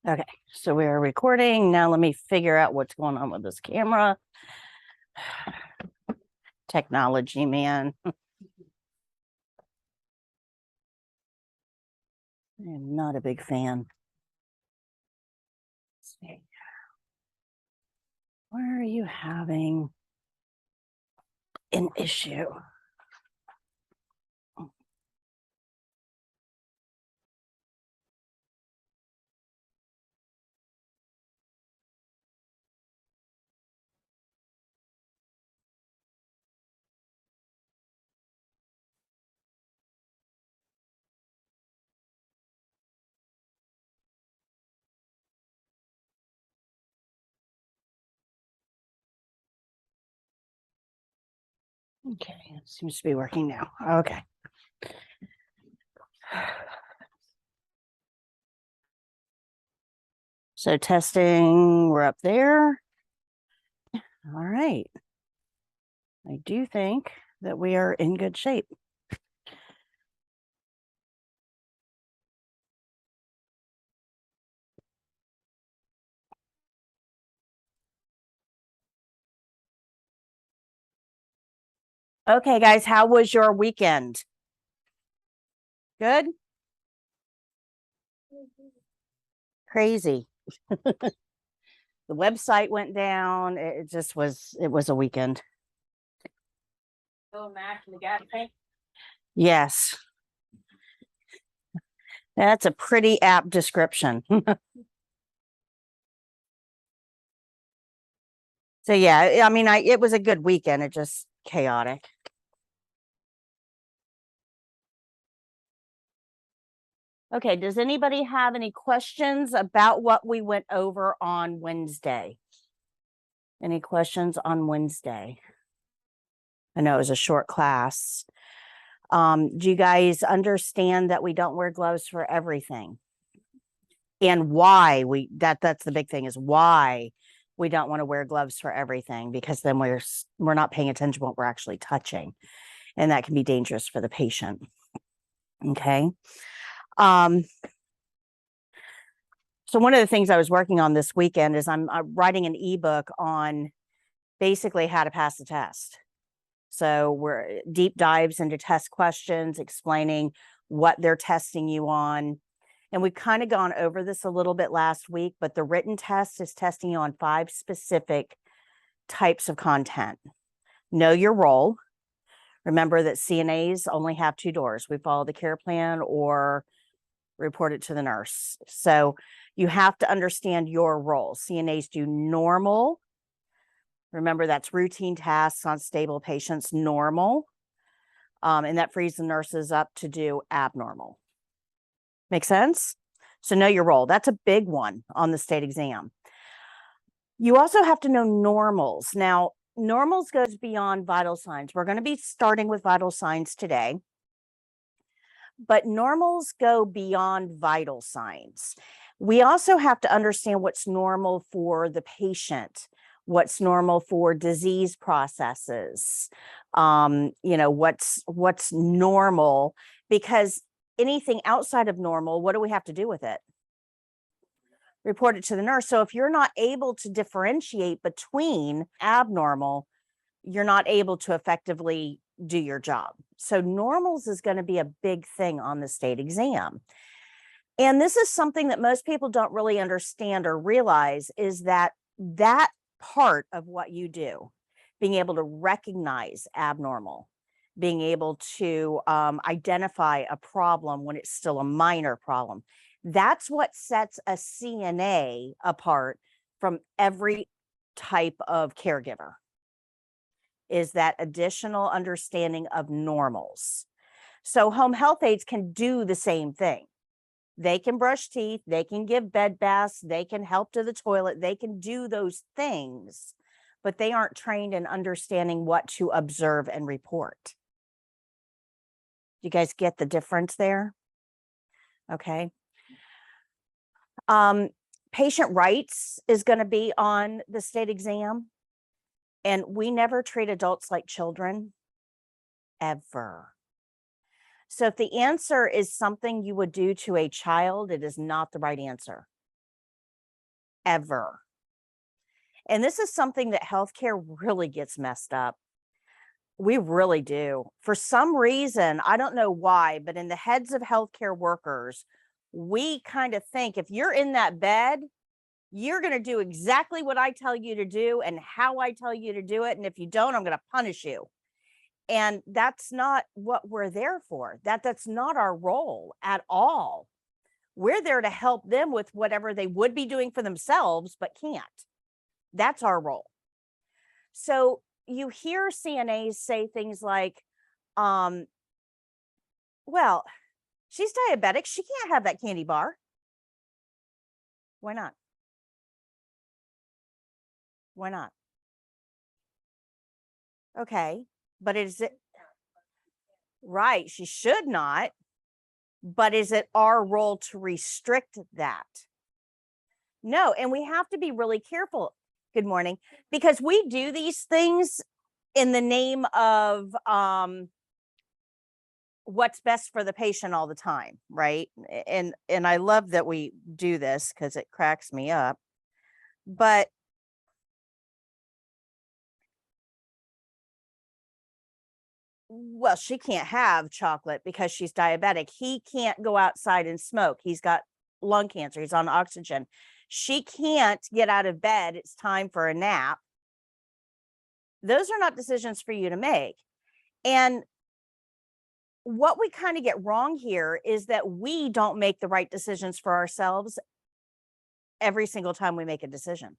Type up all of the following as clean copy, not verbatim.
Okay, so we are recording. Now let me figure out what's going on with this camera. Technology, man. I am not a big fan. Let's see. Where are you having an issue? Okay, it seems to be working now. Okay. So testing, we're up there. All right. I do think that we are in good shape. Okay, guys, how was your weekend? Good? Crazy. The website went down. It was a weekend. Oh, Mac and the gas tank. Yes. That's a pretty apt description. So yeah, I mean, it was a good weekend. It just chaotic. Okay, does anybody have any questions about what we went over on Wednesday? Any questions on Wednesday? I know it was a short class. Do you guys understand that we don't wear gloves for everything? And why that's the big thing, is why we don't want to wear gloves for everything, because then we're not paying attention to what we're actually touching, and that can be dangerous for the patient. Okay. So one of the things I was working on this weekend is I'm writing an ebook on basically how to pass the test. So we're deep dives into test questions, explaining what they're testing you on. And we've kind of gone over this a little bit last week, but the written test is testing you on 5 specific types of content. Know your role. Remember that CNAs only have 2 doors. We follow the care plan or report it to the nurse. So you have to understand your role. CNAs do normal. Remember, that's routine tasks on stable patients, normal. And that frees the nurses up to do abnormal. Make sense? So know your role. That's a big one on the state exam. You also have to know normals. Now, normals goes beyond vital signs. We're going to be starting with vital signs today, but normals go beyond vital signs. We also have to understand what's normal for the patient, what's normal for disease processes, what's normal, because anything outside of normal, what do we have to do with it? Report it to the nurse. So if you're not able to differentiate between abnormal, you're not able to effectively do your job. So normals is going to be a big thing on the state exam. And this is something that most people don't really understand or realize, is that part of what you do, being able to recognize abnormal, being able to identify a problem when it's still a minor problem, that's what sets a CNA apart from every type of caregiver, is that additional understanding of normals. So home health aides can do the same thing. They can brush teeth, they can give bed baths, they can help to the toilet, they can do those things, but they aren't trained in understanding what to observe and report. You guys get the difference there? Okay. Patient rights is going to be on the state exam. And we never treat adults like children, ever. So if the answer is something you would do to a child, it is not the right answer. ever. And this is something that healthcare really gets messed up. We really do. For some reason, I don't know why, but in the heads of healthcare workers, we kind of think if you're in that bed, you're going to do exactly what I tell you to do and how I tell you to do it. And if you don't, I'm going to punish you. And that's not what we're there for. That's not our role at all. We're there to help them with whatever they would be doing for themselves, but can't. That's our role. So you hear CNAs say things like, well, she's diabetic. She can't have that candy bar. Why not? Why not? Okay, but is it right? She should not, but is it our role to restrict that? No, and we have to be really careful. Good morning, because we do these things in the name of what's best for the patient all the time, right? And I love that we do this because it cracks me up. But well, she can't have chocolate because she's diabetic. He can't go outside and smoke. He's got lung cancer. He's on oxygen. She can't get out of bed. It's time for a nap. Those are not decisions for you to make. And what we kind of get wrong here is that we don't make the right decisions for ourselves every single time we make a decision.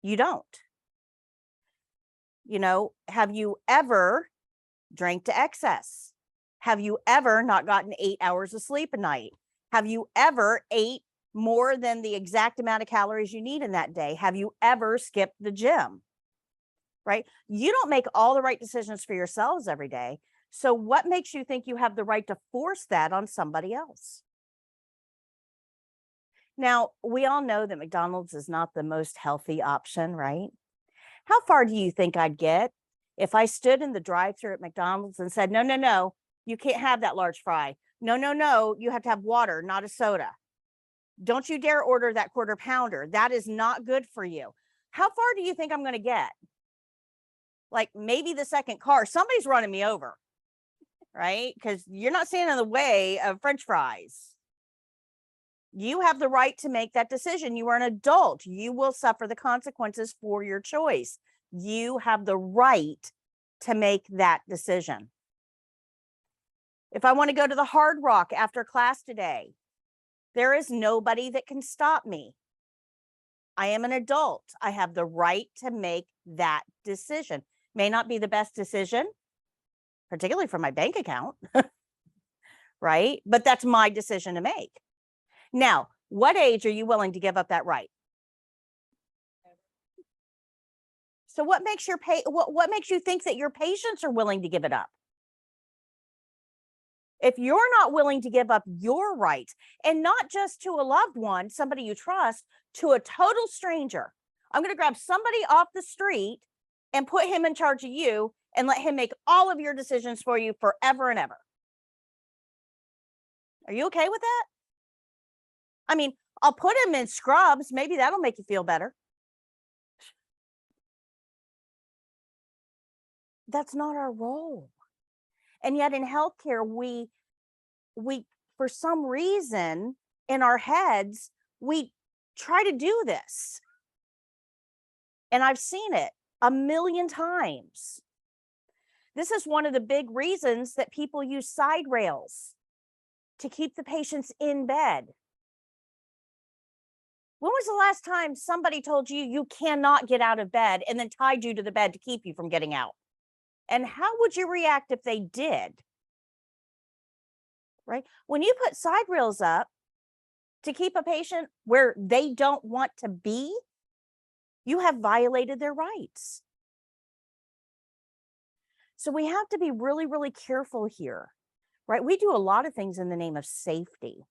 You don't. You know, have you ever drank to excess? Have you ever not gotten 8 hours of sleep a night? Have you ever ate more than the exact amount of calories you need in that day? Have you ever skipped the gym? Right? You don't make all the right decisions for yourselves every day. So what makes you think you have the right to force that on somebody else? Now, we all know that McDonald's is not the most healthy option, right? How far do you think I'd get if I stood in the drive-thru at McDonald's and said, no, no, no, you can't have that large fry. No, no, no, you have to have water, not a soda. Don't you dare order that quarter pounder. That is not good for you. How far do you think I'm going to get? Like maybe the second car, somebody's running me over, right? Because you're not standing in the way of French fries. You have the right to make that decision. You are an adult. You will suffer the consequences for your choice. You have the right to make that decision. If I want to go to the Hard Rock after class today, there is nobody that can stop me. I am an adult. I have the right to make that decision. May not be the best decision, particularly for my bank account, right? But that's my decision to make. Now, what age are you willing to give up that right? So what makes what makes you think that your patients are willing to give it up? If you're not willing to give up your rights, and not just to a loved one, somebody you trust, to a total stranger, I'm going to grab somebody off the street and put him in charge of you and let him make all of your decisions for you forever and ever. Are you okay with that? I mean, I'll put him in scrubs. Maybe that'll make you feel better. That's not our role. And yet in healthcare, we for some reason in our heads, we try to do this. And I've seen it a million times. This is one of the big reasons that people use side rails to keep the patients in bed. When was the last time somebody told you you cannot get out of bed and then tied you to the bed to keep you from getting out? And how would you react if they did? Right? When you put side rails up to keep a patient where they don't want to be, you have violated their rights. So we have to be really, really careful here, right? We do a lot of things in the name of safety.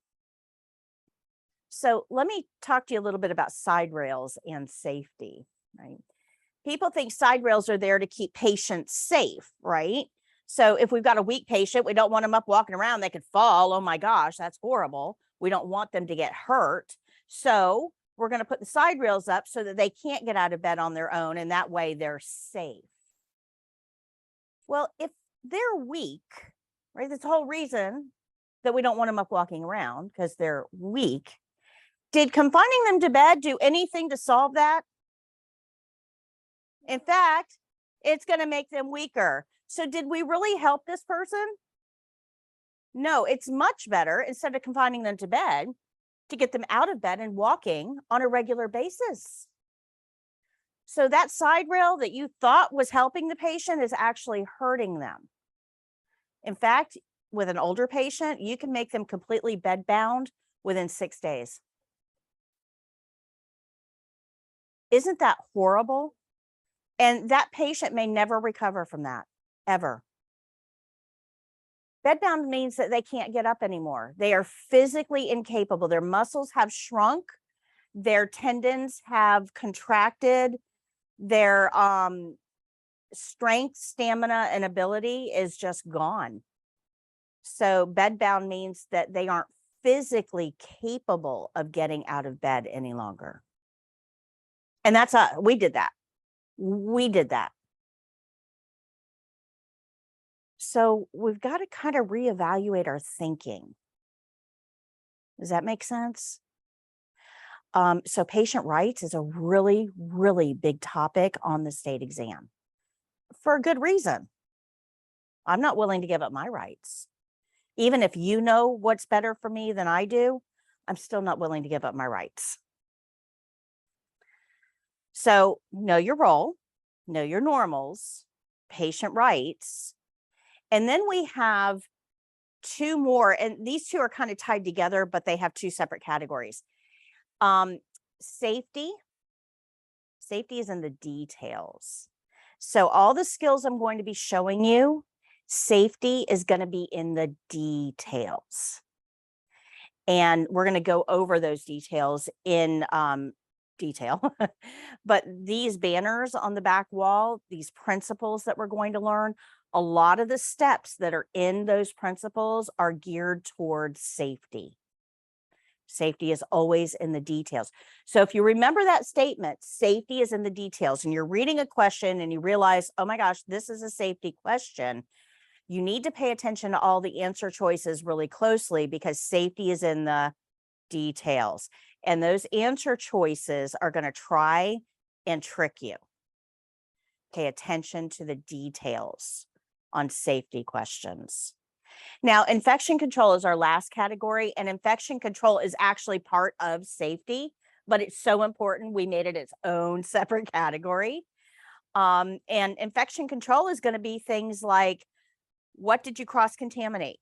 So let me talk to you a little bit about side rails and safety, right? People think side rails are there to keep patients safe, right? So if we've got a weak patient, we don't want them up walking around, they could fall. Oh my gosh, that's horrible. We don't want them to get hurt. So we're going to put the side rails up so that they can't get out of bed on their own, and that way they're safe. Well, if they're weak, right, that's the whole reason that we don't want them up walking around, because they're weak. Did confining them to bed do anything to solve that? In fact, it's going to make them weaker. So did we really help this person? No, it's much better, instead of confining them to bed, to get them out of bed and walking on a regular basis. So that side rail that you thought was helping the patient is actually hurting them. In fact, with an older patient, you can make them completely bedbound within 6 days. Isn't that horrible? And that patient may never recover from that, ever. Bedbound means that they can't get up anymore. They are physically incapable. Their muscles have shrunk. Their tendons have contracted. Their strength, stamina, and ability is just gone. So bedbound means that they aren't physically capable of getting out of bed any longer. And that's we did that. We did that. So we've got to kind of reevaluate our thinking. Does that make sense? So patient rights is a really, really big topic on the state exam for a good reason. I'm not willing to give up my rights. Even if you know what's better for me than I do, I'm still not willing to give up my rights. So know your role, know your normals, patient rights. And then we have two more, and these two are kind of tied together, but they have two separate categories. Safety. Safety is in the details. So all the skills I'm going to be showing you, safety is going to be in the details. And we're going to go over those details in detail. But these banners on the back wall, these principles that we're going to learn, a lot of the steps that are in those principles are geared towards safety. Safety is always in the details. So if you remember that statement, safety is in the details, and you're reading a question and you realize, oh my gosh, this is a safety question, you need to pay attention to all the answer choices really closely, because safety is in the details. And those answer choices are going to try and trick you. Pay attention to the details on safety questions. Now, infection control is our last category, and infection control is actually part of safety, but it's so important we made it its own separate category. And infection control is going to be things like, what did you cross-contaminate?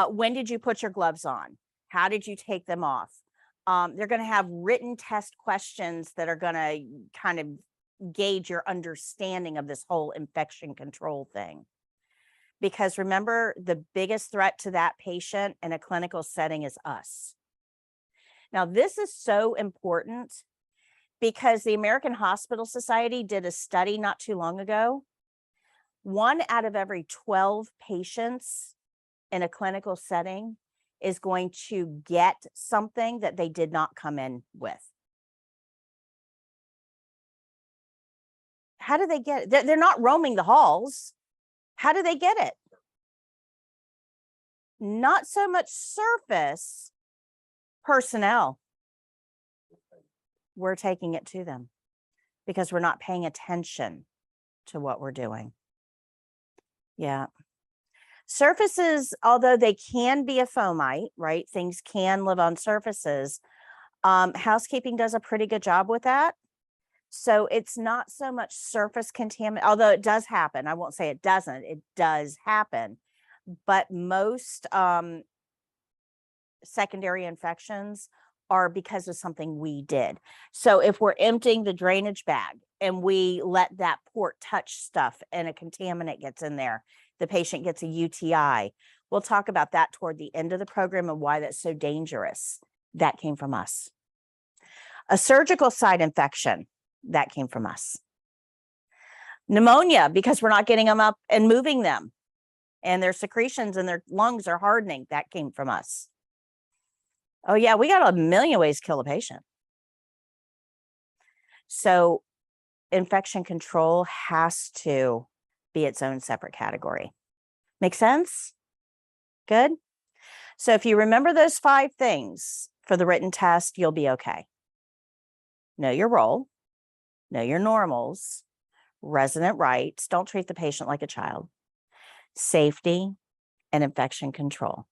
When did you put your gloves on? How did you take them off? They're going to have written test questions that are going to kind of gauge your understanding of this whole infection control thing. Because remember, the biggest threat to that patient in a clinical setting is us. Now, this is so important because the American Hospital Society did a study not too long ago. 1 out of every 12 patients in a clinical setting is going to get something that they did not come in with. How do they get it? They're not roaming the halls. How do they get it? Not so much surface personnel. We're taking it to them because we're not paying attention to what we're doing. Yeah. Surfaces, although they can be a fomite, right? Things can live on surfaces. Housekeeping does a pretty good job with that. So it's not so much surface contamination, although it does happen. I won't say it doesn't. It does happen. But most secondary infections are because of something we did. So if we're emptying the drainage bag and we let that port touch stuff and a contaminant gets in there, the patient gets a UTI. We'll talk about that toward the end of the program and why that's so dangerous. That came from us. A surgical site infection, that came from us. Pneumonia, because we're not getting them up and moving them, and their secretions and their lungs are hardening, that came from us. Oh yeah, we got a million ways to kill a patient. So infection control has to be its own separate category. Make sense? Good. So if you remember those 5 things for the written test, you'll be okay. Know your role, know your normals, resident rights, don't treat the patient like a child, safety, and infection control.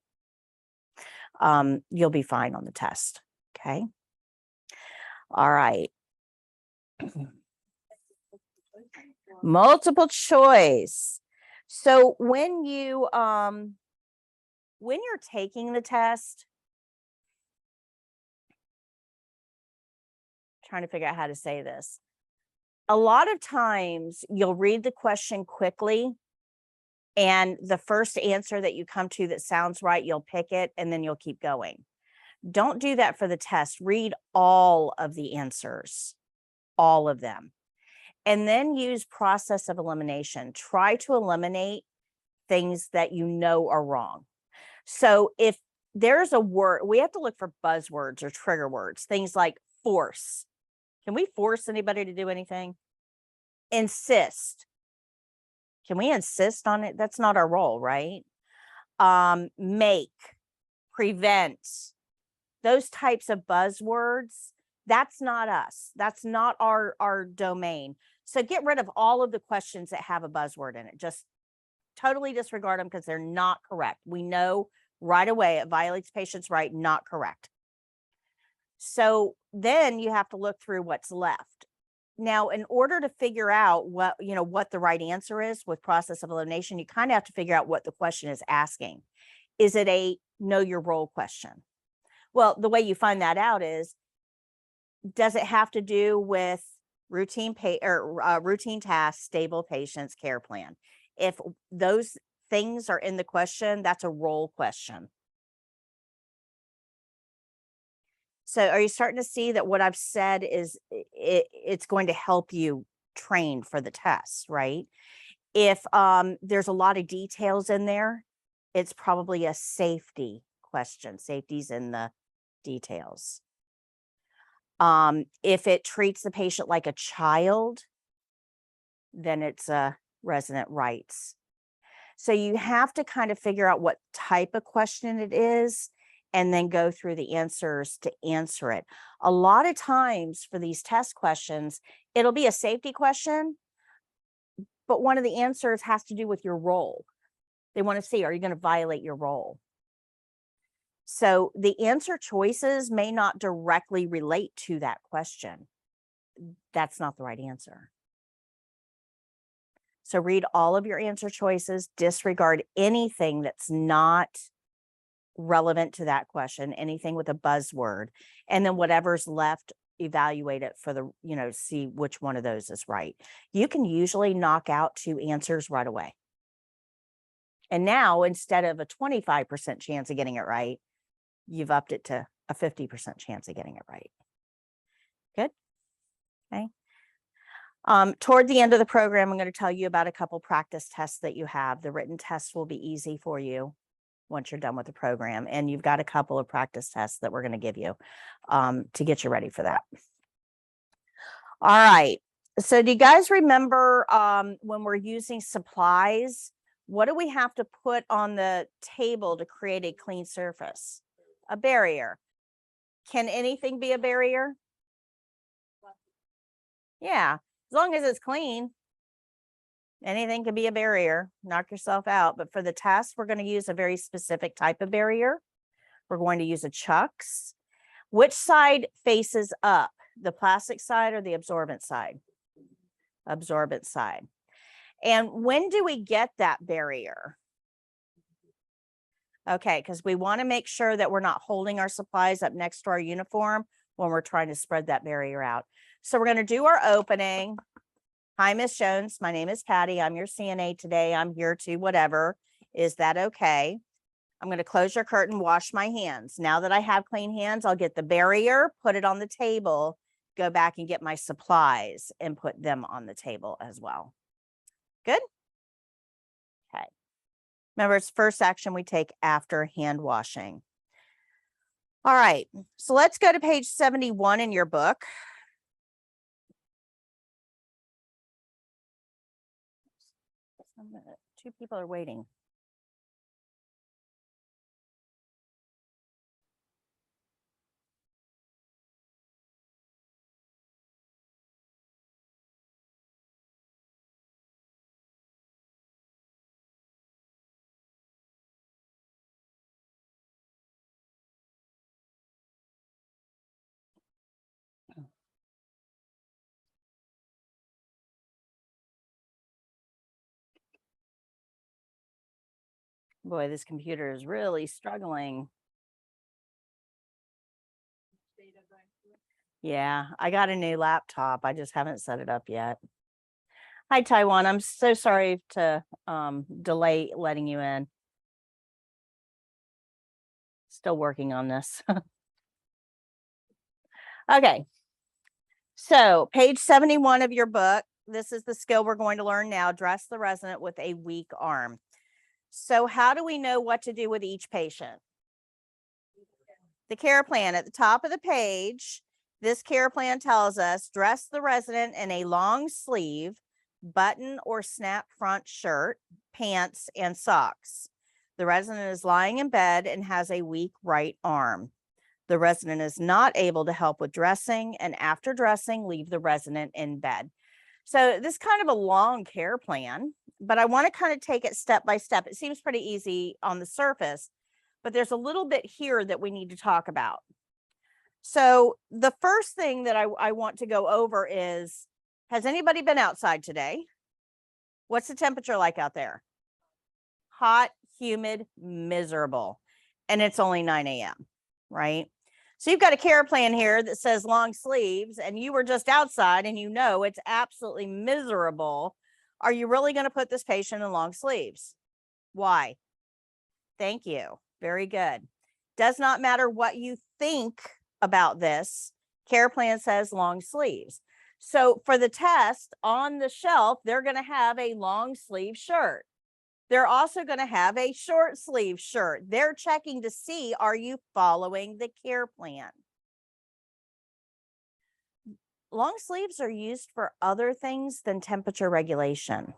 You'll be fine on the test. Okay. All right. Multiple choice. So when you're taking the test, trying to figure out how to say this. A lot of times you'll read the question quickly, and the first answer that you come to that sounds right, you'll pick it and then you'll keep going. Don't do that for the test. Read all of the answers, all of them. And then use process of elimination. Try to eliminate things that you know are wrong. So if there's a word, we have to look for buzzwords or trigger words, things like force. Can we force anybody to do anything? Insist. Can we insist on it? That's not our role, right? Make, prevent, those types of buzzwords, that's not us. That's not our domain. So get rid of all of the questions that have a buzzword in it. Just totally disregard them because they're not correct. We know right away it violates patients' right, not correct. So then you have to look through what's left. Now, in order to figure out what the right answer is with process of elimination, you kind of have to figure out what the question is asking. Is it a know your role question? Well, the way you find that out is, does it have to do with routine tasks, stable patients, care plan? If those things are in the question, that's a role question. So are you starting to see that what I've said is it's going to help you train for the test, right? If there's a lot of details in there, it's probably a safety question. Safety's in the details. If it treats the patient like a child, then it's a resident rights. So you have to kind of figure out what type of question it is and then go through the answers to answer it. A lot of times for these test questions, it'll be a safety question, but one of the answers has to do with your role. They want to see, are you going to violate your role? So the answer choices may not directly relate to that question. That's not the right answer. So read all of your answer choices, disregard anything that's not relevant to that question, anything with a buzzword, and then whatever's left, evaluate it for the, see which one of those is right. You can usually knock out 2 answers right away. And now instead of a 25% chance of getting it right, you've upped it to a 50% chance of getting it right. Good. Okay. Toward the end of the program, I'm going to tell you about a couple practice tests that you have. The written tests will be easy for you once you're done with the program. And you've got a couple of practice tests that we're going to give you to get you ready for that. All right. So do you guys remember when we're using supplies, what do we have to put on the table to create a clean surface? A barrier. Can anything be a barrier? Yeah, as long as it's clean. Anything can be a barrier. Knock yourself out. But for the test, we're going to use a very specific type of barrier. We're going to use a Chucks. Which side faces up? The plastic side or the absorbent side? Absorbent side. And when do we get that barrier? Okay, because we want to make sure that we're not holding our supplies up next to our uniform when we're trying to spread that barrier out. So we're going to do our opening. Hi, Miss Jones. My name is Patty. I'm your CNA today. I'm here to whatever. Is that okay? I'm going to close your curtain, wash my hands. Now that I have clean hands, I'll get the barrier, put it on the table, go back and get my supplies and put them on the table as well. Good? Okay. Remember, it's first action we take after hand washing. All right, so let's go to page 71 in your book. Two people are waiting. Boy, this computer is really struggling. Yeah, I got a new laptop. I just haven't set it up yet. Hi, Taiwan. I'm so sorry to delay letting you in. Still working on this. Okay. So page 71 of your book, this is the skill we're going to learn now. Dress the resident with a weak arm. So how do we know what to do with each patient? The care plan at the top of the page, this care plan tells us dress the resident in a long sleeve, button or snap front shirt, pants, and socks. The resident is lying in bed and has a weak right arm. The resident is not able to help with dressing, and after dressing, leave the resident in bed. So this is kind of a long care plan, but I want to kind of take it step by step. It seems pretty easy on the surface, but there's a little bit here that we need to talk about. So the first thing that I want to go over is, has anybody been outside today? What's the temperature like out there? Hot, humid, miserable. And it's only 9 a.m., right? So you've got a care plan here that says long sleeves, and you were just outside and you know it's absolutely miserable. Are you really going to put this patient in long sleeves? Why? Thank you. Very good. Does not matter what you think about this. Care plan says long sleeves. So for the test on the shelf, they're going to have a long sleeve shirt. They're also going to have a short sleeve shirt. They're checking to see, are you following the care plan? Long sleeves are used for other things than temperature regulation.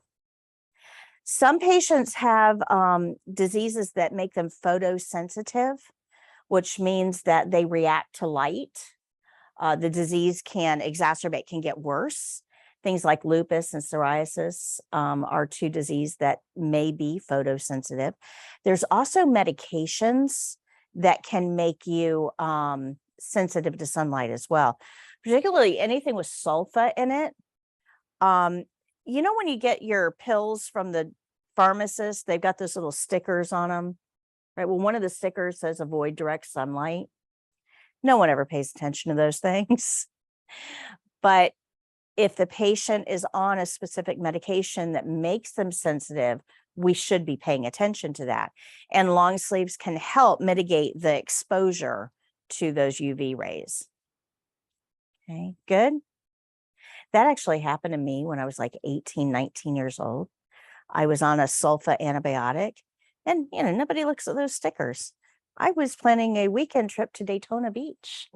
Some patients have diseases that make them photosensitive, which means that they react to light. The disease can exacerbate, can get worse. Things like lupus and psoriasis are two diseases that may be photosensitive. There's also medications that can make you sensitive to sunlight as well, particularly anything with sulfa in it. You know, when you get your pills from the pharmacist, they've got those little stickers on them, right? Well, one of the stickers says avoid direct sunlight. No one ever pays attention to those things. But if the patient is on a specific medication that makes them sensitive, we should be paying attention to that. And long sleeves can help mitigate the exposure to those UV rays. Okay, good. That actually happened to me when I was like 18, 19 years old. I was on a sulfa antibiotic, and you know, nobody looks at those stickers. I was planning a weekend trip to Daytona Beach.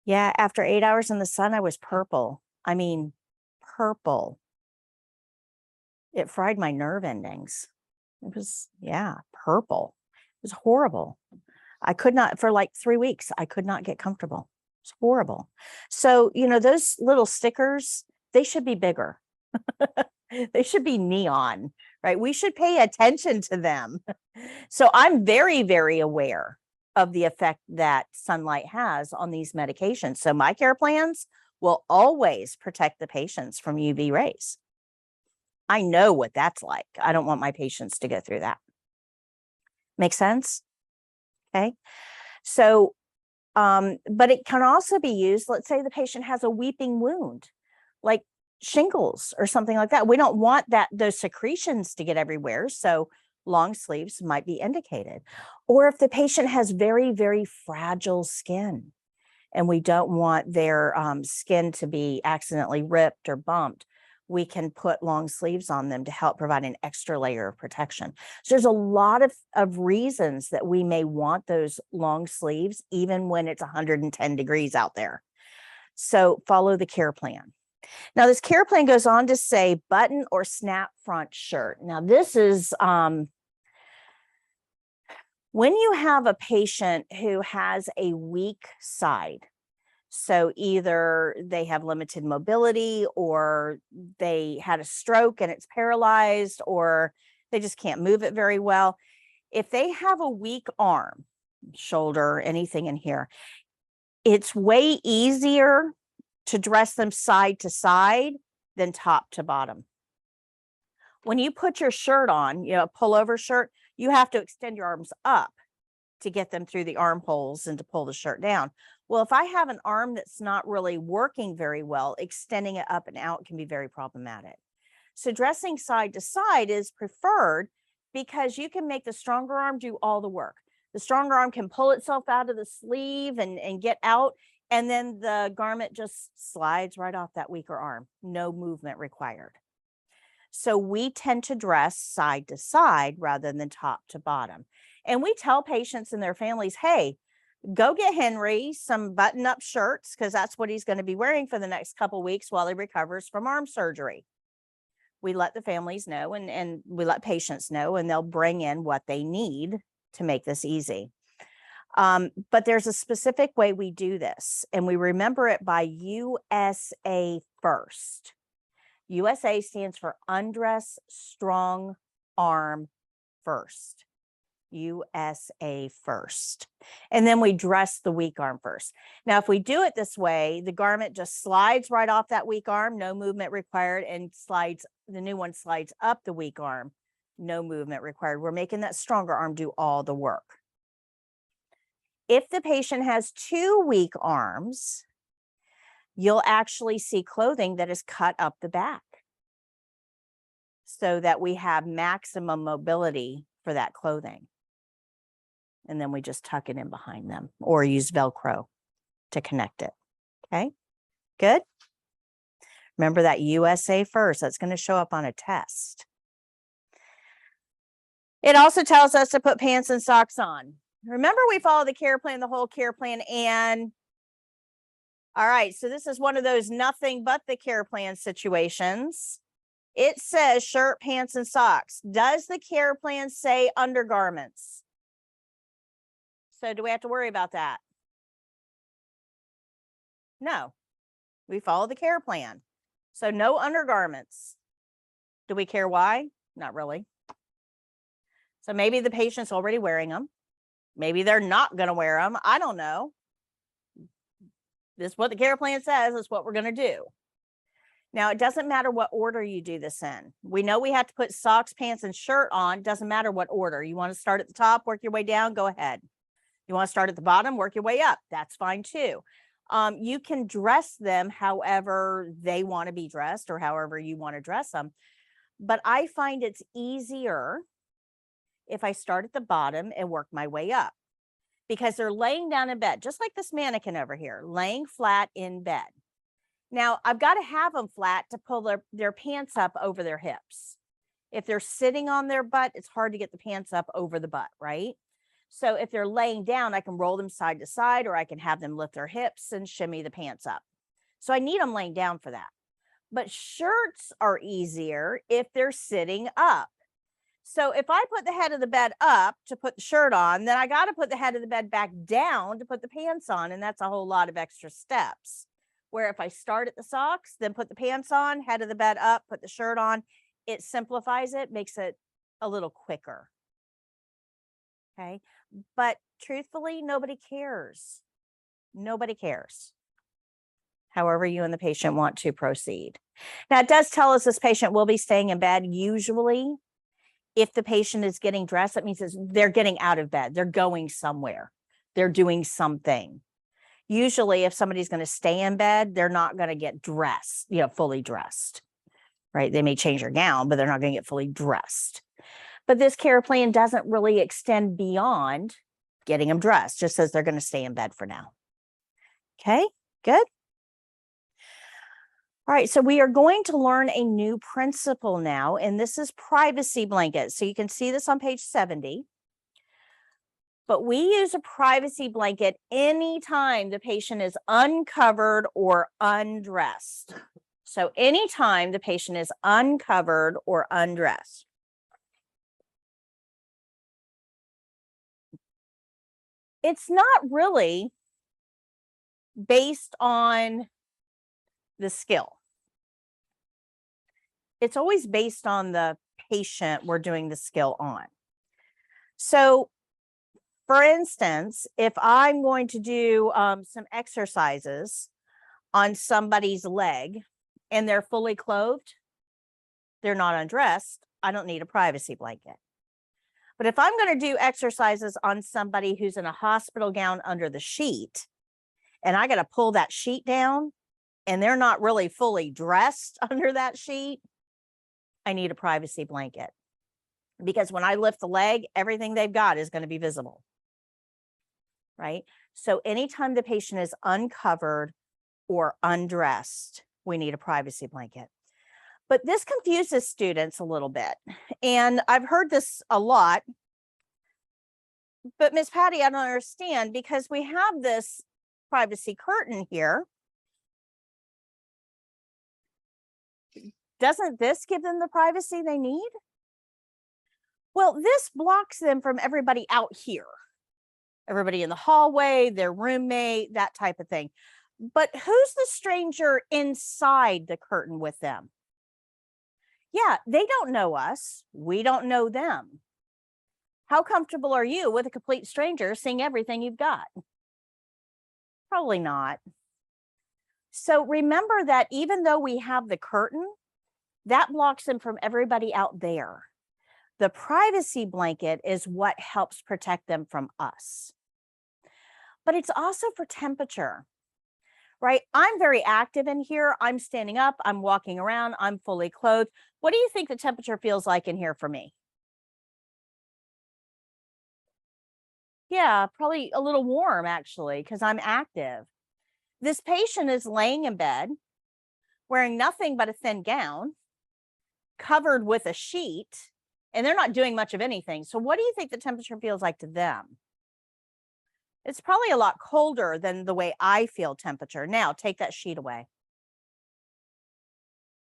Yeah, after 8 hours in the sun, I was purple. I mean, purple. It fried my nerve endings. It was, yeah, purple. It was horrible. I could not, for like 3 weeks, I could not get comfortable. It's horrible. So, you know, those little stickers, they should be bigger. They should be neon, right? We should pay attention to them. So I'm very, very aware of the effect that sunlight has on these medications. So my care plans will always protect the patients from UV rays. I know what that's like. I don't want my patients to go through that. Make sense? Okay. So, but it can also be used, let's say the patient has a weeping wound, like shingles or something like that. We don't want those secretions to get everywhere. So long sleeves might be indicated. Or if the patient has very, very fragile skin and we don't want their skin to be accidentally ripped or bumped, we can put long sleeves on them to help provide an extra layer of protection. So there's a lot of reasons that we may want those long sleeves, even when it's 110 degrees out there. So follow the care plan. Now, this care plan goes on to say button or snap front shirt. Now, this is when you have a patient who has a weak side. So either they have limited mobility, or they had a stroke and it's paralyzed, or they just can't move it very well. If they have a weak arm, shoulder, anything in here, it's way easier to dress them side to side than top to bottom. When you put your shirt on, a pullover shirt, you have to extend your arms up to get them through the armholes and to pull the shirt down. Well, if I have an arm that's not really working very well, extending it up and out can be very problematic. So dressing side to side is preferred because you can make the stronger arm do all the work. The stronger arm can pull itself out of the sleeve and get out, and then the garment just slides right off that weaker arm. No movement required. So we tend to dress side to side rather than top to bottom. And we tell patients and their families, hey, go get Henry some button-up shirts, because that's what he's going to be wearing for the next couple weeks while he recovers from arm surgery. We let the families know, and we let patients know, and they'll bring in what they need to make this easy. But there's a specific way we do this, and we remember it by USA First. USA stands for Undress Strong Arm First. USA First. And then we dress the weak arm first. Now, if we do it this way, the garment just slides right off that weak arm, no movement required, and the new one slides up the weak arm, no movement required. We're making that stronger arm do all the work. If the patient has two weak arms, you'll actually see clothing that is cut up the back so that we have maximum mobility for that clothing. And then we just tuck it in behind them or use Velcro to connect it. Okay, good. Remember that USA First, that's going to show up on a test. It also tells us to put pants and socks on. Remember, we follow the care plan, the whole care plan. And all right, so this is one of those nothing but the care plan situations. It says shirt, pants, and socks. Does the care plan say undergarments? So do we have to worry about that? No, we follow the care plan. So no undergarments. Do we care why? Not really. So maybe the patient's already wearing them. Maybe they're not going to wear them. I don't know. This is what the care plan says. It's what we're going to do. Now, it doesn't matter what order you do this in. We know we have to put socks, pants, and shirt on. Doesn't matter what order. You want to start at the top, work your way down, go ahead. You want to start at the bottom, work your way up. That's fine too. You can dress them however they want to be dressed or however you want to dress them. But I find it's easier if I start at the bottom and work my way up, because they're laying down in bed, just like this mannequin over here, laying flat in bed. Now, I've got to have them flat to pull their pants up over their hips. If they're sitting on their butt, it's hard to get the pants up over the butt, right? So if they're laying down, I can roll them side to side, or I can have them lift their hips and shimmy the pants up. So I need them laying down for that. But shirts are easier if they're sitting up. So if I put the head of the bed up to put the shirt on, then I got to put the head of the bed back down to put the pants on. And that's a whole lot of extra steps. Where if I start at the socks, then put the pants on, head of the bed up, put the shirt on, it simplifies it, makes it a little quicker. Okay. But truthfully, nobody cares. Nobody cares. However you and the patient want to proceed. Now, it does tell us this patient will be staying in bed. Usually, if the patient is getting dressed, that means they're getting out of bed. They're going somewhere. They're doing something. Usually, if somebody's going to stay in bed, they're not going to get dressed, fully dressed, right? They may change their gown, but they're not going to get fully dressed. But this care plan doesn't really extend beyond getting them dressed, just says they're going to stay in bed for now. Okay, good. All right, so we are going to learn a new principle now, and this is privacy blanket. So you can see this on page 70. But we use a privacy blanket anytime the patient is uncovered or undressed. So anytime the patient is uncovered or undressed. It's not really based on the skill. It's always based on the patient we're doing the skill on. So for instance, if I'm going to do some exercises on somebody's leg and they're fully clothed, they're not undressed, I don't need a privacy blanket. But if I'm going to do exercises on somebody who's in a hospital gown under the sheet, and I got to pull that sheet down and they're not really fully dressed under that sheet, I need a privacy blanket. Because when I lift the leg, everything they've got is going to be visible. Right? So anytime the patient is uncovered or undressed, we need a privacy blanket. But this confuses students a little bit. And I've heard this a lot. But Miss Patty, I don't understand, because we have this privacy curtain here. Doesn't this give them the privacy they need? Well, this blocks them from everybody out here. Everybody in the hallway, their roommate, that type of thing. But who's the stranger inside the curtain with them? Yeah, they don't know us. We don't know them. How comfortable are you with a complete stranger seeing everything you've got? Probably not. So remember that even though we have the curtain, that blocks them from everybody out there. The privacy blanket is what helps protect them from us. But it's also for temperature, right? I'm very active in here. I'm standing up, I'm walking around, I'm fully clothed. What do you think the temperature feels like in here for me? Yeah, probably a little warm actually, because I'm active. This patient is laying in bed, wearing nothing but a thin gown, covered with a sheet, and they're not doing much of anything. So what do you think the temperature feels like to them? It's probably a lot colder than the way I feel temperature. Now, take that sheet away.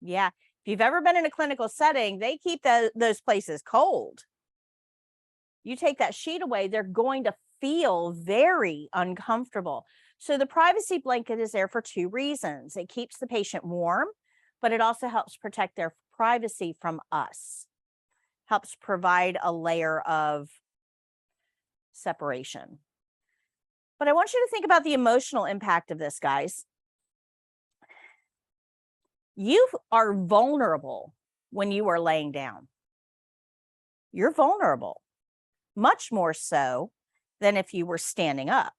Yeah, if you've ever been in a clinical setting, they keep those places cold. You take that sheet away, they're going to feel very uncomfortable. So the privacy blanket is there for two reasons. It keeps the patient warm, but it also helps protect their privacy from us. Helps provide a layer of separation. But I want you to think about the emotional impact of this, guys. You are vulnerable when you are laying down. You're vulnerable, much more so than if you were standing up.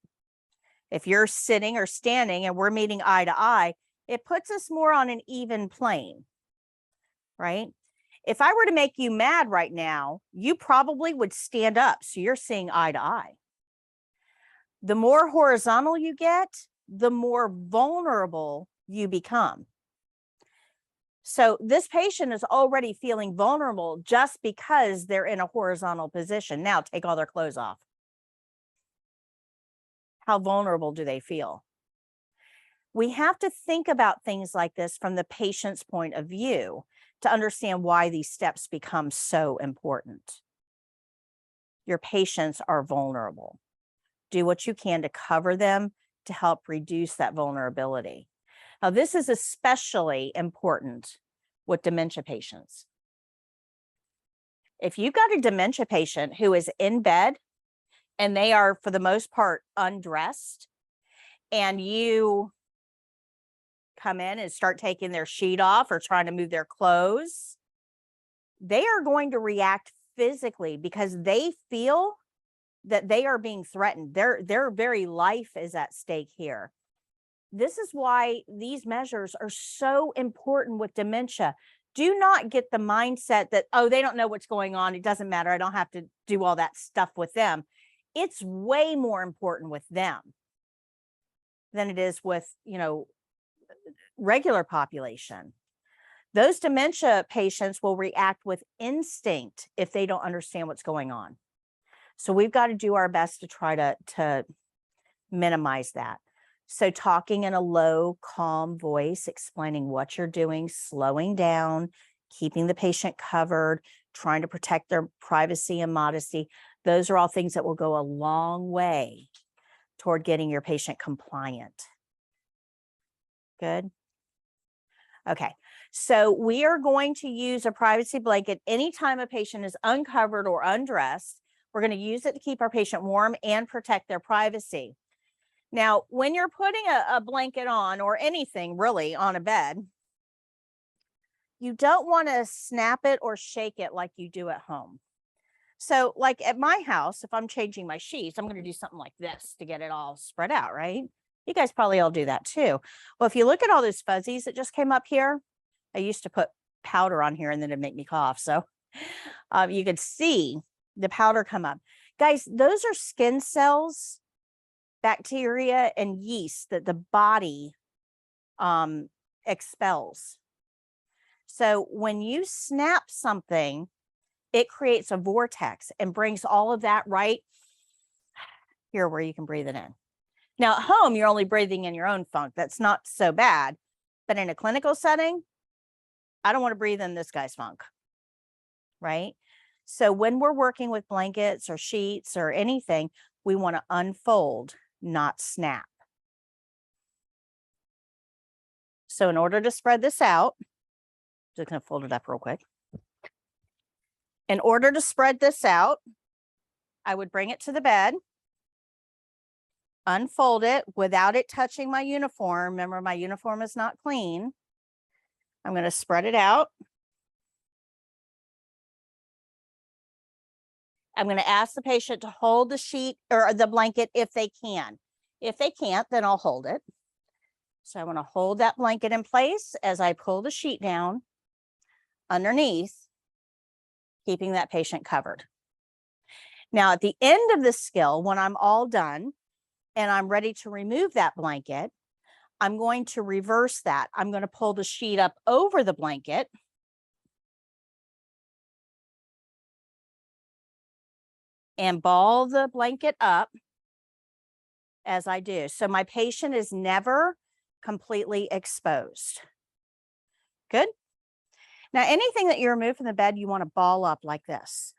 If you're sitting or standing and we're meeting eye to eye, it puts us more on an even plane, right? If I were to make you mad right now, you probably would stand up, so you're seeing eye to eye. The more horizontal you get, the more vulnerable you become. So this patient is already feeling vulnerable just because they're in a horizontal position. Now take all their clothes off. How vulnerable do they feel? We have to think about things like this from the patient's point of view to understand why these steps become so important. Your patients are vulnerable. Do what you can to cover them to help reduce that vulnerability. Now, this is especially important with dementia patients. If you've got a dementia patient who is in bed and they are, for the most part, undressed, and you come in and start taking their sheet off or trying to move their clothes, they are going to react physically because they feel that they are being threatened. Their very life is at stake here. This is why these measures are so important with dementia. Do not get the mindset that, oh, they don't know what's going on. It doesn't matter. I don't have to do all that stuff with them. It's way more important with them than it is with, regular population. Those dementia patients will react with instinct if they don't understand what's going on. So we've got to do our best to try to minimize that. So talking in a low, calm voice, explaining what you're doing, slowing down, keeping the patient covered, trying to protect their privacy and modesty. Those are all things that will go a long way toward getting your patient compliant. Good. Okay. So we are going to use a privacy blanket anytime a patient is uncovered or undressed. We're going to use it to keep our patient warm and protect their privacy. Now, when you're putting a blanket on, or anything really on a bed, you don't want to snap it or shake it like you do at home. So like at my house, if I'm changing my sheets, I'm going to do something like this to get it all spread out, right? You guys probably all do that too. Well, if you look at all those fuzzies that just came up here, I used to put powder on here and then it'd make me cough. So you could see the powder come up. Guys, those are skin cells, bacteria, and yeast that the body expels. So when you snap something, it creates a vortex and brings all of that right here where you can breathe it in. Now at home, you're only breathing in your own funk. That's not so bad. But in a clinical setting, I don't want to breathe in this guy's funk, right? So when we're working with blankets or sheets or anything, we want to unfold, not snap. So in order to spread this out, just going to fold it up real quick. In order to spread this out, I would bring it to the bed, unfold it without it touching my uniform. Remember, my uniform is not clean. I'm going to spread it out. I'm going to ask the patient to hold the sheet or the blanket if they can. If they can't, then I'll hold it. So I want to hold that blanket in place as I pull the sheet down underneath, keeping that patient covered. Now, at the end of the skill, when I'm all done and I'm ready to remove that blanket, I'm going to reverse that. I'm going to pull the sheet up over the blanket. And ball the blanket up as I do. So my patient is never completely exposed. Good. Now, anything that you remove from the bed, you want to ball up like this.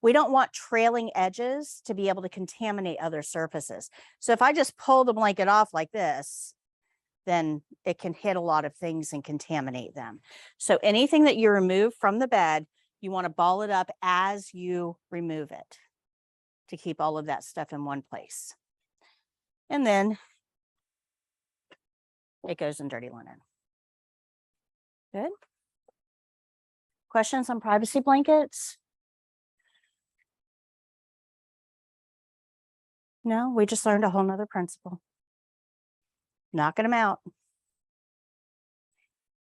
We don't want trailing edges to be able to contaminate other surfaces. So if I just pull the blanket off like this, then it can hit a lot of things and contaminate them. So anything that you remove from the bed, you want to ball it up as you remove it to keep all of that stuff in one place. And then it goes in dirty linen. Good. Questions on privacy blankets? No, we just learned a whole nother principle. Knocking them out.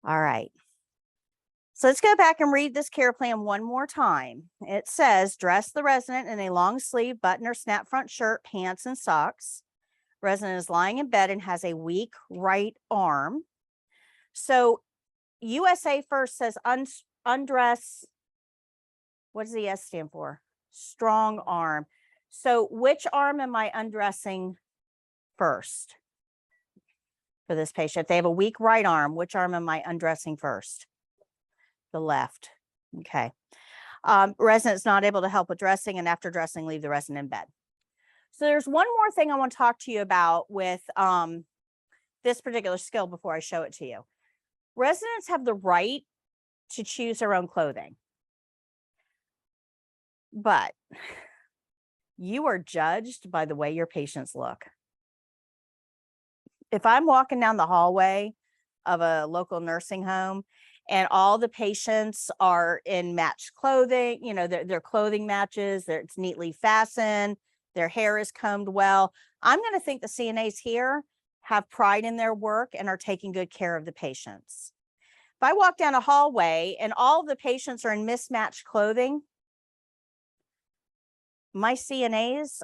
All right. So let's go back and read this care plan one more time. It says, dress the resident in a long sleeve button or snap front shirt, pants, and socks. Resident is lying in bed and has a weak right arm. So USA First says undress. What does the S stand for? Strong arm. So which arm am I undressing first for this patient? If they have a weak right arm, which arm am I undressing first? The left. Okay. Resident's not able to help with dressing, and after dressing, leave the resident in bed. So there's one more thing I want to talk to you about with this particular skill before I show it to you. Residents have the right to choose their own clothing, but you are judged by the way your patients look. If I'm walking down the hallway of a local nursing home and all the patients are in matched clothing, you know, their clothing matches, it's neatly fastened, their hair is combed well, I'm going to think the CNAs here have pride in their work and are taking good care of the patients. If I walk down a hallway and all the patients are in mismatched clothing, my CNAs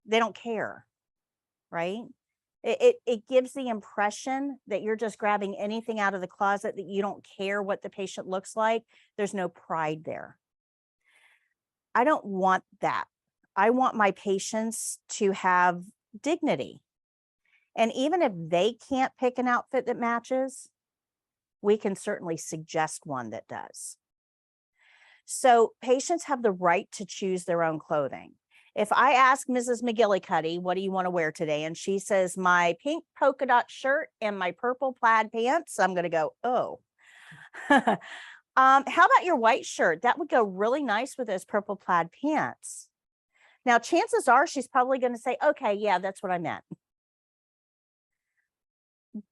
they don't care, right? It gives the impression that you're just grabbing anything out of the closet, that you don't care what the patient looks like. There's no pride there. I don't want that. I want my patients to have dignity. And even if they can't pick an outfit that matches, we can certainly suggest one that does. So patients have the right to choose their own clothing. If I ask Mrs. McGillicuddy, what do you want to wear today? And she says, my pink polka dot shirt and my purple plaid pants, I'm going to go, oh. How about your white shirt? That would go really nice with those purple plaid pants. Now, chances are she's probably going to say, okay, yeah, that's what I meant.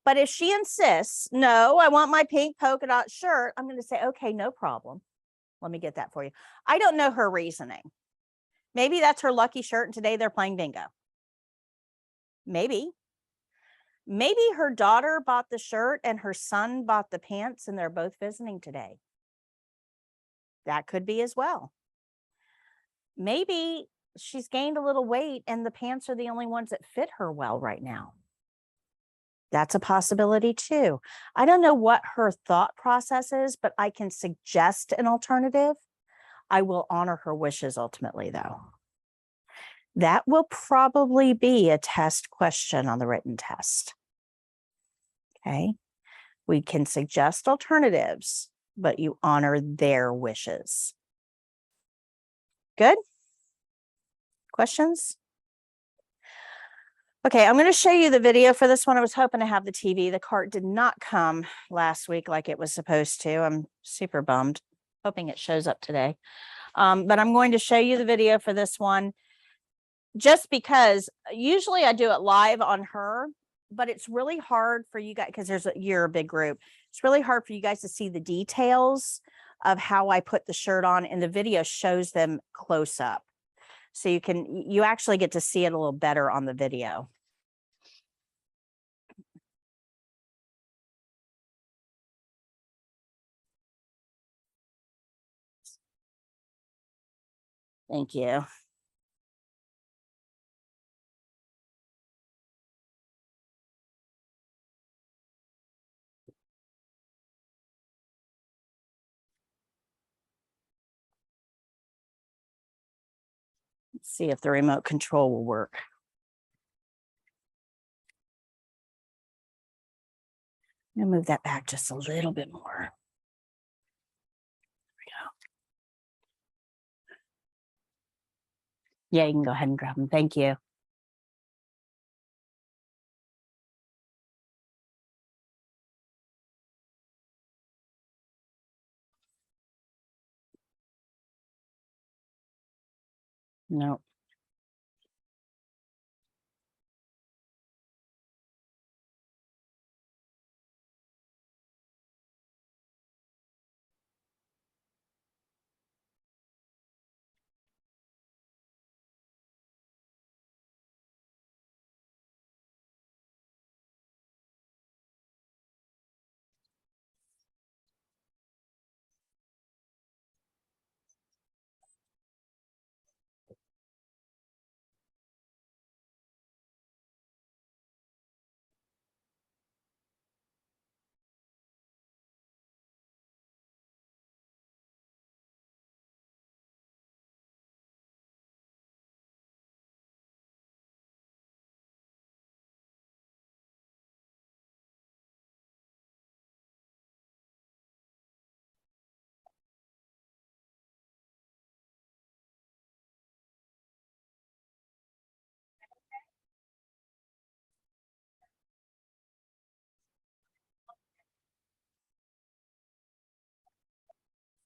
But if she insists, no, I want my pink polka dot shirt, I'm going to say, okay, no problem. Let me get that for you. I don't know her reasoning. Maybe that's her lucky shirt and today they're playing bingo. Maybe. Maybe her daughter bought the shirt and her son bought the pants and they're both visiting today. That could be as well. Maybe she's gained a little weight and the pants are the only ones that fit her well right now. That's a possibility too. I don't know what her thought process is, but I can suggest an alternative. I will honor her wishes ultimately, though. That will probably be a test question on the written test. Okay. We can suggest alternatives, but you honor their wishes. Good? Questions? Okay, I'm going to show you the video for this one. I was hoping to have the TV. The cart did not come last week like it was supposed to. I'm super bummed, hoping it shows up today. But I'm going to show you the video for this one just because usually I do it live on her, but it's really hard for you guys because you're a big group. It's really hard for you guys to see the details of how I put the shirt on, and the video shows them close up. So you actually get to see it a little better on the video. Thank you. Let's see if the remote control will work. I'm gonna move that back just a little bit more. There we go. Yeah, you can go ahead and grab them. Thank you. No.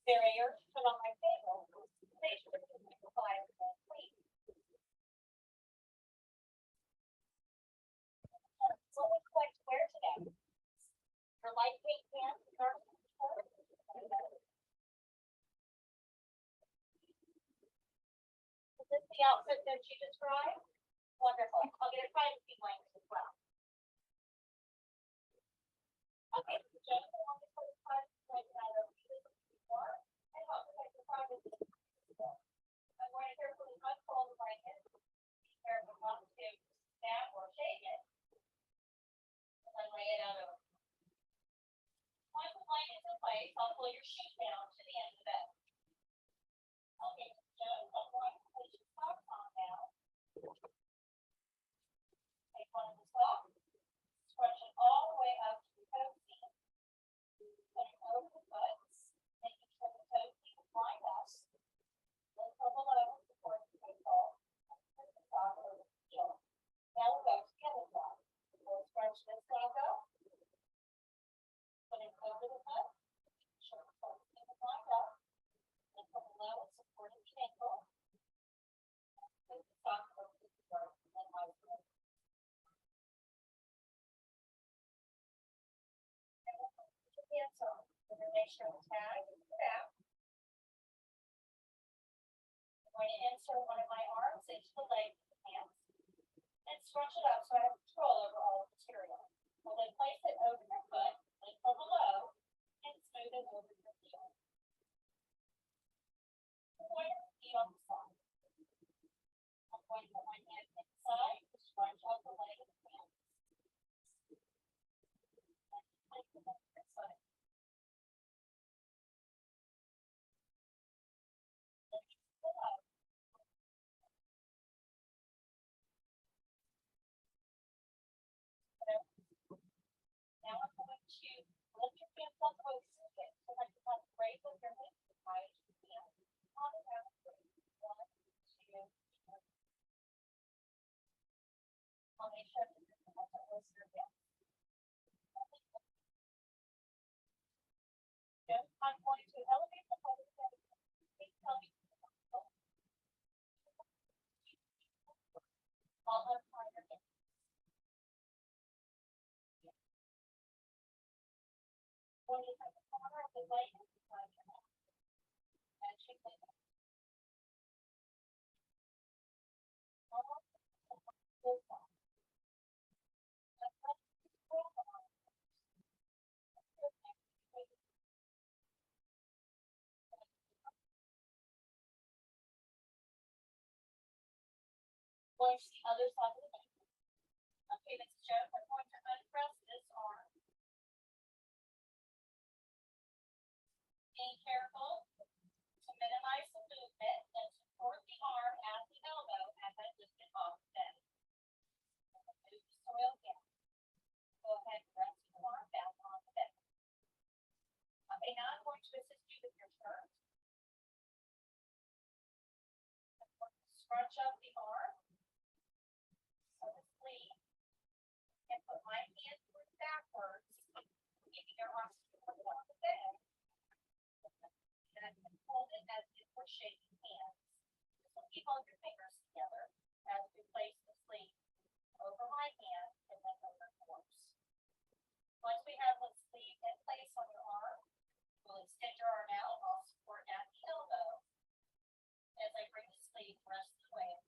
Barrier, put on my table. What would you like to wear today? Your light pink pants, dark shirt? Is this the outfit that you described? Wonderful. I'll get a privacy blanket as well. Okay, just the one that put the privacy blanket out of before. And help protect the privacy. I'm going to carefully unfold the blanket. Be careful not to snap or shake it. your shoe down to the end of the bed. Okay, Joe, I'm going to put your socks on now. Take one of the socks, scrunch it all the way up to the toe seam. Put it over the foot, making sure the toe seam is lined up. Then from below, support the toe ball. Put the sock over the heel. Now we'll go to the other side. We'll scrunch this sock up. Put it over the foot. Sure the toe seam is lined up. Then from below, support the ankle. Put the sock over the foot and then my foot. And we'll put your hands on. We're going to make sure the tag is back. I'm going to insert one of my arms into the leg of the pants and scrunch it up so I have control over all the material. We'll then place it over your foot, then from below, and smooth it over your heel. I'm going to repeat on the side. I'm going to put my hand inside to scrunch up the leg of the pants. And place it on your side. Now I'm going to lift your hands up over your head so that you have raise up your hands as high as you can. On the ground, 1, 2, 3. I'll make sure that your hands are over your head. Then I'm going to elevate the head of the head. I'll untie your hands. When you have the corner of the leg inside your mouth, and shake it up. Almost this side. Just let it roll on. Going to the other side of the neck. Okay, Mrs. Jones, I'm going to unpress this arm. Being careful to minimize the movement and support the arm at the elbow as I lift it off the bed. Move the soil down. Go ahead and rest your arm back on the bed. Okay, now I'm going to assist you with your turn. I'm going to scrunch up the arm, so the sleeve, and put my hand backwards, keeping your arms supported on the bed. And hold it as if we're shaking hands. So keep all your fingers together as we place the sleeve over my hand and then over yours. Once we have the sleeve in place on your arm, we'll extend your arm out while support at the elbow as I bring the sleeve the rest of the way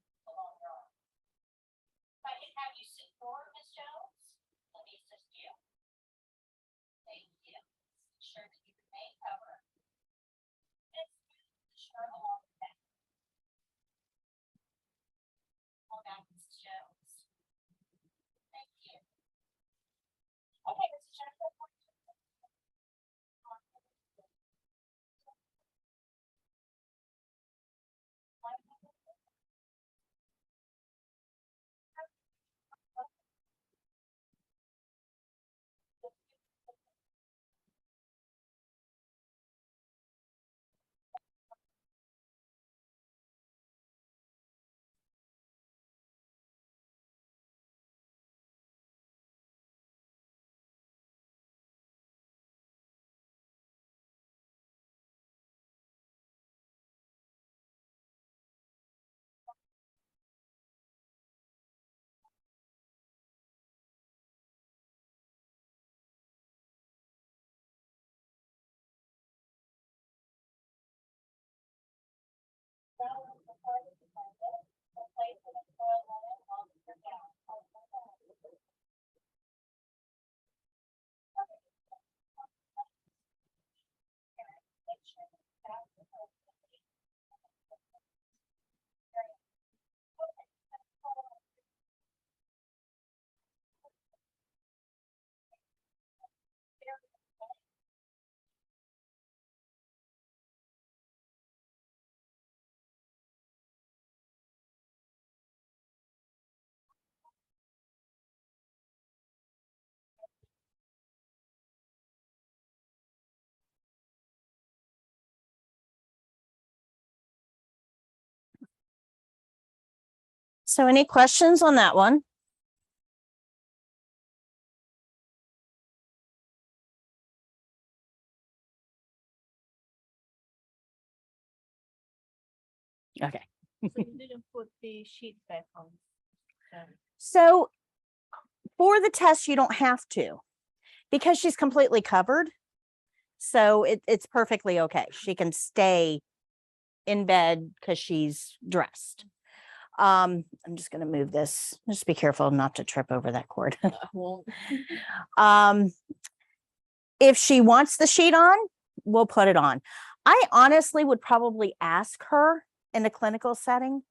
So any questions on that one? Okay. So you didn't put the sheet back on. So for the test, you don't have to, because she's completely covered. So it's perfectly okay. She can stay in bed because she's dressed. I'm just going to move this. Just be careful not to trip over that cord. I won't. If she wants the sheet on, we'll put it on. I honestly would probably ask her in a clinical setting.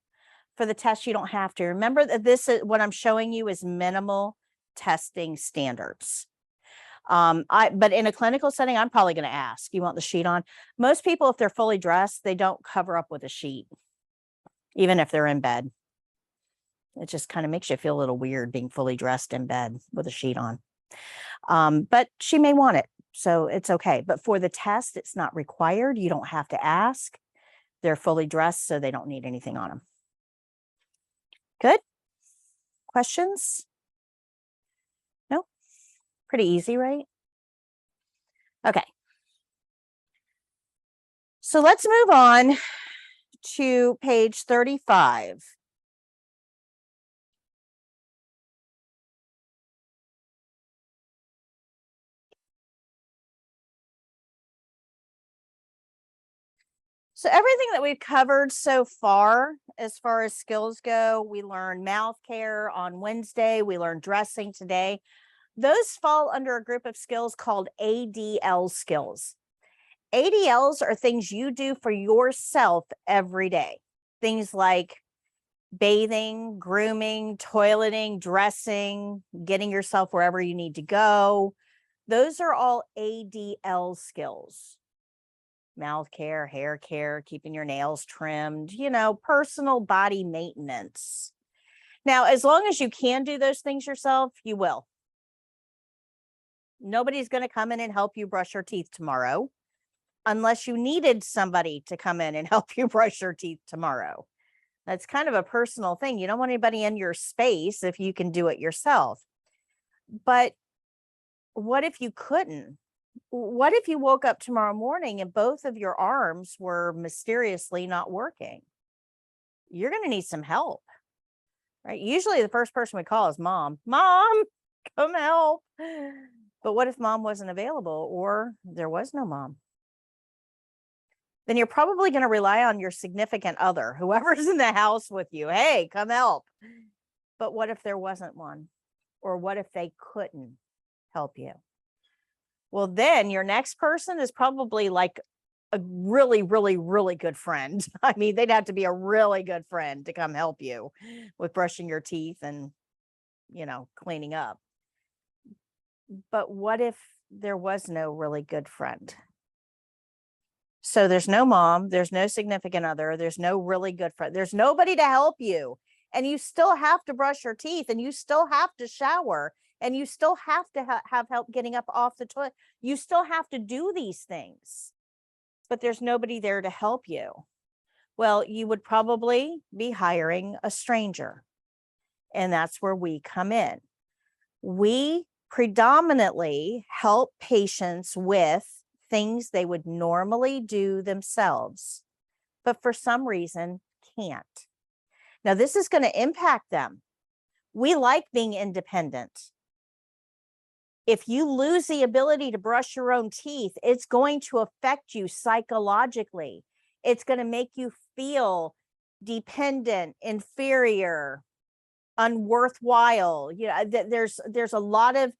For the test, you don't have to. Remember that this is what I'm showing you is minimal testing standards. But in a clinical setting, I'm probably going to ask, you want the sheet on? Most people, if they're fully dressed, they don't cover up with a sheet, even if they're in bed. It just kind of makes you feel a little weird being fully dressed in bed with a sheet on. But she may want it, so it's okay. But for the test, it's not required. You don't have to ask. They're fully dressed, so they don't need anything on them. Good? Questions? No? Pretty easy, right? Okay. So let's move on to page 35. So everything that we've covered so far as skills go, we learned mouth care on Wednesday, we learned dressing today. Those fall under a group of skills called ADL skills. ADLs are things you do for yourself every day. Things like bathing, grooming, toileting, dressing, getting yourself wherever you need to go. Those are all ADL skills. Mouth care, hair care, keeping your nails trimmed, personal body maintenance. Now, as long as you can do those things yourself, you will. Nobody's going to come in and help you brush your teeth tomorrow unless you needed somebody to come in and help you brush your teeth tomorrow. That's kind of a personal thing. You don't want anybody in your space if you can do it yourself. But what if you couldn't? What if you woke up tomorrow morning and both of your arms were mysteriously not working? You're going to need some help, right? Usually the first person we call is mom. Mom, come help. But what if mom wasn't available or there was no mom? Then you're probably going to rely on your significant other, whoever's in the house with you. Hey, come help. But what if there wasn't one? Or what if they couldn't help you? Well, then your next person is probably like a really, really, really good friend. I mean, they'd have to be a really good friend to come help you with brushing your teeth and, cleaning up. But what if there was no really good friend? So there's no mom, there's no significant other, there's no really good friend, there's nobody to help you. And you still have to brush your teeth and you still have to shower and you still have to have help getting up off the toilet. You still have to do these things, but there's nobody there to help you. Well, you would probably be hiring a stranger. And that's where we come in. We predominantly help patients with things they would normally do themselves, but for some reason can't. Now, this is going to impact them. We like being independent. If you lose the ability to brush your own teeth, it's going to affect you psychologically. It's going to make you feel dependent, inferior, unworthwhile. There's a lot of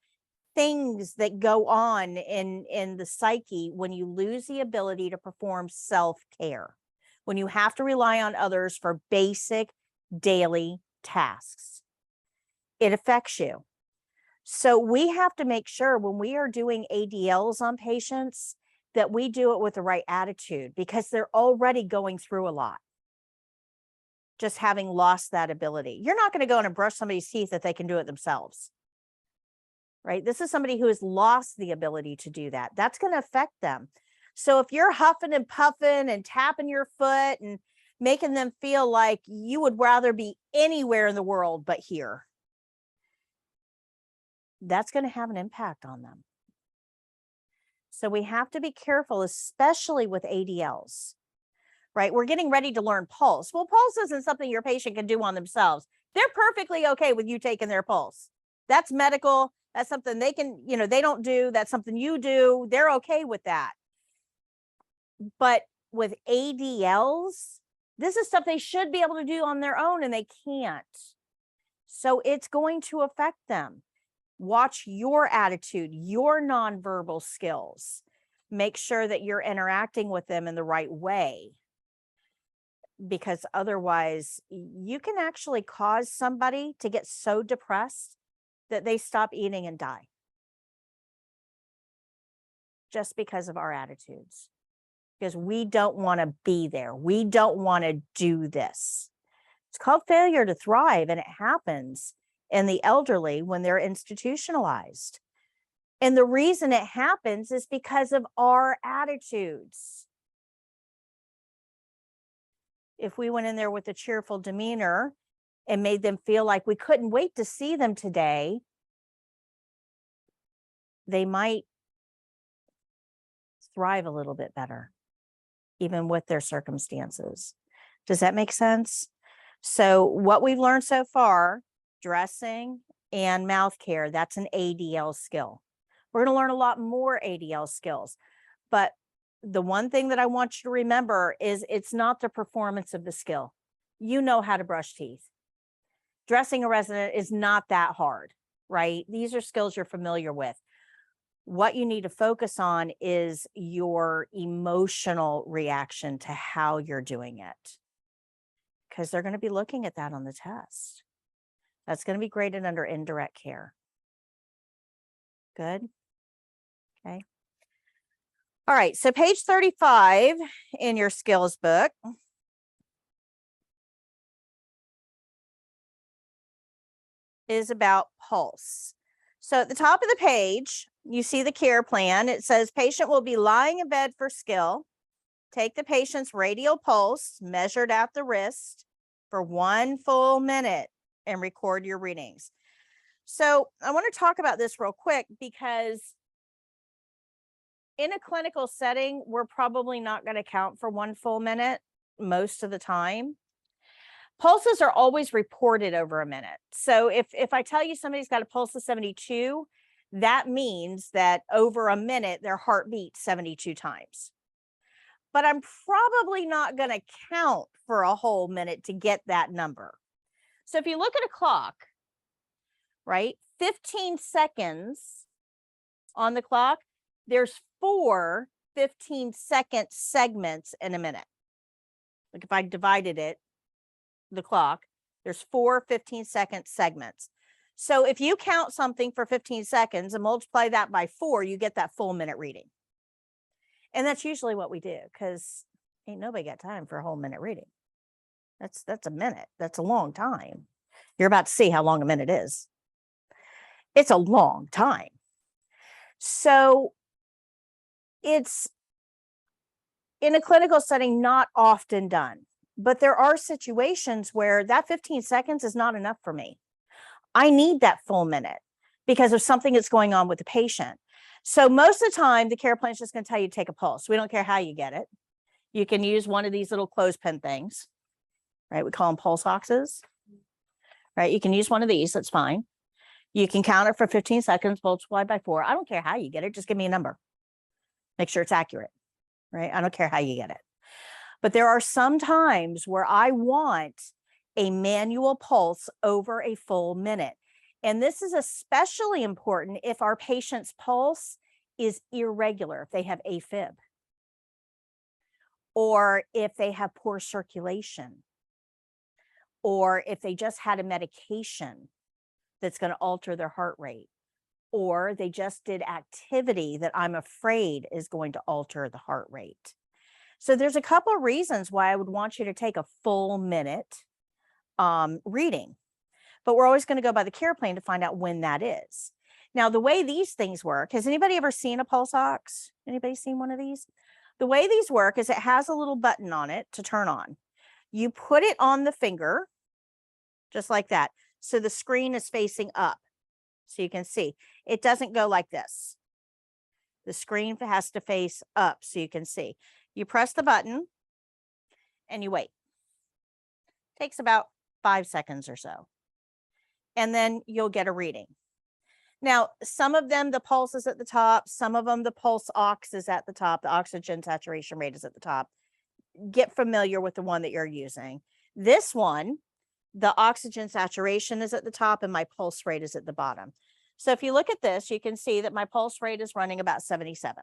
things that go on in the psyche when you lose the ability to perform self-care, when you have to rely on others for basic daily tasks. It affects you. So we have to make sure when we are doing ADLs on patients that we do it with the right attitude, because they're already going through a lot. Just having lost that ability. You're not going to go in and brush somebody's teeth if they can do it themselves. Right? This is somebody who has lost the ability to do that. That's going to affect them. So if you're huffing and puffing and tapping your foot and making them feel like you would rather be anywhere in the world but here. That's going to have an impact on them. So we have to be careful, especially with ADLs, right? We're getting ready to learn pulse. Well, pulse isn't something your patient can do on themselves. They're perfectly okay with you taking their pulse. That's medical. That's something they can, they don't do. That's something you do. They're okay with that. But with ADLs, this is stuff they should be able to do on their own and they can't. So it's going to affect them. Watch your attitude, your nonverbal skills. Make sure that you're interacting with them in the right way, because otherwise you can actually cause somebody to get so depressed that they stop eating and die just because of our attitudes, because we don't want to be there. We don't want to do this. It's called failure to thrive, and it happens in the elderly when they're institutionalized. And the reason it happens is because of our attitudes. If we went in there with a cheerful demeanor and made them feel like we couldn't wait to see them today, they might thrive a little bit better, even with their circumstances. Does that make sense? So what we've learned so far, dressing and mouth care, that's an ADL skill. We're going to learn a lot more ADL skills, but the one thing that I want you to remember is it's not the performance of the skill. You know how to brush teeth. Dressing a resident is not that hard, right? These are skills you're familiar with. What you need to focus on is your emotional reaction to how you're doing it, because they're going to be looking at that on the test. That's going to be graded under indirect care. Good. Okay. All right. So page 35 in your skills book is about pulse. So at the top of the page, you see the care plan. It says patient will be lying in bed for skill. Take the patient's radial pulse measured at the wrist for 1 full minute and record your readings. So I want to talk about this real quick, because in a clinical setting, we're probably not going to count for 1 full minute most of the time. Pulses are always reported over a minute. So if I tell you somebody's got a pulse of 72, that means that over a minute, their heart beats 72 times. But I'm probably not going to count for a whole minute to get that number. So if you look at a clock, right, 15 seconds on the clock, there's 4 15-second segments in a minute. Like if I divided it, the clock, there's 4 15-second segments. So if you count something for 15 seconds and multiply that by 4, you get that full minute reading. And that's usually what we do, because ain't nobody got time for a whole minute reading. That's a minute. That's a long time. You're about to see how long a minute is. It's a long time. So it's, in a clinical setting, not often done. But there are situations where that 15 seconds is not enough for me. I need that full minute because of something that's going on with the patient. So most of the time, the care plan is just going to tell you to take a pulse. We don't care how you get it. You can use one of these little clothespin things, right? We call them pulse boxes, right? You can use one of these. That's fine. You can count it for 15 seconds, multiply by 4. I don't care how you get it. Just give me a number. Make sure it's accurate, right? I don't care how you get it. But there are some times where I want a manual pulse over a full minute. And this is especially important if our patient's pulse is irregular, if they have AFib, or if they have poor circulation, or if they just had a medication that's going to alter their heart rate, or they just did activity that I'm afraid is going to alter the heart rate. So there's a couple of reasons why I would want you to take a full minute reading, but we're always going to go by the care plan to find out when that is. Now, the way these things work, has anybody ever seen a pulse ox? Anybody seen one of these? The way these work is it has a little button on it to turn on. You put it on the finger, just like that. So the screen is facing up. So you can see it doesn't go like this. The screen has to face up so you can see. You press the button and you wait. Takes about 5 seconds or so. And then you'll get a reading. Now, some of them, the pulse is at the top. Some of them, the pulse ox is at the top. The oxygen saturation rate is at the top. Get familiar with the one that you're using. This one, the oxygen saturation is at the top and my pulse rate is at the bottom. So if you look at this, you can see that my pulse rate is running about 77.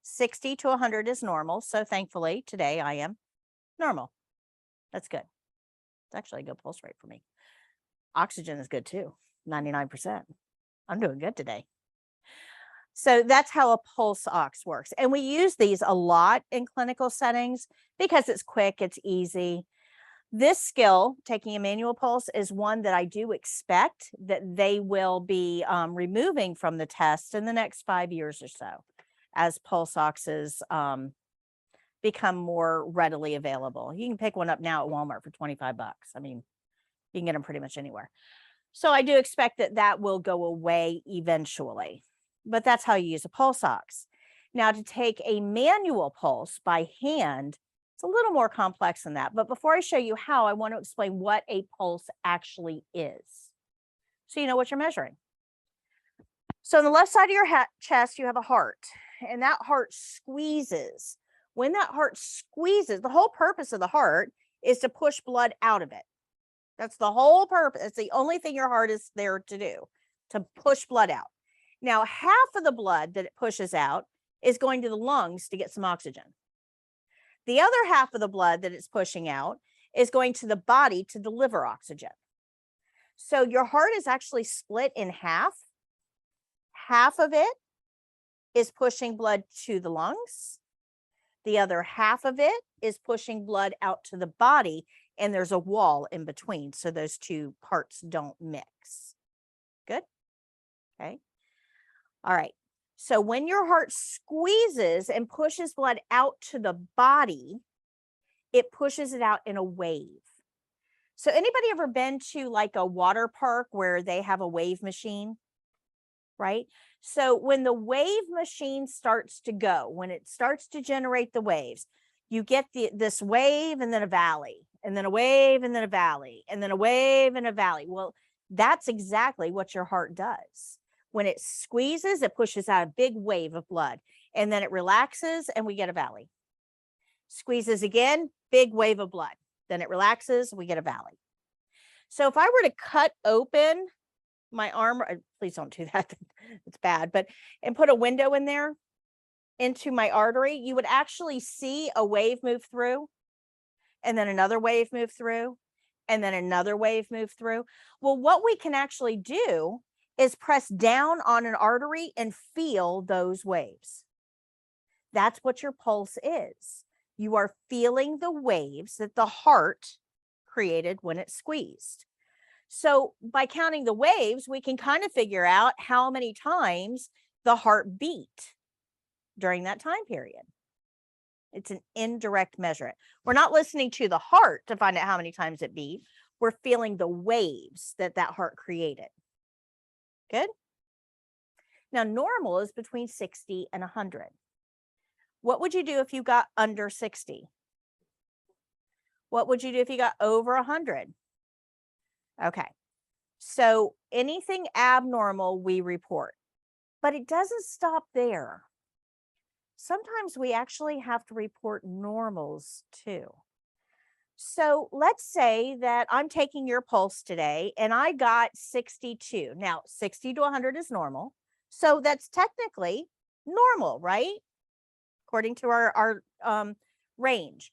60 to 100 is normal. So thankfully, today I am normal. That's good. It's actually a good pulse rate for me. Oxygen is good too, 99%. I'm doing good today. So that's how a pulse ox works. And we use these a lot in clinical settings because it's quick, it's easy. This skill, taking a manual pulse, is one that I do expect that they will be removing from the test in the next 5 years or so as pulse oxes become more readily available. You can pick one up now at Walmart for 25 bucks. I mean, you can get them pretty much anywhere. So I do expect that that will go away eventually, but that's how you use a pulse ox. Now, to take a manual pulse by hand, it's a little more complex than that. But before I show you how, I want to explain what a pulse actually is, so you know what you're measuring. So on the left side of your chest, you have a heart, and that heart squeezes. When that heart squeezes, the whole purpose of the heart is to push blood out of it. That's the whole purpose. It's the only thing your heart is there to do, to push blood out. Now, half of the blood that it pushes out is going to the lungs to get some oxygen. The other half of the blood that it's pushing out is going to the body to deliver oxygen. So your heart is actually split in half. Half of it is pushing blood to the lungs. The other half of it is pushing blood out to the body, and there's a wall in between, so those two parts don't mix. Good? Okay. All right. So when your heart squeezes and pushes blood out to the body, it pushes it out in a wave. So anybody ever been to like a water park where they have a wave machine? Right? So when the wave machine starts to go, when it starts to generate the waves, you get this wave and then a valley, and then a wave and then a valley, and then a wave and a valley. Well, that's exactly what your heart does. When it squeezes, it pushes out a big wave of blood, and then it relaxes and we get a valley. Squeezes again, big wave of blood. Then it relaxes, we get a valley. So if I were to cut open my arm, please don't do that, it's bad, but and put a window in there into my artery, you would actually see a wave move through, and then another wave move through, and then another wave move through. Well, what we can actually do is press down on an artery and feel those waves. That's what your pulse is. You are feeling the waves that the heart created when it squeezed. So by counting the waves, we can kind of figure out how many times the heart beat during that time period. It's an indirect measure. We're not listening to the heart to find out how many times it beat. We're feeling the waves that that heart created. Good? Now, normal is between 60 and 100. What would you do if you got under 60? What would you do if you got over 100? Okay, so anything abnormal we report, but it doesn't stop there. Sometimes we actually have to report normals too. So let's say that I'm taking your pulse today and I got 62. Now, 60 to 100 is normal. So that's technically normal, right? According to our range.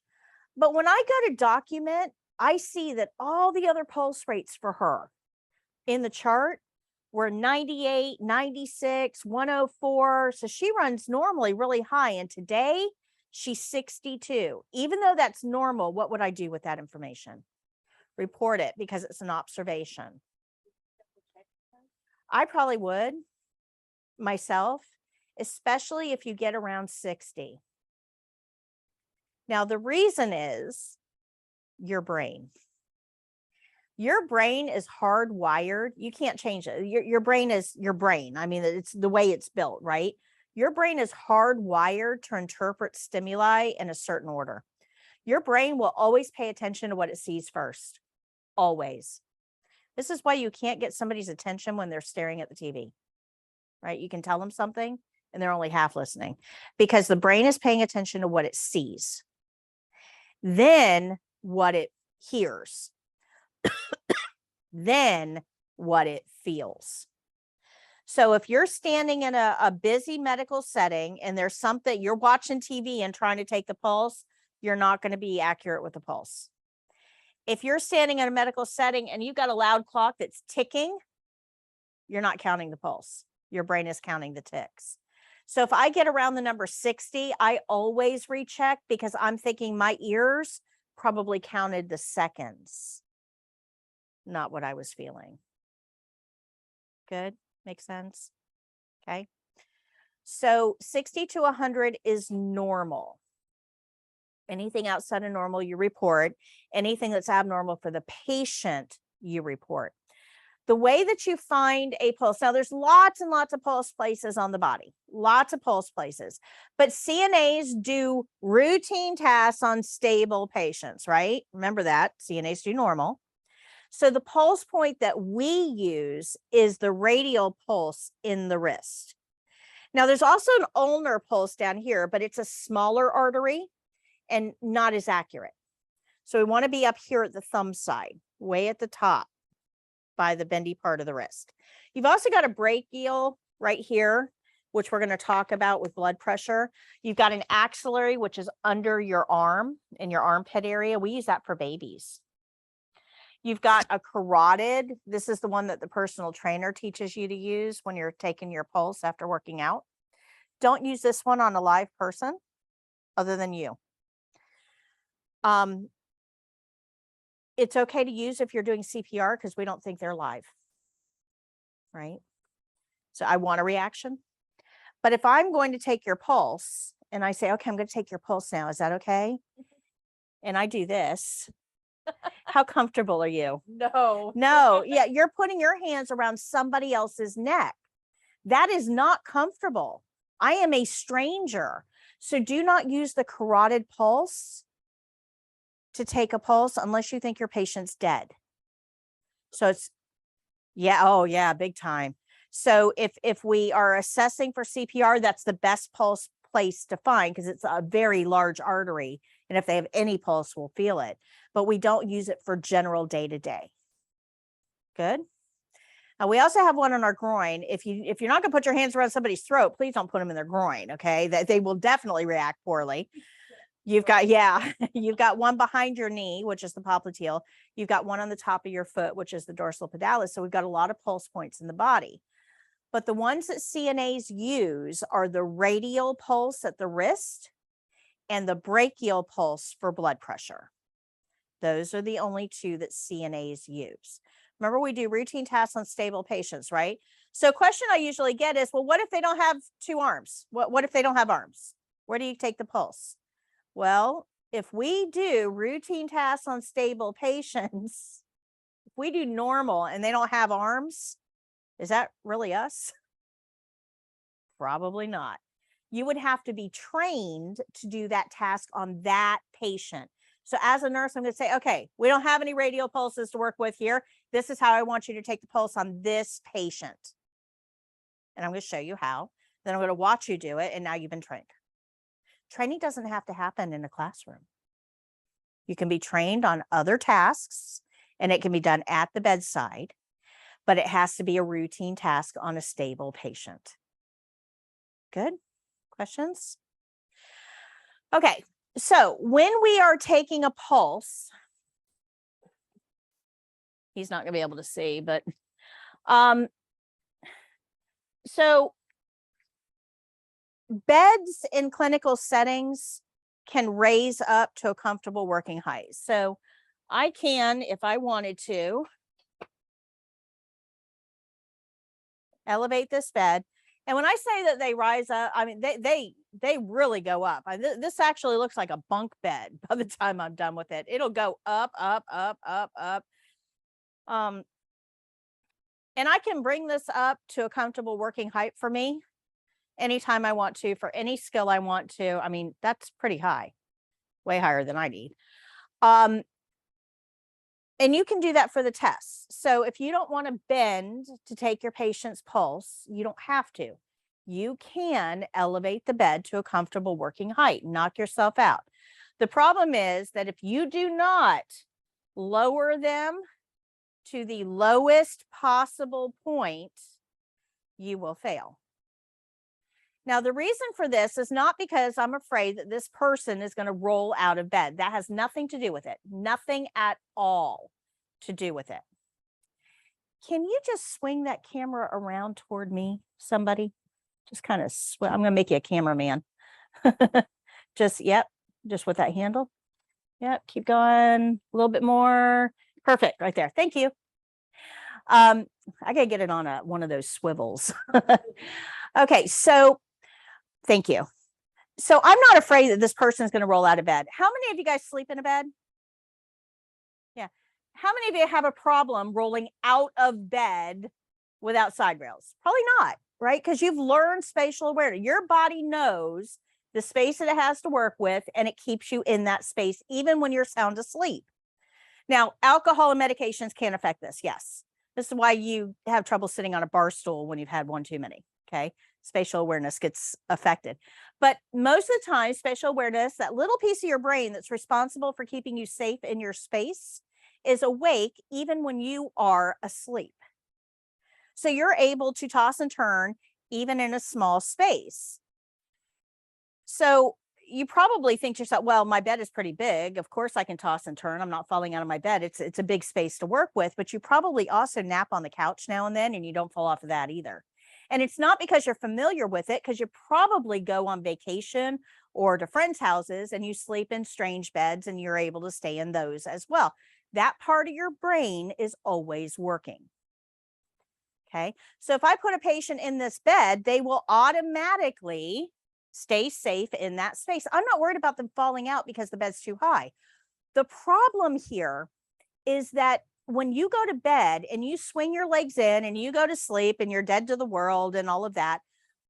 But when I go to document, I see that all the other pulse rates for her in the chart were 98, 96, 104. So she runs normally really high. And today she's 62. Even though that's normal, what would I do with that information? Report it because it's an observation. I probably would myself, especially if you get around 60. Now, the reason is your brain. Your brain is hardwired. You can't change it. Your brain is your brain. I mean, it's the way it's built, right? Your brain is hardwired to interpret stimuli in a certain order. Your brain will always pay attention to what it sees first. Always. This is why you can't get somebody's attention when they're staring at the TV, right? You can tell them something and they're only half listening because the brain is paying attention to what it sees, then what it hears, then what it feels. So if you're standing in a busy medical setting and there's something, you're watching TV and trying to take the pulse, you're not going to be accurate with the pulse. If you're standing in a medical setting and you've got a loud clock that's ticking, you're not counting the pulse. Your brain is counting the ticks. So if I get around the number 60, I always recheck because I'm thinking my ears probably counted the seconds, not what I was feeling. Good? Makes sense? Okay. So 60 to 100 is normal. Anything outside of normal, you report. Anything that's abnormal for the patient, you report. The way that you find a pulse, now there's lots and lots of pulse places on the body, lots of pulse places, but CNAs do routine tasks on stable patients, right? Remember that, CNAs do normal. So the pulse point that we use is the radial pulse in the wrist. Now there's also an ulnar pulse down here, but it's a smaller artery and not as accurate. So we want to be up here at the thumb side, way at the top by the bendy part of the wrist. You've also got a brachial right here, which we're going to talk about with blood pressure. You've got an axillary, which is under your arm in your armpit area. We use that for babies. You've got a carotid. This is the one that the personal trainer teaches you to use when you're taking your pulse after working out. Don't use this one on a live person other than you. It's okay to use if you're doing CPR because we don't think they're live, right? So I want a reaction. But if I'm going to take your pulse and I say, okay, I'm going to take your pulse now, is that okay? And I do this. How comfortable are you? No. No, yeah, you're putting your hands around somebody else's neck. That is not comfortable. I am a stranger. So do not use the carotid pulse to take a pulse unless you think your patient's dead. So it's, yeah, oh yeah, big time. So if we are assessing for CPR, that's the best pulse place to find because it's a very large artery. And if they have any pulse, we'll feel it. But we don't use it for general day-to-day. Good. Now we also have one on our groin. If you're not going to put your hands around somebody's throat, please don't put them in their groin. Okay, that they will definitely react poorly. You've got, yeah, you've got one behind your knee, which is the popliteal. You've got one on the top of your foot, which is the dorsal pedalis. So we've got a lot of pulse points in the body. But the ones that CNAs use are the radial pulse at the wrist and the brachial pulse for blood pressure. Those are the only two that CNAs use. Remember, we do routine tasks on stable patients, right? So a question I usually get is, well, what if they don't have two arms? What if they don't have arms? Where do you take the pulse? Well, if we do routine tasks on stable patients, if we do normal and they don't have arms, is that really us? Probably not. You would have to be trained to do that task on that patient. So as a nurse, I'm going to say, okay, we don't have any radial pulses to work with here. This is how I want you to take the pulse on this patient. And I'm going to show you how. Then I'm going to watch you do it. And now you've been trained. Training doesn't have to happen in a classroom. You can be trained on other tasks and it can be done at the bedside, but it has to be a routine task on a stable patient. Good? Questions? Okay, so when we are taking a pulse, he's not going to be able to see, but so beds in clinical settings can raise up to a comfortable working height. So I can, if I wanted to, elevate this bed. And when I say that they rise up, I mean, they really go up. This actually looks like a bunk bed by the time I'm done with it. It'll go up, up, up, up, up. And I can bring this up to a comfortable working height for me anytime I want to, for any skill I want to. I mean, that's pretty high, way higher than I need. And you can do that for the tests. So if you don't want to bend to take your patient's pulse, you don't have to. You can elevate the bed to a comfortable working height, knock yourself out. The problem is that if you do not lower them to the lowest possible point, you will fail. Now, the reason for this is not because I'm afraid that this person is going to roll out of bed. That has nothing to do with it. Nothing at all to do with it. Can you just swing that camera around toward me, somebody? Just kind of swing. I'm going to make you a cameraman. Just, yep, just with that handle. Yep, keep going. A little bit more. Perfect, right there. Thank you. I got to get it on one of those swivels. Okay, so thank you. So I'm not afraid that this person is going to roll out of bed. How many of you guys sleep in a bed? Yeah. How many of you have a problem rolling out of bed without side rails? Probably not, right? Because you've learned spatial awareness. Your body knows the space that it has to work with, and it keeps you in that space even when you're sound asleep. Now, alcohol and medications can affect this. Yes. This is why you have trouble sitting on a bar stool when you've had one too many. Okay. Spatial awareness gets affected. But most of the time, spatial awareness, that little piece of your brain that's responsible for keeping you safe in your space, is awake even when you are asleep. So you're able to toss and turn even in a small space. So you probably think to yourself, well, my bed is pretty big. Of course I can toss and turn. I'm not falling out of my bed. It's a big space to work with, but you probably also nap on the couch now and then, and you don't fall off of that either. And it's not because you're familiar with it, because you probably go on vacation or to friends' houses and you sleep in strange beds and you're able to stay in those as well. That part of your brain is always working. Okay. So if I put a patient in this bed, they will automatically stay safe in that space. I'm not worried about them falling out because the bed's too high. The problem here is that when you go to bed and you swing your legs in and you go to sleep and you're dead to the world and all of that,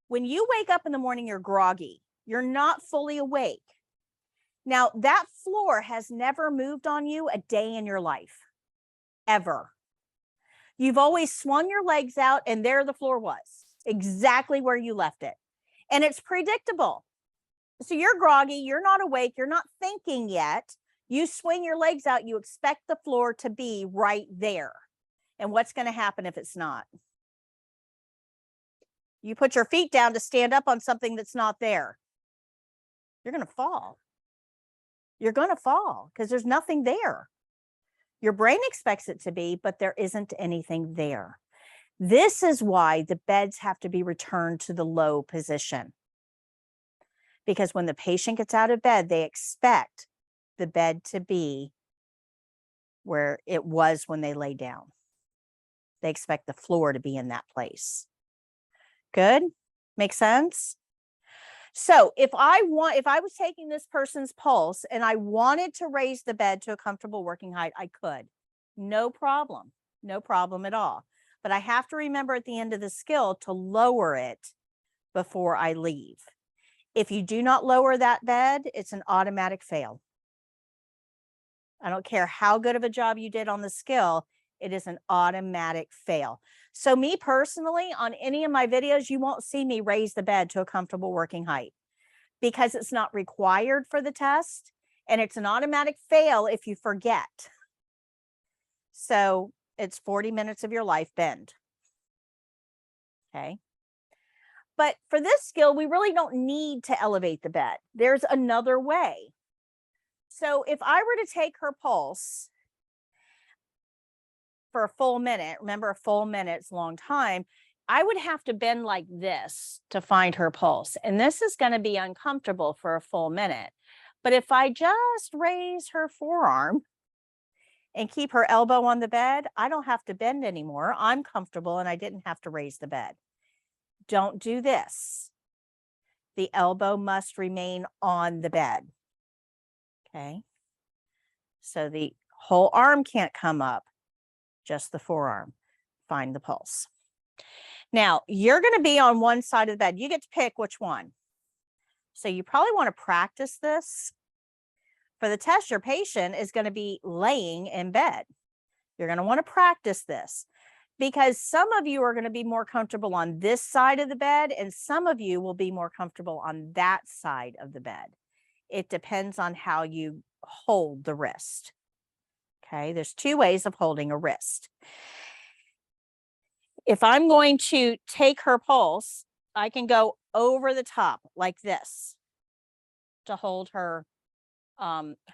when you wake up in the morning, you're groggy. You're not fully awake. Now, that floor has never moved on you a day in your life, ever. You've always swung your legs out and there the floor was, exactly where you left it. And it's predictable. So you're groggy, you're not awake, you're not thinking yet. You swing your legs out, you expect the floor to be right there. And what's going to happen if it's not? You put your feet down to stand up on something that's not there. You're going to fall. You're going to fall because there's nothing there. Your brain expects it to be, but there isn't anything there. This is why the beds have to be returned to the low position. Because when the patient gets out of bed, they expect the bed to be where it was when they lay down. They expect the floor to be in that place. Good? Make sense? So if I was taking this person's pulse and I wanted to raise the bed to a comfortable working height, I could. No problem. No problem at all. But I have to remember at the end of the skill to lower it before I leave. If you do not lower that bed, it's an automatic fail. I don't care how good of a job you did on the skill, it is an automatic fail. So me personally, on any of my videos, you won't see me raise the bed to a comfortable working height because it's not required for the test, and it's an automatic fail if you forget. So it's 40 minutes of your life bend. Okay. But for this skill, we really don't need to elevate the bed. There's another way. So if I were to take her pulse for a full minute, remember a full minute's a long time, I would have to bend like this to find her pulse. And this is going to be uncomfortable for a full minute. But if I just raise her forearm and keep her elbow on the bed, I don't have to bend anymore. I'm comfortable and I didn't have to raise the bed. Don't do this. The elbow must remain on the bed. Okay. So the whole arm can't come up, just the forearm. Find the pulse. Now, you're going to be on one side of the bed. You get to pick which one. So you probably want to practice this. For the test, your patient is going to be laying in bed. You're going to want to practice this because some of you are going to be more comfortable on this side of the bed and some of you will be more comfortable on that side of the bed. It depends on how you hold the wrist. Okay, there's two ways of holding a wrist. If I'm going to take her pulse, I can go over the top like this to hold her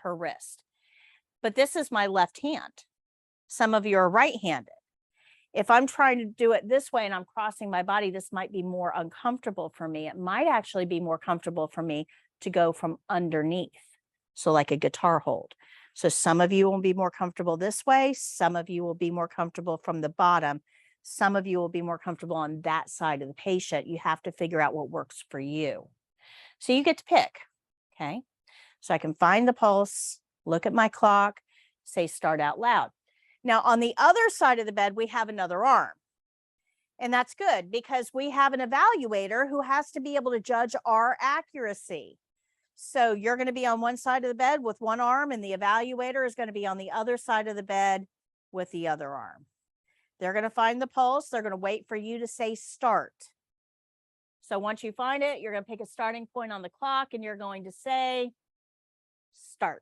wrist. But this is my left hand. Some of you are right-handed. If I'm trying to do it this way and I'm crossing my body, this might be more uncomfortable for me. It might actually be more comfortable for me to go from underneath. So like a guitar hold. So some of you will be more comfortable this way. Some of you will be more comfortable from the bottom. Some of you will be more comfortable on that side of the patient. You have to figure out what works for you. So you get to pick, okay? So I can find the pulse, look at my clock, say start out loud. Now on the other side of the bed, we have another arm. And that's good because we have an evaluator who has to be able to judge our accuracy. So you're going to be on one side of the bed with one arm and the evaluator is going to be on the other side of the bed with the other arm. They're going to find the pulse. They're going to wait for you to say start. So once you find it, you're going to pick a starting point on the clock and you're going to say start.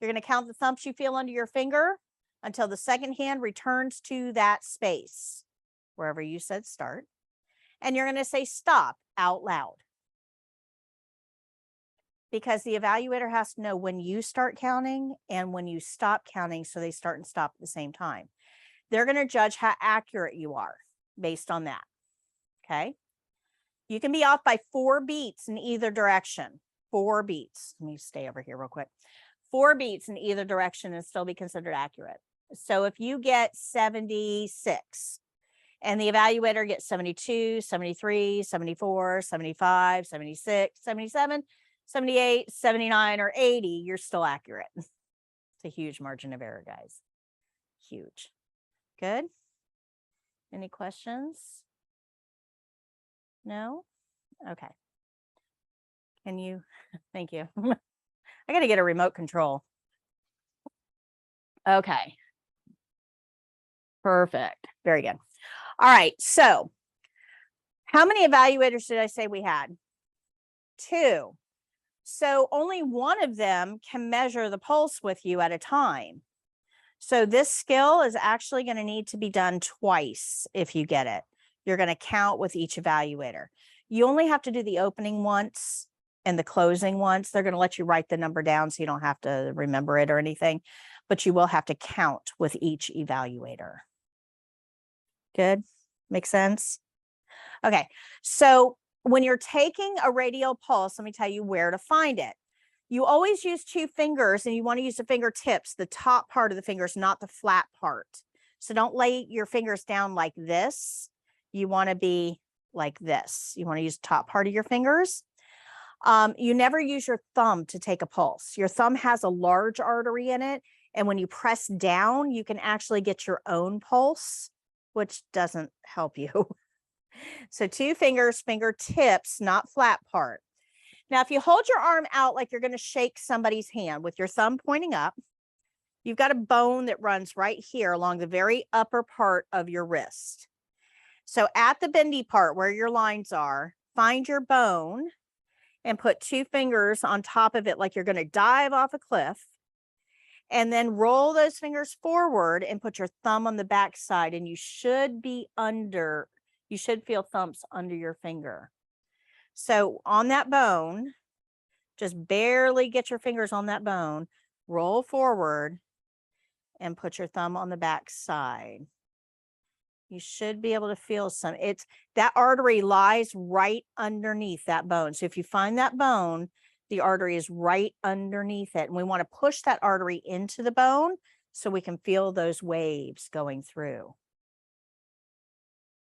You're going to count the thumps you feel under your finger until the second hand returns to that space, wherever you said start. And you're going to say stop out loud. Because the evaluator has to know when you start counting and when you stop counting so they start and stop at the same time. They're going to judge how accurate you are based on that. Okay. You can be off by 4 beats in either direction. 4 beats. Let me stay over here real quick. 4 beats in either direction and still be considered accurate. So if you get 76 and the evaluator gets 72, 73, 74, 75, 76, 77, 78, 79, or 80, you're still accurate. It's a huge margin of error, guys. Huge. Good. Any questions? No? Okay. Can you? Thank you. I got to get a remote control. Okay. Perfect. Very good. All right. So how many evaluators did I say we had? 2. So only one of them can measure the pulse with you at a time. So this skill is actually going to need to be done twice if you get it. You're going to count with each evaluator. You only have to do the opening once and the closing once. They're going to let you write the number down so you don't have to remember it or anything, but you will have to count with each evaluator. Good? Make sense? Okay, so when you're taking a radial pulse, let me tell you where to find it. You always use 2 fingers and you want to use the fingertips, the top part of the fingers, not the flat part. So don't lay your fingers down like this. You want to be like this. You want to use the top part of your fingers. You never use your thumb to take a pulse. Your thumb has a large artery in it. And when you press down, you can actually get your own pulse, which doesn't help you. So 2 fingers, fingertips, not flat part. Now, if you hold your arm out like you're going to shake somebody's hand with your thumb pointing up, you've got a bone that runs right here along the very upper part of your wrist. So at the bendy part where your lines are, find your bone and put 2 fingers on top of it like you're going to dive off a cliff. And then roll those fingers forward and put your thumb on the back side, and you should feel thumps under your finger. So on that bone, just barely get your fingers on that bone, roll forward and put your thumb on the back side. You should be able to feel some. That artery lies right underneath that bone. So if you find that bone, the artery is right underneath it. And we want to push that artery into the bone so we can feel those waves going through.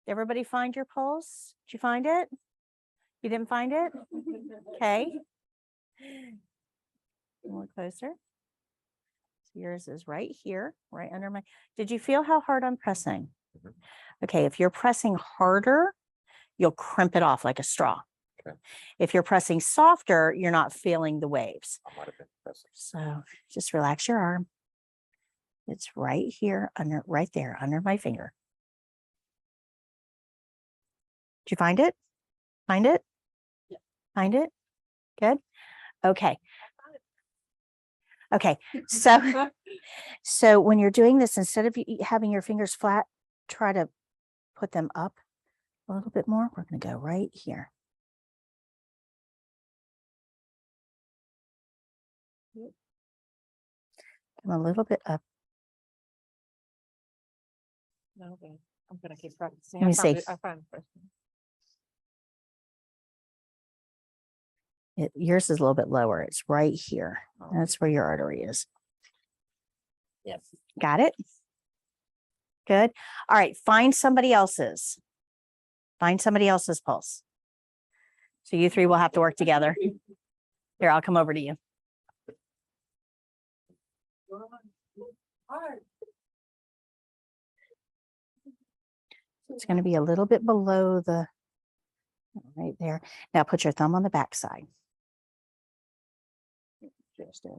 Everybody find your pulse? Did you find it? You didn't find it? Okay. A little closer. So yours is right here, right under my, did you feel how hard I'm pressing? Mhm. Okay, if you're pressing harder, you'll crimp it off like a straw. Okay. If you're pressing softer, you're not feeling the waves. I might have been pressing. So just relax your arm. It's right here under, right there under my finger. Did you find it? Find it? Yeah. Find it? Good. Okay. Okay. So, so when you're doing this, instead of having your fingers flat, try to put them up a little bit more. We're going to go right here. Come a little bit up. Okay, I'm gonna keep practicing. Let me see. I found it first. Yours is a little bit lower. It's right here. Oh. That's where your artery is. Yes. Got it? Good. All right. Find somebody else's. Find somebody else's pulse. So you three will have to work together. Here, I'll come over to you. It's going to be a little bit below the, right there. Now put your thumb on the back side. Just in.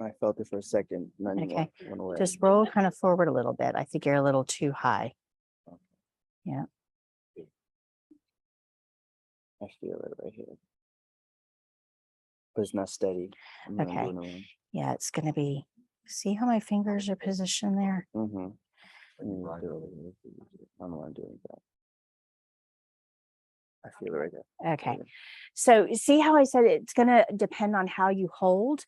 I felt it for a second. And then Okay, went away. Just roll kind of forward a little bit. I think you're a little too high. I feel it right here. But it's not steady. I'm not Okay. doing it wrong. Yeah, it's going to be, see how my fingers are positioned there? Mm-hmm. Right. I don't want to do that. I feel it right there. Okay. So see how I said it's going to depend on how you hold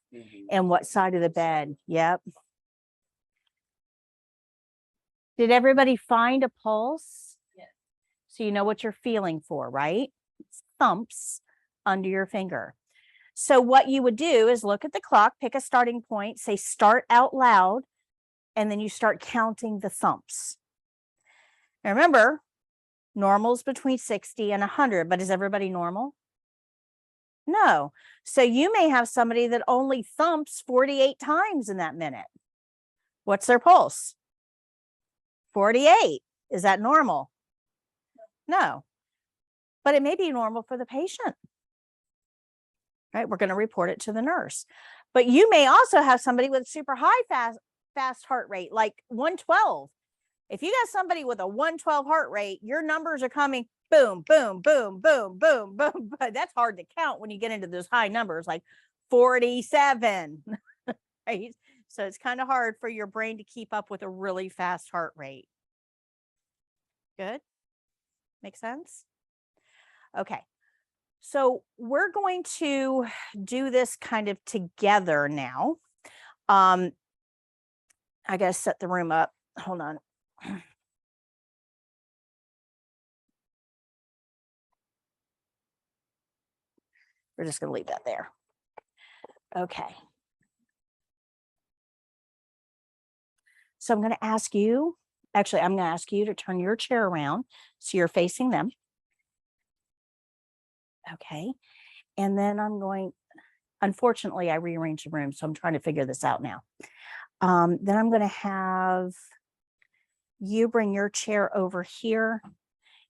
and what side of the bed. Yep. Did everybody find a pulse? Yes. So you know what you're feeling for, right? It's thumps under your finger. So what you would do is look at the clock, pick a starting point, say start out loud, and then you start counting the thumps. Now remember, normal's between 60 and 100, but is everybody normal? No. So you may have somebody that only thumps 48 times in that minute. What's their pulse? 48. Is that normal? No. But it may be normal for the patient. Right? We're going to report it to the nurse. But you may also have somebody with super high fast heart rate, like 112. If you got somebody with a 112 heart rate, your numbers are coming boom, boom, boom, boom, boom, boom. But that's hard to count when you get into those high numbers, like 47. Right? So it's kind of hard for your brain to keep up with a really fast heart rate. Good? Make sense? Okay. So we're going to do this kind of together now. I got to set the room up. Hold on. We're just going to leave that there. Okay. So I'm going to ask you, actually, I'm going to ask you to turn your chair around so you're facing them. Okay. And then I'm going, unfortunately, I rearranged the room, so I'm trying to figure this out now. Then I'm going to have you bring your chair over here,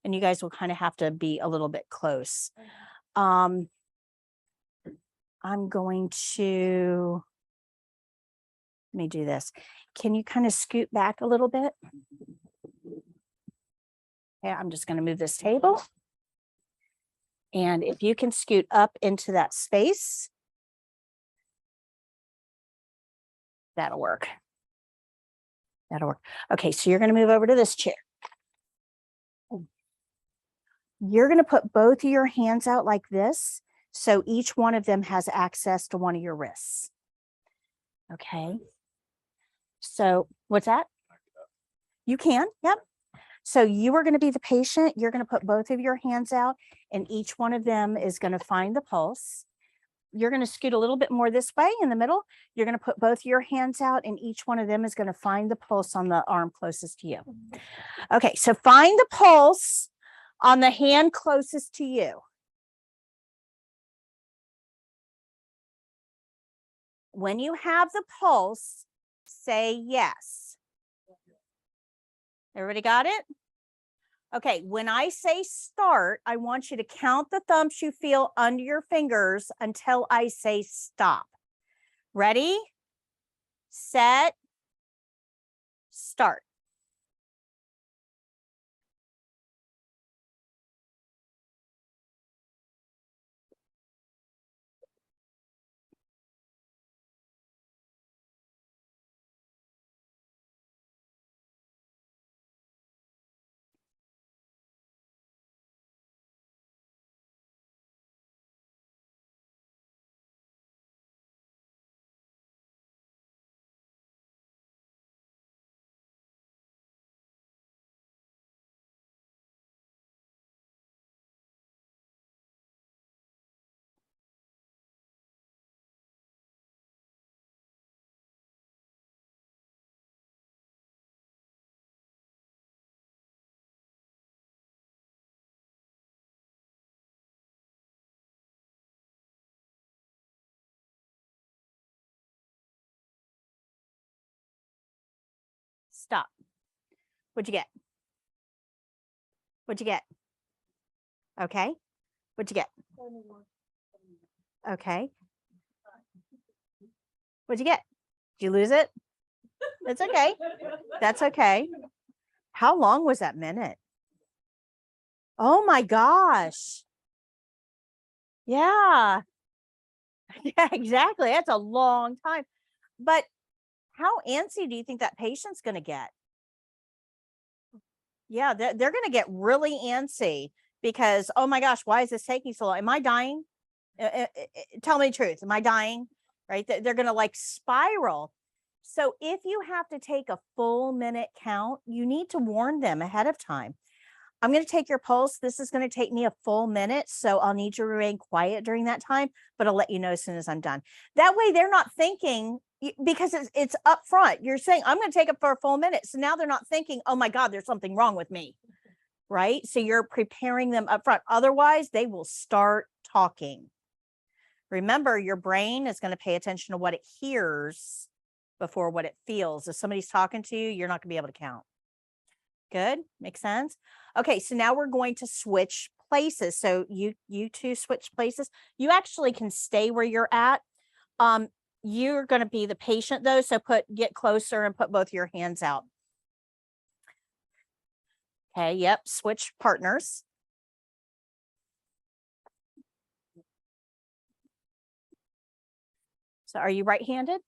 and you guys will kind of have to be a little bit close. I'm going to, let me do this. Can you kind of scoot back a little bit? Okay, I'm just going to move this table. And if you can scoot up into that space, that'll work. That'll work. Okay, so you're going to move over to this chair. You're going to put both of your hands out like this, so each one of them has access to one of your wrists. Okay. So what's that? You can, yep. So you are going to be the patient. You're going to put both of your hands out, and each one of them is going to find the pulse. you're going to scoot a little bit more this way in the middle. You're going to put both your hands out and each one of them is going to find the pulse on the arm closest to you. Okay, so find the pulse on the hand closest to you. When you have the pulse, say yes. Everybody got it? Okay, when I say start, I want you to count the thumps you feel under your fingers until I say stop. Ready, set, start. Stop. What'd you get? What'd you get? Okay. What'd you get? Okay. What'd you get? Did you lose it? It's okay. That's okay. How long was that minute? Oh my gosh. Yeah. Yeah, exactly. That's a long time. But how antsy do you think that patient's going to get? Yeah, they're going to get really antsy because, oh my gosh, why is this taking so long? Am I dying? Tell me the truth. Am I dying? Right? They're going to like spiral. So if you have to take a full minute count, you need to warn them ahead of time. I'm going to take your pulse. This is going to take me a full minute. So I'll need you to remain quiet during that time, but I'll let you know as soon as I'm done. That way they're not thinking, because it's up front. You're saying, I'm going to take it for a full minute. So now they're not thinking, oh my God, there's something wrong with me. Right? So you're preparing them up front. Otherwise, they will start talking. Remember, your brain is going to pay attention to what it hears before what it feels. If somebody's talking to you, you're not going to be able to count. Good? Makes sense? Okay, so now we're going to switch places. So you two switch places. You actually can stay where you're at. You're going to be the patient though, so get closer and put both your hands out. Okay, yep, switch partners. So are you right-handed?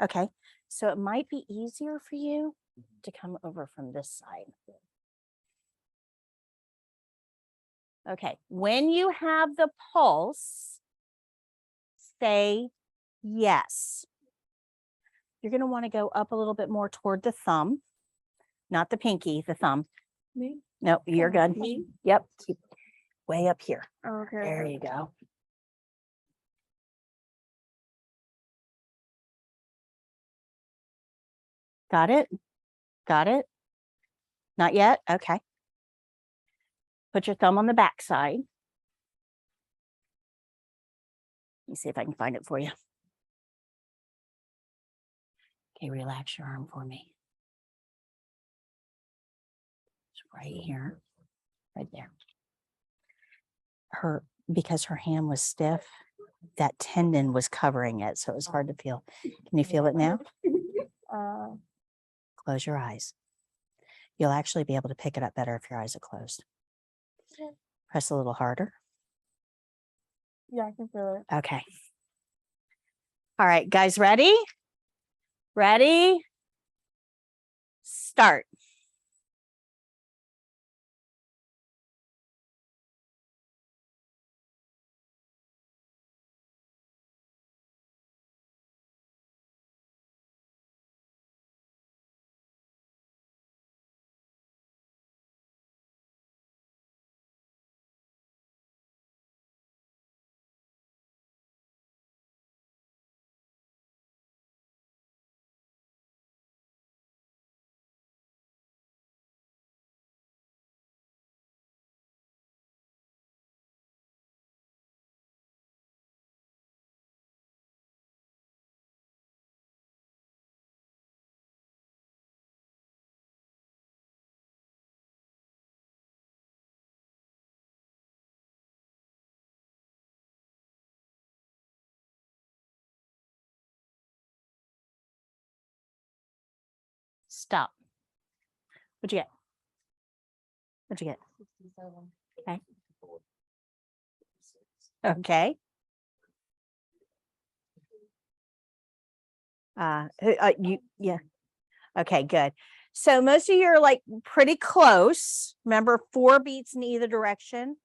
Okay, so it might be easier for you to come over from this side. Okay, when you have the pulse, say yes. You're going to want to go up a little bit more toward the thumb, not the pinky, the thumb. Me? No, you're good. Me? Yep, keep way up here. Okay. There you go. Got it? Got it? Not yet? Okay. Put your thumb on the back side. Let me see if I can find it for you. Okay, relax your arm for me. It's right here, right there. Because her hand was stiff, that tendon was covering it, so it was hard to feel. Can you feel it now? Close your eyes. You'll actually be able to pick it up better if your eyes are closed. Press a little harder. Yeah, I can feel it. Okay. All right, guys, ready? Ready? Start. Stop. What'd you get? What'd you get? Okay. Okay. Yeah. Okay, good. So most of you are like pretty close. Remember, 4 beats in either direction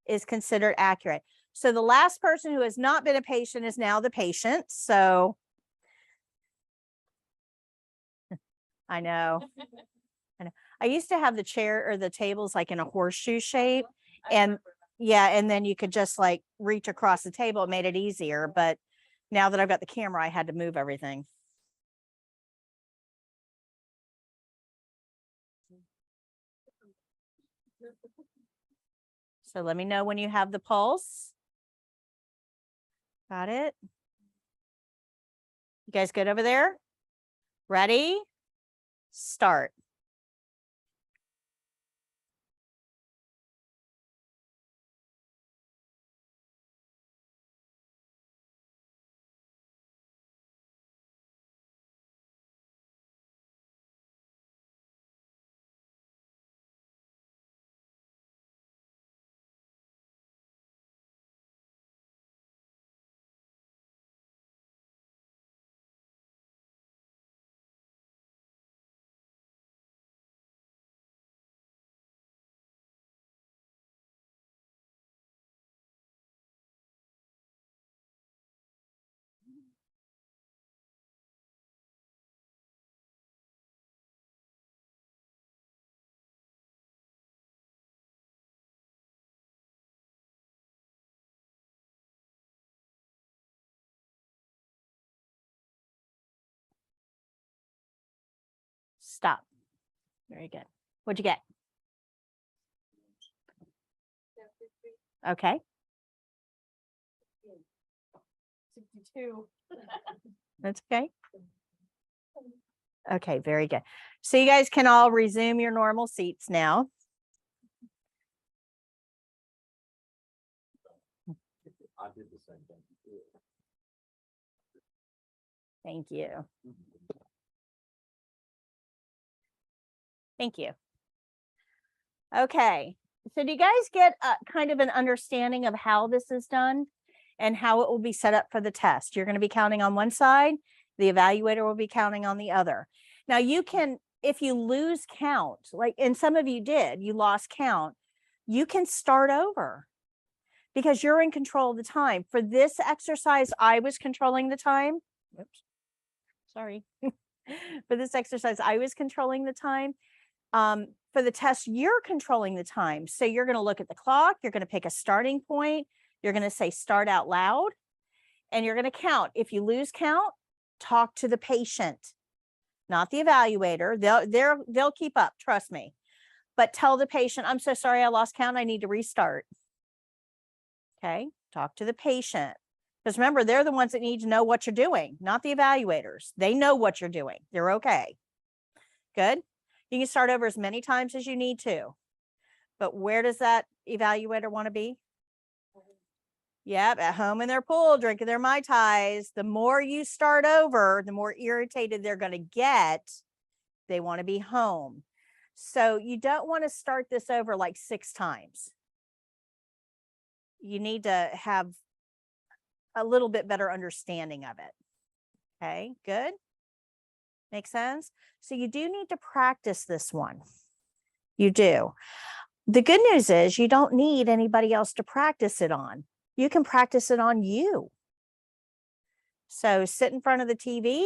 is considered accurate. So the last person who has not been a patient is now the patient. So I know. I know. I used to have the chair or the tables like in a horseshoe shape. And yeah, and then you could just like reach across the table. It made it easier. But now that I've got the camera, I had to move everything. So let me know when you have the pulse. Got it? You guys good over there? Ready? Start. Stop. Very good. What'd you get? Okay. 62. That's okay. Okay, very good. So you guys can all resume your normal seats now. I did the same thing. Thank you. Thank you. Okay. So do you guys get kind of an understanding of how this is done and how it will be set up for the test? You're going to be counting on one side. The evaluator will be counting on the other. Now you can, if you lose count, like, and some of you did, you lost count, you can start over because you're in control of the time. For this exercise, I was controlling the time. Oops. Sorry. For this exercise, I was controlling the time. For the test, you're controlling the time. So you're going to look at the clock. You're going to pick a starting point. You're going to say start out loud, and you're going to count. If you lose count, talk to the patient, not the evaluator. They'll keep up. Trust me. But tell the patient, I'm so sorry, I lost count. I need to restart. Okay. Talk to the patient. Because remember, they're the ones that need to know what you're doing, not the evaluators. They know what you're doing. They're okay. Good. You can start over as many times as you need to. But where does that evaluator want to be? Yep, at home in their pool, drinking their Mai Tais. The more you start over, the more irritated they're going to get. They want to be home. So you don't want to start this over like 6 times. You need to have a little bit better understanding of it. Okay, good. Make sense? So you do need to practice this one. You do. The good news is you don't need anybody else to practice it on. You can practice it on you. So sit in front of the TV.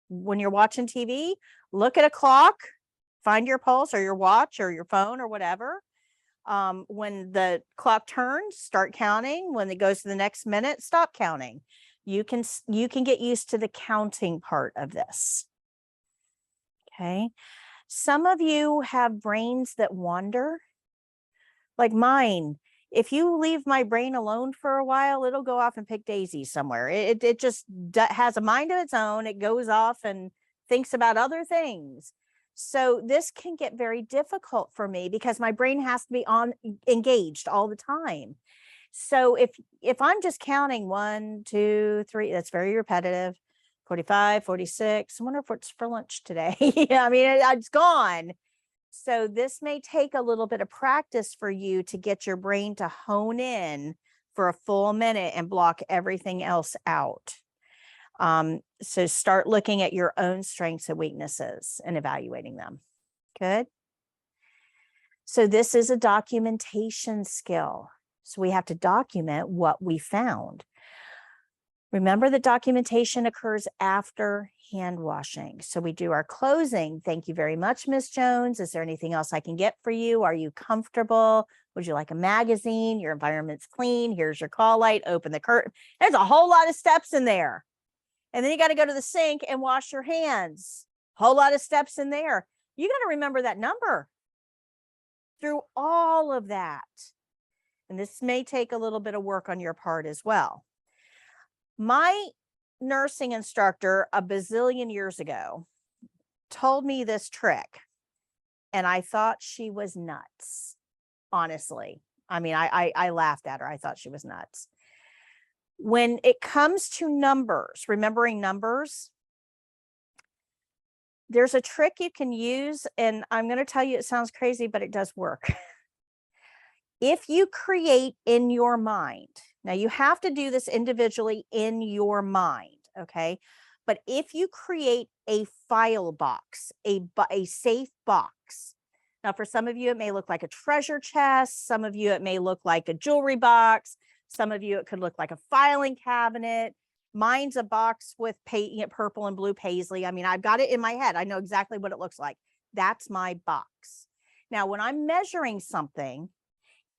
When you're watching TV, look at a clock, find your pulse or your watch or your phone or whatever. When the clock turns, start counting. When it goes to the next minute, stop counting. You can get used to the counting part of this. Okay. Some of you have brains that wander, like mine. If you leave my brain alone for a while, it'll go off and pick daisies somewhere. It just has a mind of its own. It goes off and thinks about other things. So this can get very difficult for me because my brain has to be engaged all the time. So if I'm just counting 1, 2, 3, that's very repetitive. 45, 46. I wonder if it's for lunch today. Yeah, I mean, it's gone. So this may take a little bit of practice for you to get your brain to hone in for a full minute and block everything else out. So start looking at your own strengths and weaknesses and evaluating them. Good. So this is a documentation skill. So we have to document what we found. Remember that documentation occurs after hand washing. So we do our closing. Thank you very much, Miss Jones. Is there anything else I can get for you? Are you comfortable? Would you like a magazine? Your environment's clean. Here's your call light. Open the curtain. There's a whole lot of steps in there. And then you got to go to the sink and wash your hands. Whole lot of steps in there. You got to remember that number through all of that. And this may take a little bit of work on your part as well. My nursing instructor a bazillion years ago told me this trick, and I thought she was nuts, honestly. I mean, I laughed at her. I thought she was nuts. When it comes to numbers, remembering numbers, there's a trick you can use, and I'm going to tell you it sounds crazy, but it does work. If you create in your mind, now you have to do this individually in your mind, okay? But if you create a file box, a safe box, now for some of you, it may look like a treasure chest. Some of you, it may look like a jewelry box. Some of you, it could look like a filing cabinet. Mine's a box with purple and blue paisley. I mean, I've got it in my head. I know exactly what it looks like. That's my box. Now, when I'm measuring something,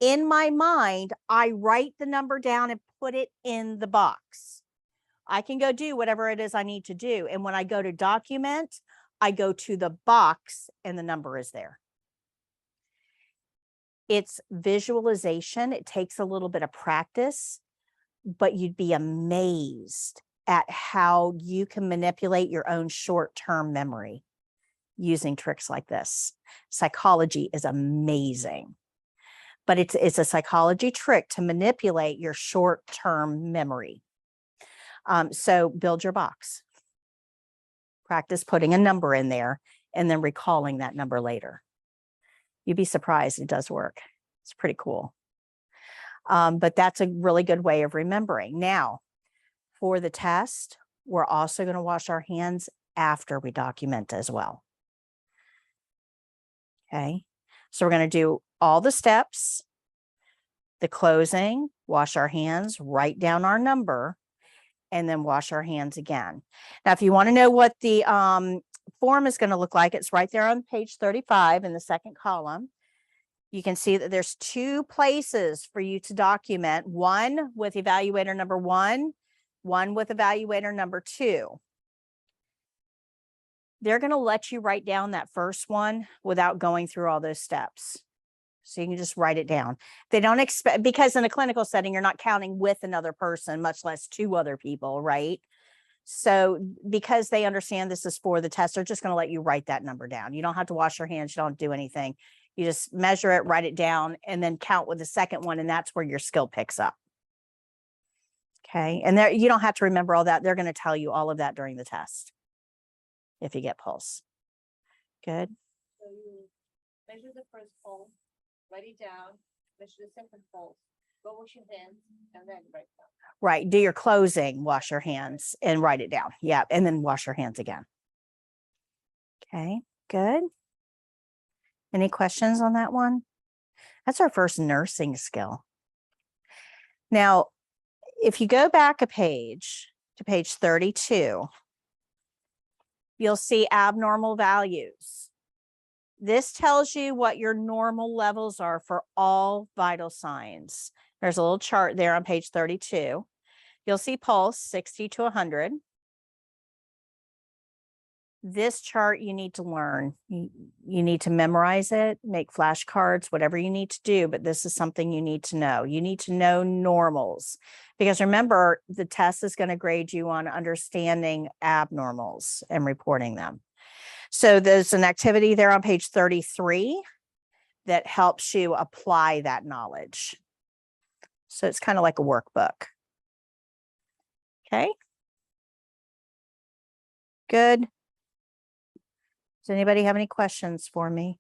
in my mind, I write the number down and put it in the box. I can go do whatever it is I need to do. And when I go to document, I go to the box and the number is there. It's visualization. It takes a little bit of practice, but you'd be amazed at how you can manipulate your own short-term memory using tricks like this. Psychology is amazing. But it's a psychology trick to manipulate your short-term memory. So build your box. Practice putting a number in there and then recalling that number later. You'd be surprised, it does work. It's pretty cool. But that's a really good way of remembering. Now, for the test, we're also going to wash our hands after we document as well. Okay, so we're going to do all the steps, the closing, wash our hands, write down our number, and then wash our hands again. Now, if you want to know what the form is going to look like, it's right there on page 35 in the second column. You can see that there's two places for you to document, one with evaluator number 1, one with evaluator number 2. They're going to let you write down that first one without going through all those steps. So you can just write it down. They don't expect, because in a clinical setting, you're not counting with another person, much less 2 other people, right? So because they understand this is for the test, they're just going to let you write that number down. You don't have to wash your hands. You don't do anything. You just measure it, write it down, and then count with the second one. And that's where your skill picks up. Okay. And there, you don't have to remember all that. They're going to tell you all of that during the test if you get pulse. Good. So you measure the first pulse, write it down, measure the second pulse, go wash your hands, and then write down. Right. Do your closing, wash your hands, and write it down. Yeah. And then wash your hands again. Okay. Good. Any questions on that one? That's our first nursing skill. Now, if you go back a page to page 32, you'll see abnormal values. This tells you what your normal levels are for all vital signs. There's a little chart there on page 32. You'll see pulse 60 to 100. This chart you need to learn. You need to memorize it, make flashcards, whatever you need to do, but this is something you need to know. You need to know normals, because remember, the test is going to grade you on understanding abnormals and reporting them. So there's an activity there on page 33 that helps you apply that knowledge. So it's kind of like a workbook. Okay. Good. Does anybody have any questions for me?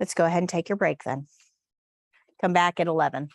Let's go ahead and take your break then. Come back at 11.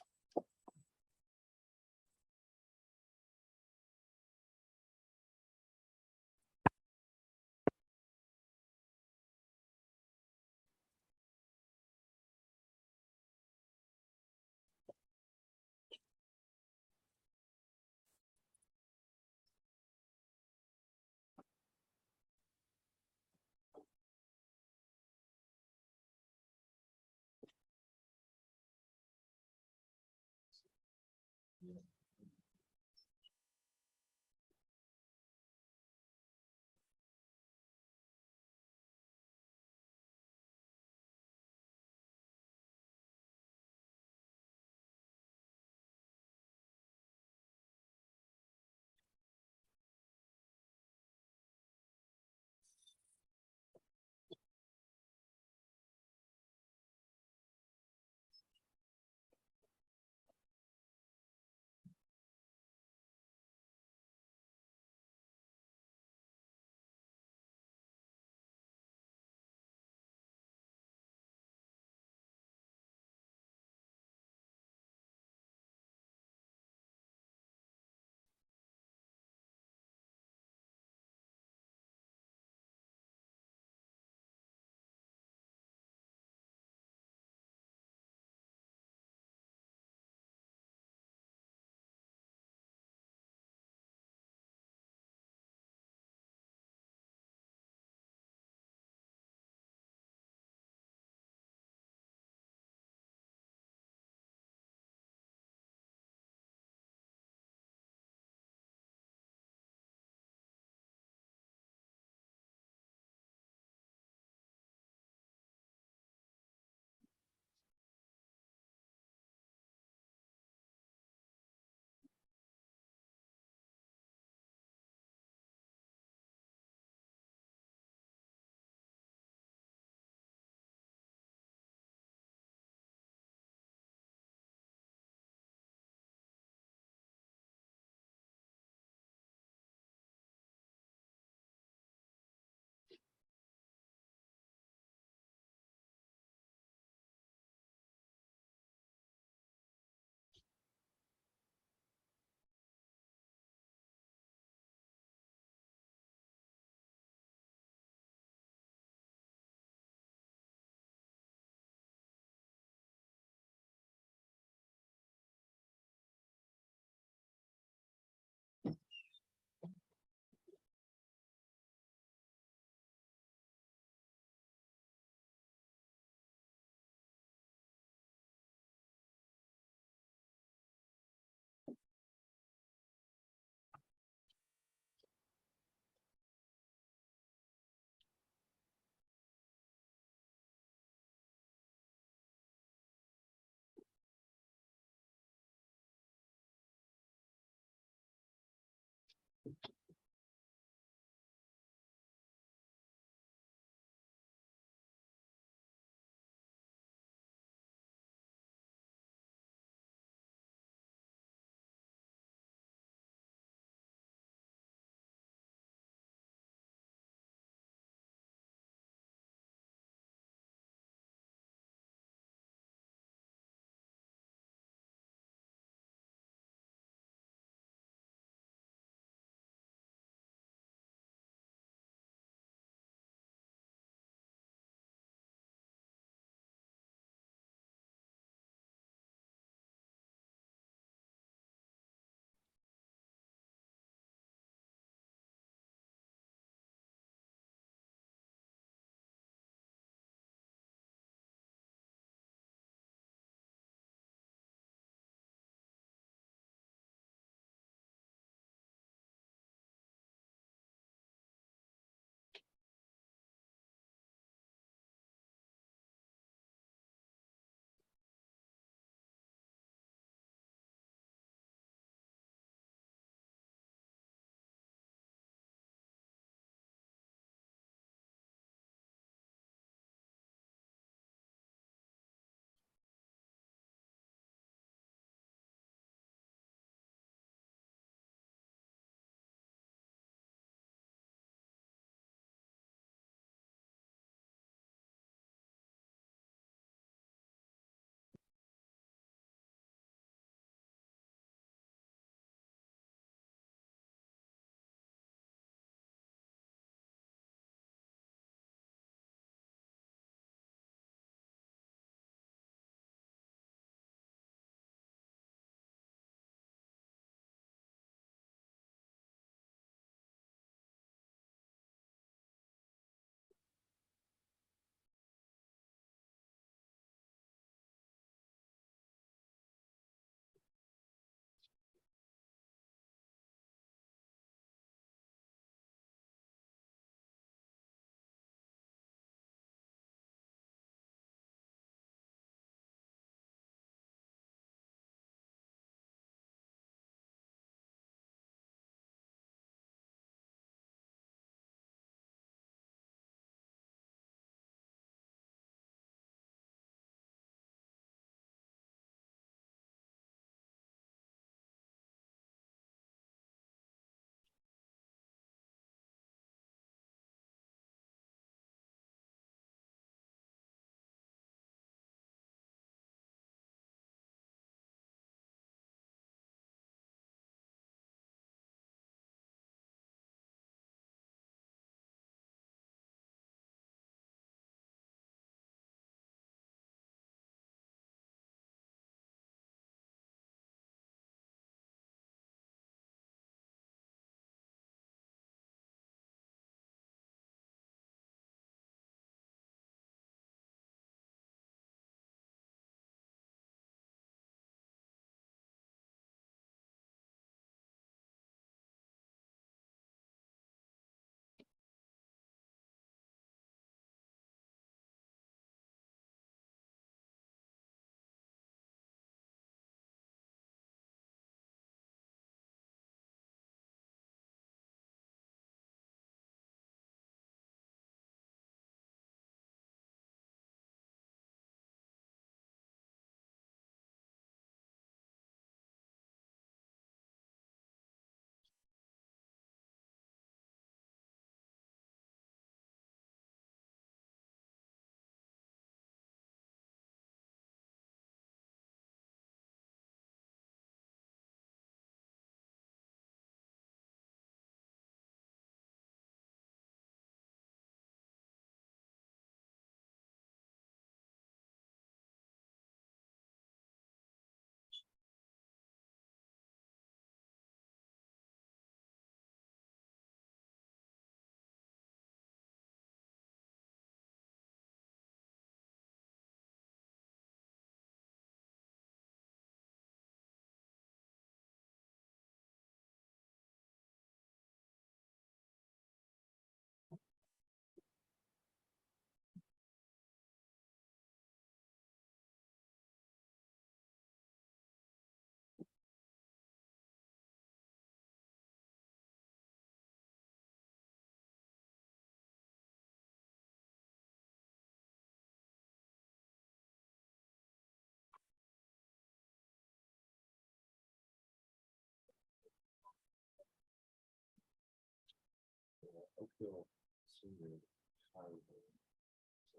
Oakville Senior Highway,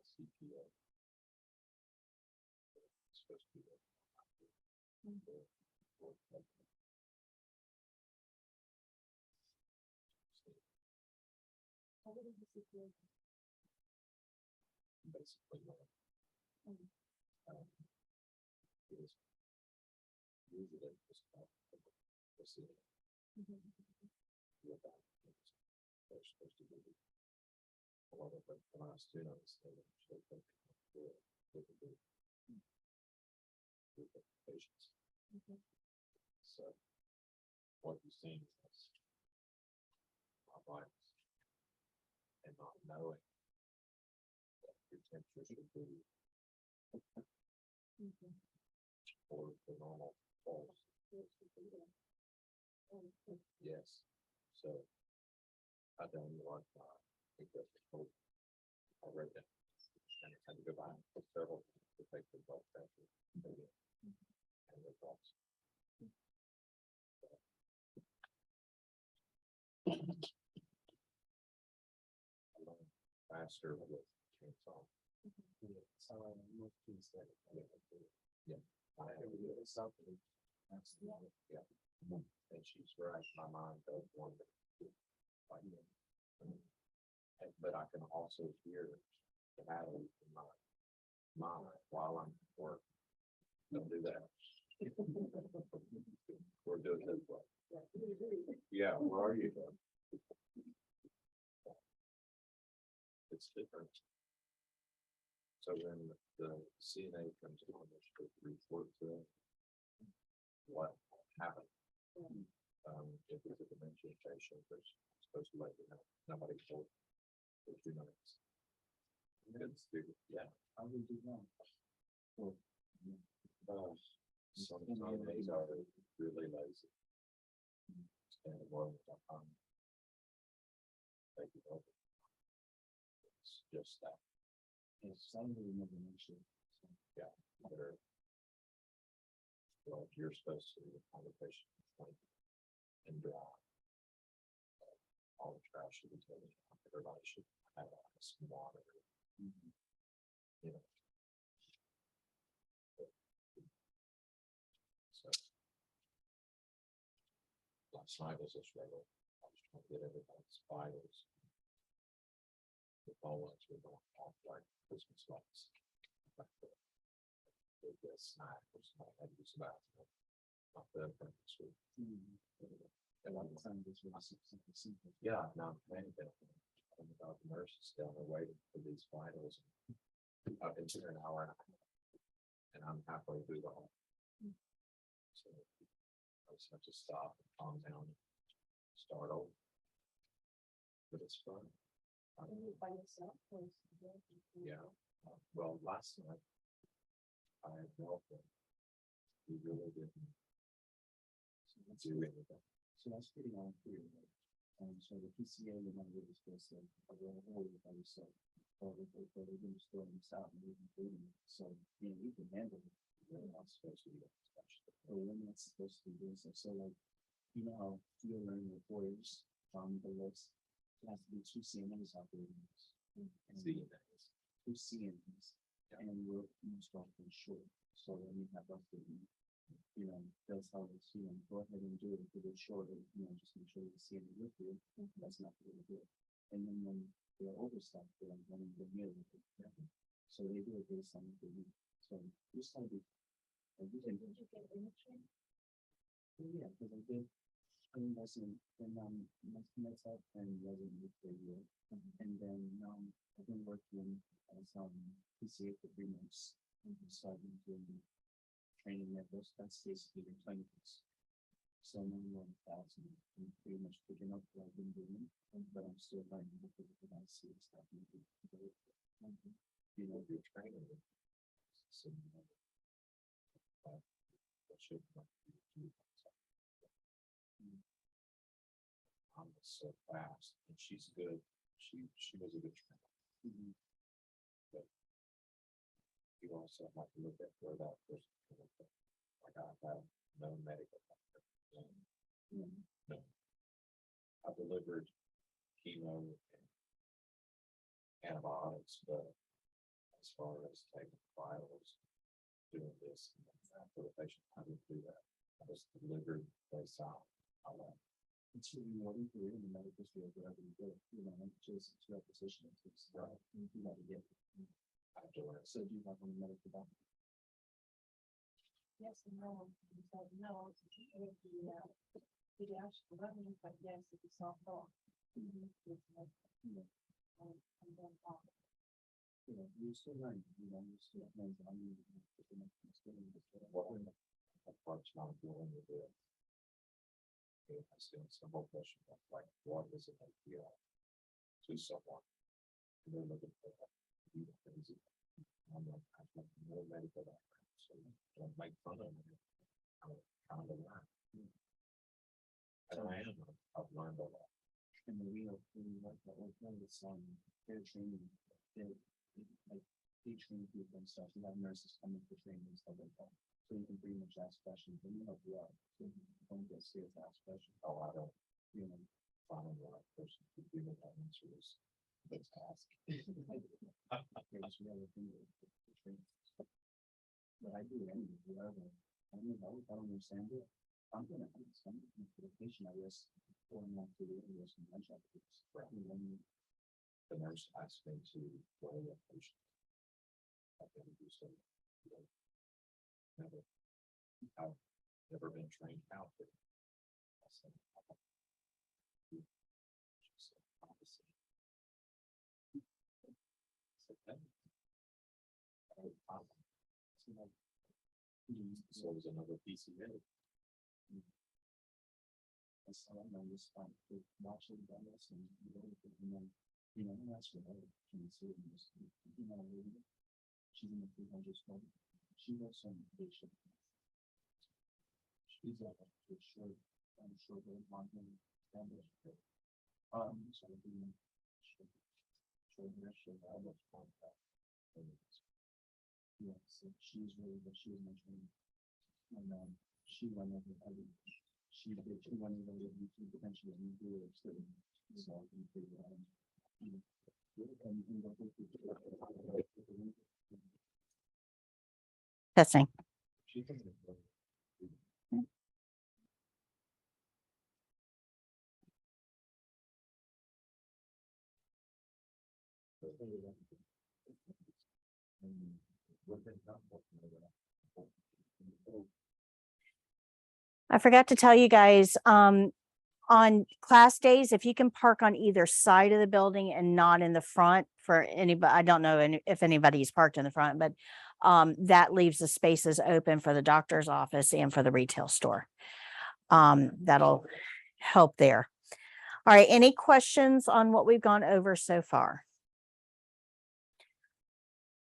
CPA. Supposed to be there. Basically, it is usually just about the city. They're supposed to be a lot of like when I was students, they would actually think with the patients. So what you've seen is my life and not knowing that your temperature should be or the normal pulse. Yes. So I don't like I think that's the hope. I read that. And I had to go back for several times to take the blood pressure. And the pulse. I learned faster with chainsaw. Yeah, so I most kids that yeah. I have to do something. Absolutely. Yeah. And she's right. My mind does wonder. Like, but I can also hear the battle in my mind while I'm at work. Don't do that. We're doing this way. Yeah, where are you? It's different. So when the CNA comes on, they're supposed to report to what happened. If it's a dementia patient, they're supposed to let you know. Nobody told for 2 minutes. Yeah. How would you know? Some days are really lazy. And well, take it over. It's just that. It's something to mention. Yeah. Well, you're supposed to be a conversation and drive. All the trash should be taken out. Everybody should have some water. You know. So last night was a struggle. I was trying to get everybody's vitals. The phone lines were going off like Christmas lights. This snack or something I use about not the this week. And one time this was simple. Yeah, no, about the nurses down there waiting for these vitals. I've been here an hour and a half, and I'm halfway through the hall. So I just have to stop and calm down and start over. But it's fun. By yourself? Yeah. Well, last night I had welcome. He really didn't do anything. So that's pretty on clear. So the PCA and I was supposed to hold it by yourself. Or they're going to store this out and we're doing it. So, you know, you can handle it. You're not supposed to be or we're not supposed to be doing so. So, like, you know how you're learning reporters from the list. It has to be 2 CNAs operating this. CNAs. 2 CNAs. Yeah. And we're most often short. So then we have us to be, you know, they'll tell us, you know, go ahead and do it if it's short, or, you know, just make sure the CNA with you. That's not going to do it. And then when they're overstaffed, they're running the middle of it. So they do it based on the need. So you just gotta be. Did you get imaging? Yeah, because I did. I mean, that's in myself and wasn't with the year. And then I've been working as PCA for 3 months. So I've been doing training levels. That's basically the clinicals. So now I'm 1,000 and pretty much picking up what I've been doing, but I'm still learning because I see stuff. You know, you're training. So, so fast, and she's good. She was a good trainer. But you also have to look at where that person came from. Like I have no medical background. No. I delivered chemo things, but as far as taking files, doing this, and that for the patient, I didn't do that. I just delivered this out. I went, It's really more than career in the medical field, whatever you do, you know, just it's your position, it's right, you got to get. I do it. So do you have any medical doctor? Yes and no, so no, it's with the pediatric learning, but yes, it's a softball. You know, you're still learning, you know, you're still learning, I mean, What approach not dealing with it. Okay, I see some more questions like what is an APL to someone? And they're looking for that. I'm like, I have no medical background, so don't make fun of me. I'm kind of learn. And I am, I've learned a lot. and the real thing, like, that was one of the their training, like, they train people and stuff, you have nurses coming for training and stuff like that. So you can pretty much ask questions, and you help you out, so you don't get scared to ask questions, Oh, I don't you know. find the right person to give me that answer is the task. There's really thing with the training. But I do anyway, whatever, I don't know, if I don't understand it, I'm gonna ask, I'm looking for the patient, I guess, going on to the English and lunch afterwards. The nurse asked me to weigh a patient. I've never do so. Never. I've never been trained out there. I said, she said, "Opposite." I said, "Hey." Oh, wow. So it was another PCA. And so I know this fun to watch it by this and you know, that's what I can see in this, you know, she's in the 300 school. She was some patient. She's a short, I'm sure very long standard. So I do short hair, short elbow, yeah, so she's really good, she was my trainer. And she went over every, she went over the YouTube potentially and do it too. So I can figure out. Testing. She told me, I forgot to tell you guys, on class days, if you can park on either side of the building and not in the front for anybody, I don't know if anybody's parked in the front, but that leaves the spaces open for the doctor's office and for the retail store. That'll help there. All right, any questions on what we've gone over so far?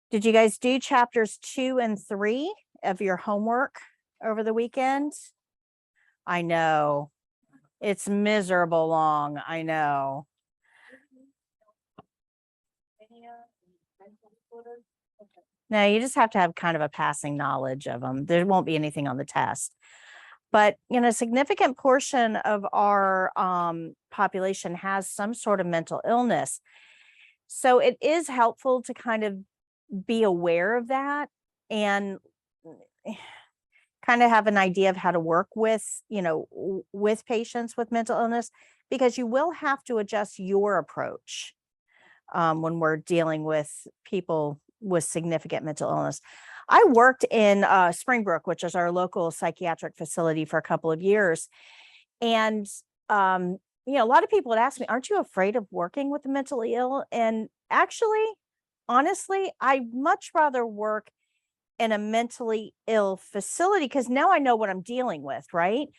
Did you guys do chapters 2 and 3 of your homework over the weekend? I know. It's miserable long. I know. No, you just have to have kind of a passing knowledge of them. There won't be anything on the test. But, you know, a significant portion of our population has some sort of mental illness. So it is helpful to kind of be aware of that and kind of have an idea of how to work with, you know, with patients with mental illness, because you will have to adjust your approach when we're dealing with people with significant mental illness. I worked in Springbrook, which is our local psychiatric facility, for a couple of years. And, you know, a lot of people would ask me, aren't you afraid of working with the mentally ill? And actually, honestly, I'd much rather work in a mentally ill facility because now I know what I'm dealing with, right?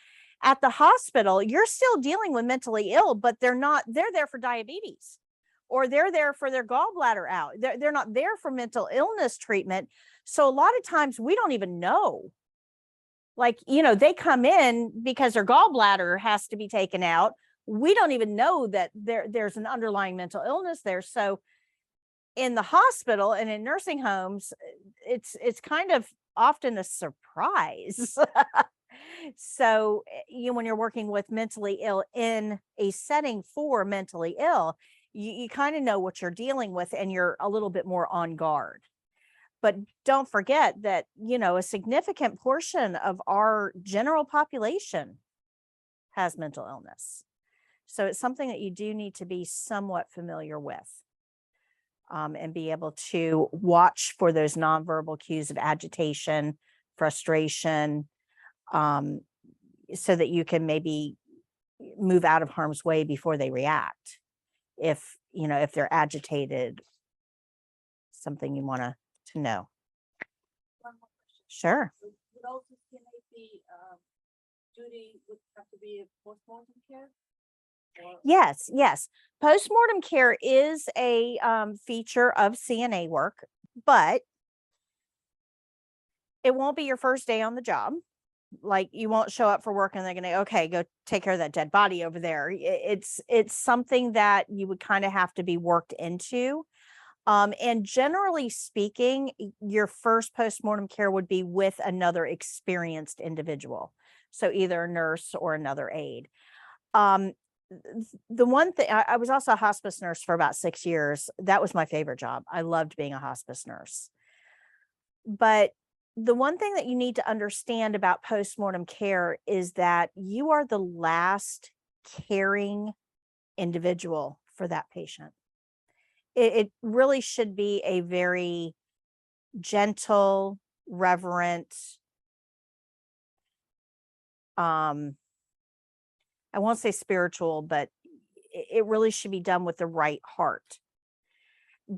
At the hospital, you're still dealing with mentally ill, but they're there for diabetes, or they're there for their gallbladder out. They're not there for mental illness treatment. So a lot of times we don't even know. Like, you know, they come in because their gallbladder has to be taken out. We don't even know that there's an underlying mental illness there. So in the hospital and in nursing homes, it's kind of often a surprise. So when you're working with mentally ill in a setting for mentally ill, you kind of know what you're dealing with and you're a little bit more on guard. But don't forget that, a significant portion of our general population has mental illness. So it's something that you do need to be somewhat familiar with, and be able to watch for those nonverbal cues of agitation, frustration, so that you can maybe move out of harm's way before they react. If they're agitated, something you want to know. One more question. Sure. Would also CNA be, duty would have to be a postmortem care? Or Yes. Postmortem care is a feature of CNA work, but it won't be your first day on the job. Like, you won't show up for work and they're gonna, okay, go take care of that dead body over there. It's something that you would kind of have to be worked into. And generally speaking, your first postmortem care would be with another experienced individual. So either a nurse or another aide. The one thing, I was also a hospice nurse for about 6 years. That was my favorite job. I loved being a hospice nurse. But the one thing that you need to understand about postmortem care is that you are the last caring individual for that patient. It really should be a very gentle, reverent, I won't say spiritual, but it really should be done with the right heart,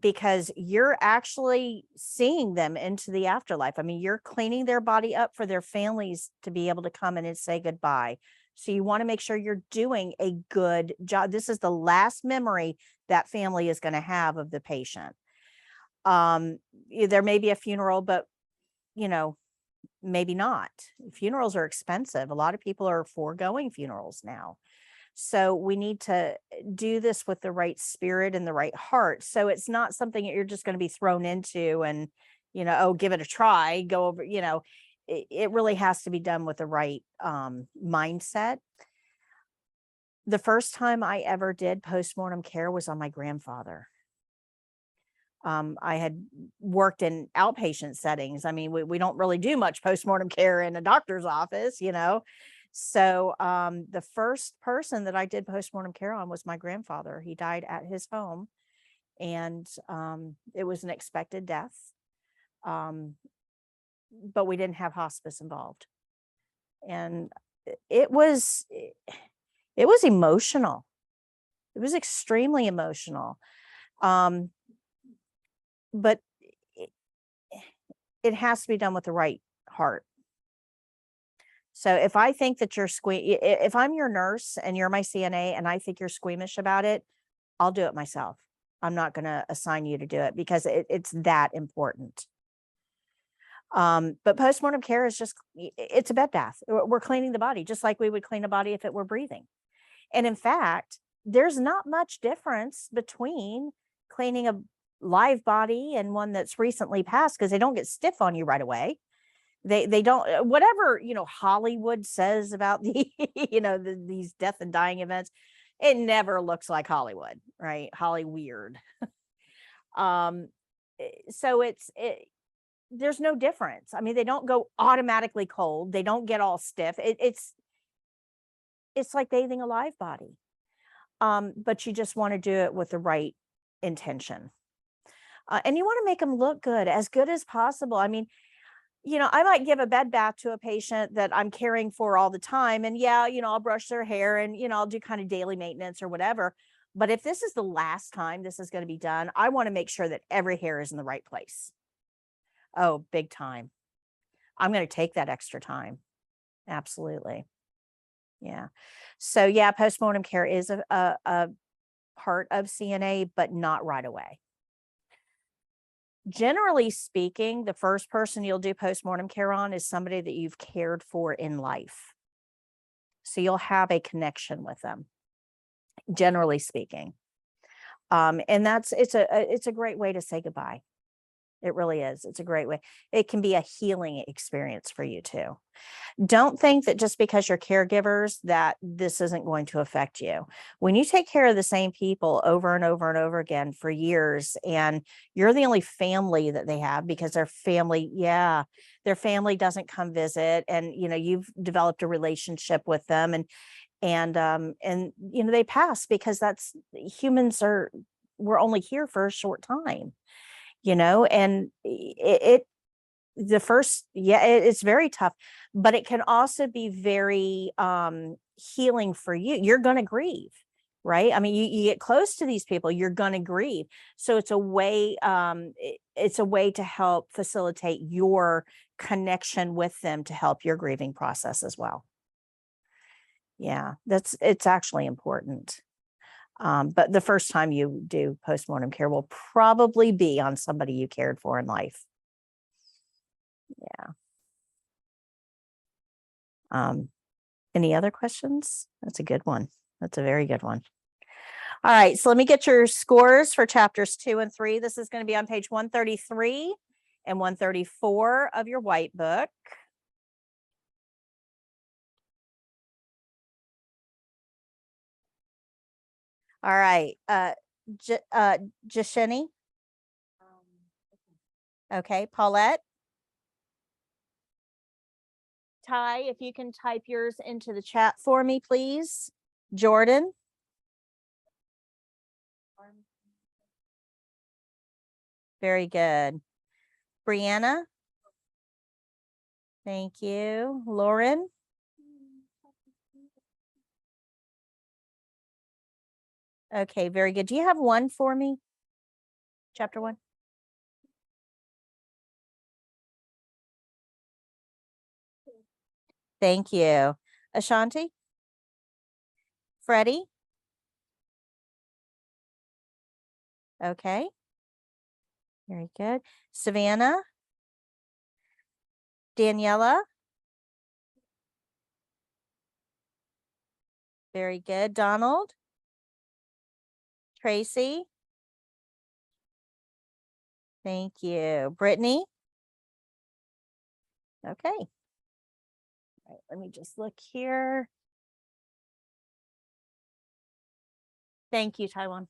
because you're actually seeing them into the afterlife. I mean, you're cleaning their body up for their families to be able to come in and say goodbye. So you want to make sure you're doing a good job. This is the last memory that family is going to have of the patient. There may be a funeral, but maybe not. Funerals are expensive. A lot of people are foregoing funerals now. So we need to do this with the right spirit and the right heart. So it's not something that you're just going to be thrown into and, give it a try, go over, it really has to be done with the right mindset. The first time I ever did postmortem care was on my grandfather. I had worked in outpatient settings. I mean, we don't really do much postmortem care in a doctor's office, So the first person that I did postmortem care on was my grandfather. He died at his home, and it was an expected death. But we didn't have hospice involved. And it was emotional. It was extremely emotional. But it has to be done with the right heart. So if I think that you're if I'm your nurse and you're my CNA and I think you're squeamish about it, I'll do it myself. I'm not going to assign you to do it because it's that important. But postmortem care is it's a bed bath. We're cleaning the body just like we would clean a body if it were breathing. And in fact, there's not much difference between cleaning a live body and one that's recently passed, because they don't get stiff on you right away. They don't, whatever, Hollywood says about these death and dying events, it never looks like Hollywood, right? Hollyweird. So there's no difference. I mean, they don't go automatically cold. They don't get all stiff. It's like bathing a live body. But you just want to do it with the right intention. And you want to make them look good as possible. I mean, I might give a bed bath to a patient that I'm caring for all the time. And I'll brush their hair and, I'll do kind of daily maintenance or whatever. But if this is the last time this is going to be done, I want to make sure that every hair is in the right place. Oh, big time. I'm going to take that extra time. Absolutely. Yeah. So postmortem care is a part of CNA, but not right away. Generally speaking, the first person you'll do postmortem care on is somebody that you've cared for in life. So you'll have a connection with them, generally speaking. And it's a great way to say goodbye. It really is. It's a great way. It can be a healing experience for you too. Don't think that just because you're caregivers that this isn't going to affect you. When you take care of the same people over and over and over again for years, and you're the only family that they have because their family, their family doesn't come visit, and you've developed a relationship with them, and they pass because that's we're only here for a short time, and it's very tough, but it can also be very healing for you. You're going to grieve, right? I mean, you get close to these people, you're going to grieve. So it's a way, it's a way to help facilitate your connection with them to help your grieving process as well. Yeah, it's actually important. But the first time you do postmortem care will probably be on somebody you cared for in life. Yeah. Any other questions? That's a good one. That's a very good one. All right, so let me get your scores for chapters 2 and 3. This is going to be on page 133 and 134 of your white book. All right, Jashini. Okay, Paulette. Ty, if you can type yours into the chat for me, please. Jordan. Very good. Brianna. Thank you. Lauren. Okay, very good. Do you have 1 for me? Chapter 1. Thank you. Ashanti? Freddie? Okay. Very good. Savannah? Daniela? Very good. Donald? Tracy? Thank you. Brittany? Okay. All right, let me just look here. Thank you, Taiwan.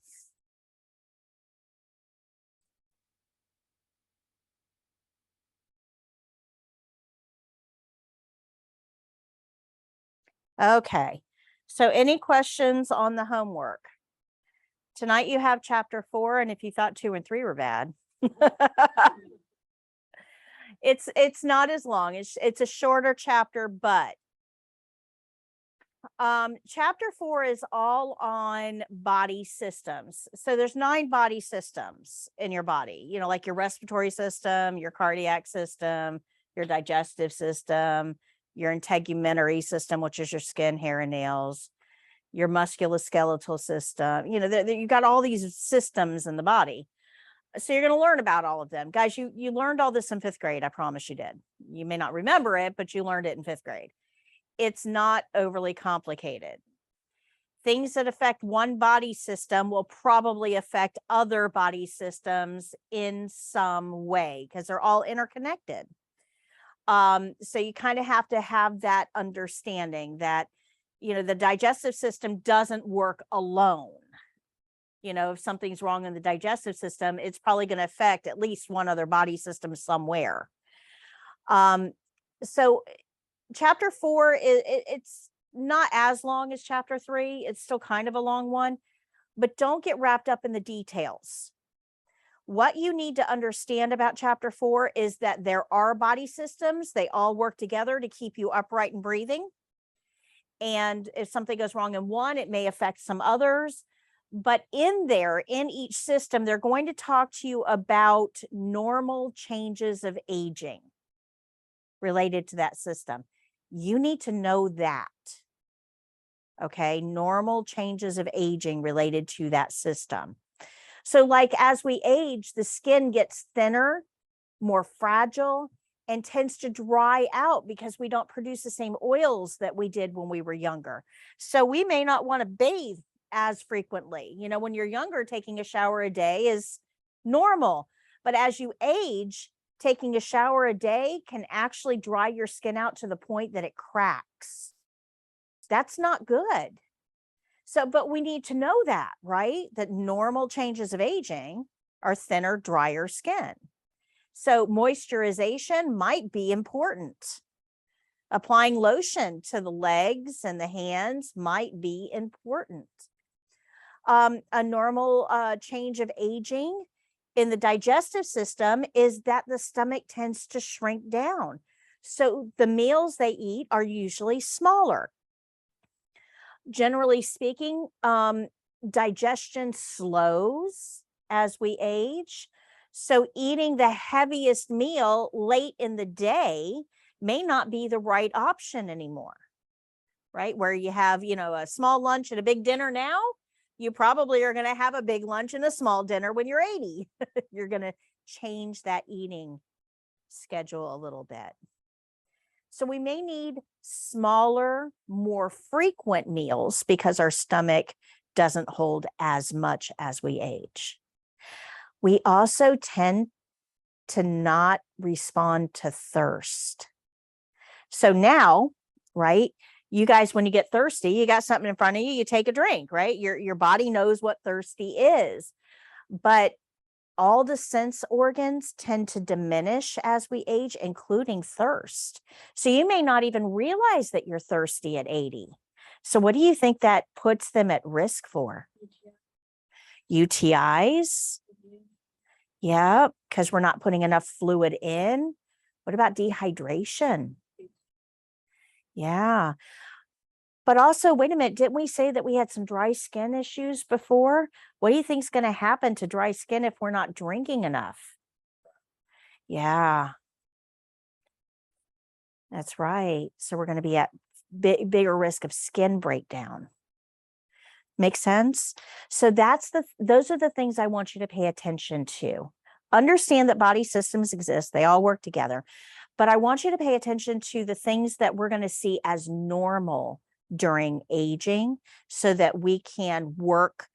Okay. So any questions on the homework? Tonight you have chapter 4, and if you thought 2 and 3 were bad, it's not as long. It's a shorter chapter, but chapter 4 is all on body systems. So there's 9 body systems in your body, like your respiratory system, your cardiac system, your digestive system, your integumentary system, which is your skin, hair, and nails, your musculoskeletal system. You got all these systems in the body. So you're going to learn about all of them. Guys, you learned all this in 5th grade. I promise you did. You may not remember it, but you learned it in 5th grade. It's not overly complicated. Things that affect one body system will probably affect other body systems in some way because they're all interconnected. So you kind of have to have that understanding that, the digestive system doesn't work alone. If something's wrong in the digestive system, it's probably going to affect at least one other body system somewhere. So chapter 4 it's not as long as chapter 3. It's still kind of a long one, but don't get wrapped up in the details. What you need to understand about chapter 4 is that there are body systems. They all work together to keep you upright and breathing. And if something goes wrong in one, it may affect some others. But in each system, they're going to talk to you about normal changes of aging related to that system. You need to know that. Okay, normal changes of aging related to that system. So like as we age, the skin gets thinner, more fragile, and tends to dry out because we don't produce the same oils that we did when we were younger. So we may not want to bathe as frequently. When you're younger, taking a shower a day is normal. But as you age, taking a shower a day can actually dry your skin out to the point that it cracks. That's not good. So, but we need to know that, right? That normal changes of aging are thinner, drier skin. So moisturization might be important. Applying lotion to the legs and the hands might be important. A normal change of aging in the digestive system is that the stomach tends to shrink down. So the meals they eat are usually smaller. Generally speaking, digestion slows as we age. So eating the heaviest meal late in the day may not be the right option anymore, right? Where you have, a small lunch and a big dinner now, you probably are going to have a big lunch and a small dinner when you're 80. You're going to change that eating schedule a little bit. So we may need smaller, more frequent meals because our stomach doesn't hold as much as we age. We also tend to not respond to thirst. So now, right, you guys, when you get thirsty, you got something in front of you, you take a drink, right? Your body knows what thirsty is. But all the sense organs tend to diminish as we age, including thirst. So you may not even realize that you're thirsty at 80. So what do you think that puts them at risk for? UTIs? Yeah, because we're not putting enough fluid in. What about dehydration? Yeah. But also, wait a minute, didn't we say that we had some dry skin issues before? What do you think is going to happen to dry skin if we're not drinking enough? Yeah. That's right. So we're going to be at bigger risk of skin breakdown. Make sense? So those are the things I want you to pay attention to. Understand that body systems exist. They all work together. But I want you to pay attention to the things that we're going to see as normal during aging so that we can work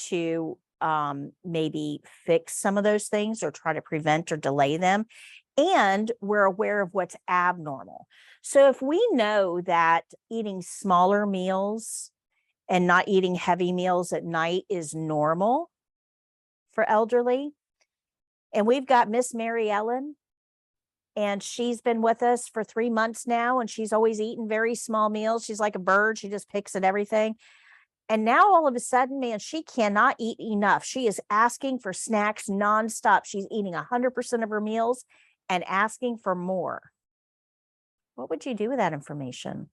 to maybe fix some of those things or try to prevent or delay them. And we're aware of what's abnormal. So if we know that eating smaller meals and not eating heavy meals at night is normal for elderly, and we've got Miss Mary Ellen, and she's been with us for 3 months now, and she's always eaten very small meals. She's like a bird. She just picks at everything. And now all of a sudden, man, she cannot eat enough. She is asking for snacks nonstop. She's eating 100% of her meals and asking for more. What would you do with that information?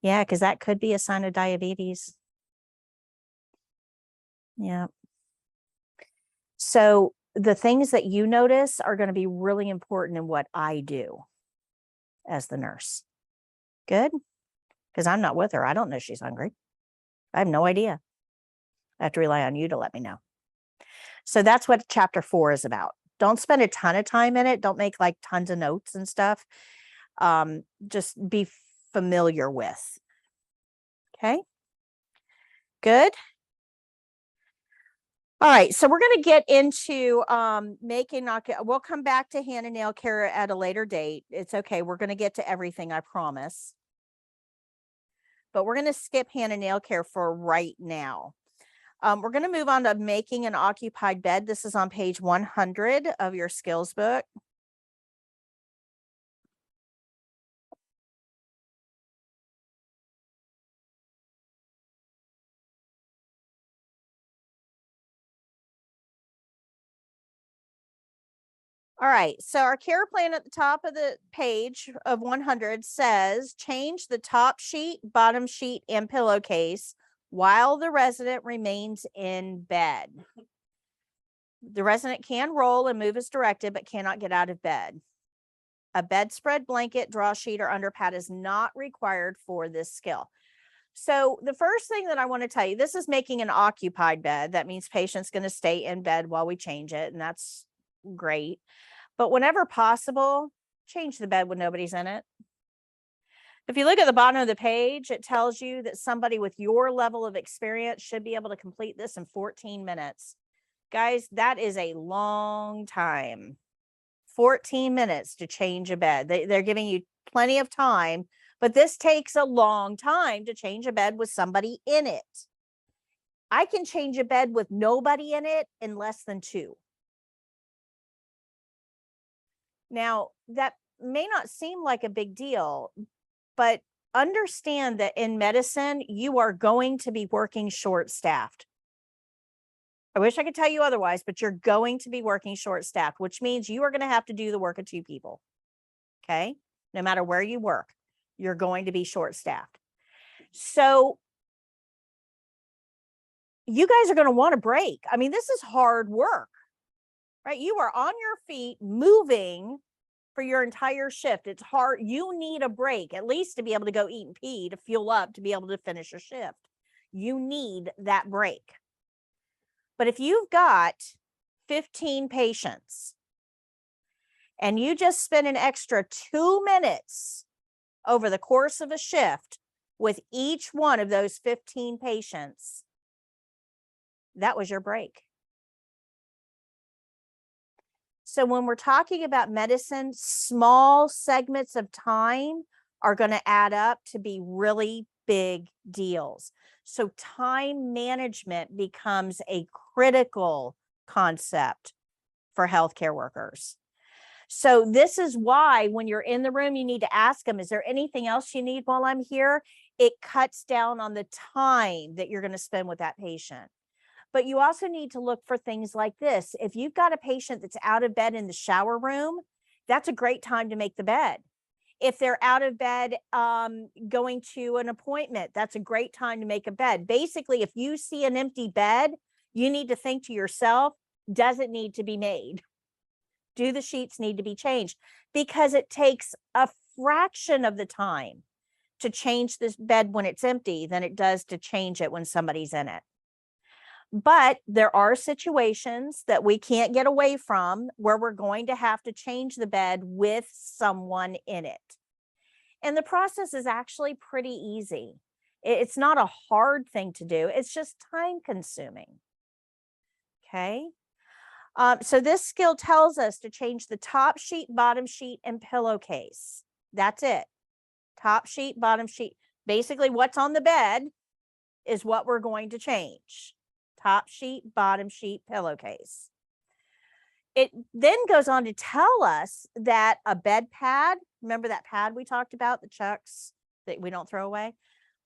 Yeah, because that could be a sign of diabetes. Yeah. So the things that you notice are going to be really important in what I do as the nurse. Good? Because I'm not with her. I don't know she's hungry. I have no idea. I have to rely on you to let me know. So that's what chapter 4 is about. Don't spend a ton of time in it. Don't make like tons of notes and stuff. Just be familiar with. Okay. Good. All right, so we're going to get into we'll come back to hand and nail care at a later date. It's okay. We're going to get to everything, I promise. But we're going to skip hand and nail care for right now. We're going to move on to making an occupied bed. This is on page 100 of your skills book. All right, so our care plan at the top of the page of 100 says change the top sheet, bottom sheet, and pillowcase while the resident remains in bed. The resident can roll and move as directed, but cannot get out of bed. A bedspread, blanket, draw sheet, or underpad is not required for this skill. So the first thing that I want to tell you, this is making an occupied bed. That means patient's going to stay in bed while we change it, and that's great. But whenever possible, change the bed when nobody's in it. If you look at the bottom of the page, it tells you that somebody with your level of experience should be able to complete this in 14 minutes. Guys, that is a long time. 14 minutes to change a bed. They're giving you plenty of time, but this takes a long time to change a bed with somebody in it. I can change a bed with nobody in it in less than 2. Now, that may not seem like a big deal, but understand that in medicine, you are going to be working short-staffed. I wish I could tell you otherwise, but you're going to be working short-staffed, which means you are going to have to do the work of 2 people. Okay? No matter where you work, you're going to be short-staffed. So you guys are going to want a break. I mean, this is hard work, right? You are on your feet moving for your entire shift. It's hard. You need a break, at least to be able to go eat and pee, to fuel up, to be able to finish your shift. You need that break. But if you've got 15 patients and you just spend an extra 2 minutes over the course of a shift with each one of those 15 patients, that was your break. So when we're talking about medicine, small segments of time are going to add up to be really big deals. So time management becomes a critical concept for healthcare workers. So this is why when you're in the room, you need to ask them, is there anything else you need while I'm here? It cuts down on the time that you're going to spend with that patient. But you also need to look for things like this. If you've got a patient that's out of bed in the shower room, that's a great time to make the bed. If they're out of bed going to an appointment, that's a great time to make a bed. Basically, if you see an empty bed, you need to think to yourself, does it need to be made? Do the sheets need to be changed? Because it takes a fraction of the time to change this bed when it's empty than it does to change it when somebody's in it. But there are situations that we can't get away from where we're going to have to change the bed with someone in it. And the process is actually pretty easy. It's not a hard thing to do. It's just time consuming. Okay. So this skill tells us to change the top sheet, bottom sheet, and pillowcase. That's it. Top sheet, bottom sheet. Basically, what's on the bed is what we're going to change. Top sheet, bottom sheet, pillowcase. It then goes on to tell us that a bed pad, remember that pad we talked about, the chucks that we don't throw away?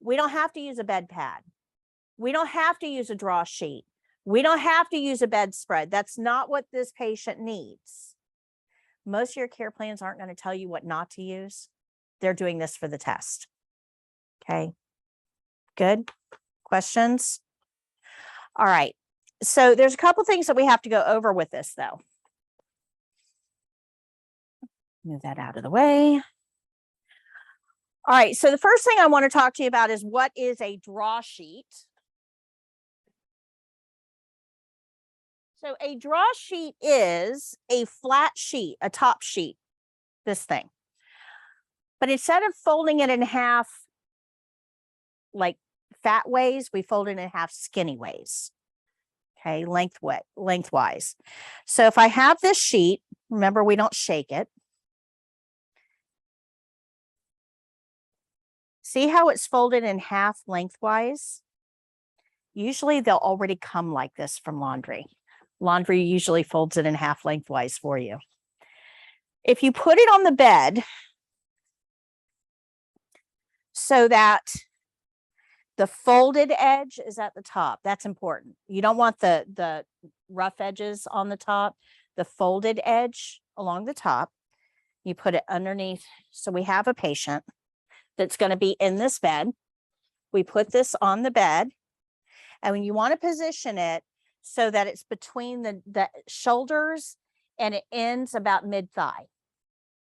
We don't have to use a bed pad. We don't have to use a draw sheet. We don't have to use a bedspread. That's not what this patient needs. Most of your care plans aren't going to tell you what not to use. They're doing this for the test. Okay. Good. Questions? All right. So there's a couple things that we have to go over with this, though. Move that out of the way. All right. So the first thing I want to talk to you about is what is a draw sheet. So a draw sheet is a flat sheet, a top sheet, this thing. But instead of folding it in half like fat ways, we fold it in half skinny ways. Okay, lengthwise. So if I have this sheet, remember we don't shake it. See how it's folded in half lengthwise? Usually they'll already come like this from laundry. Laundry usually folds it in half lengthwise for you. If you put it on the bed so that the folded edge is at the top, that's important. You don't want the rough edges on the top, the folded edge along the top. You put it underneath. So we have a patient that's going to be in this bed. We put this on the bed, and when you want to position it so that it's between the shoulders and it ends about mid-thigh.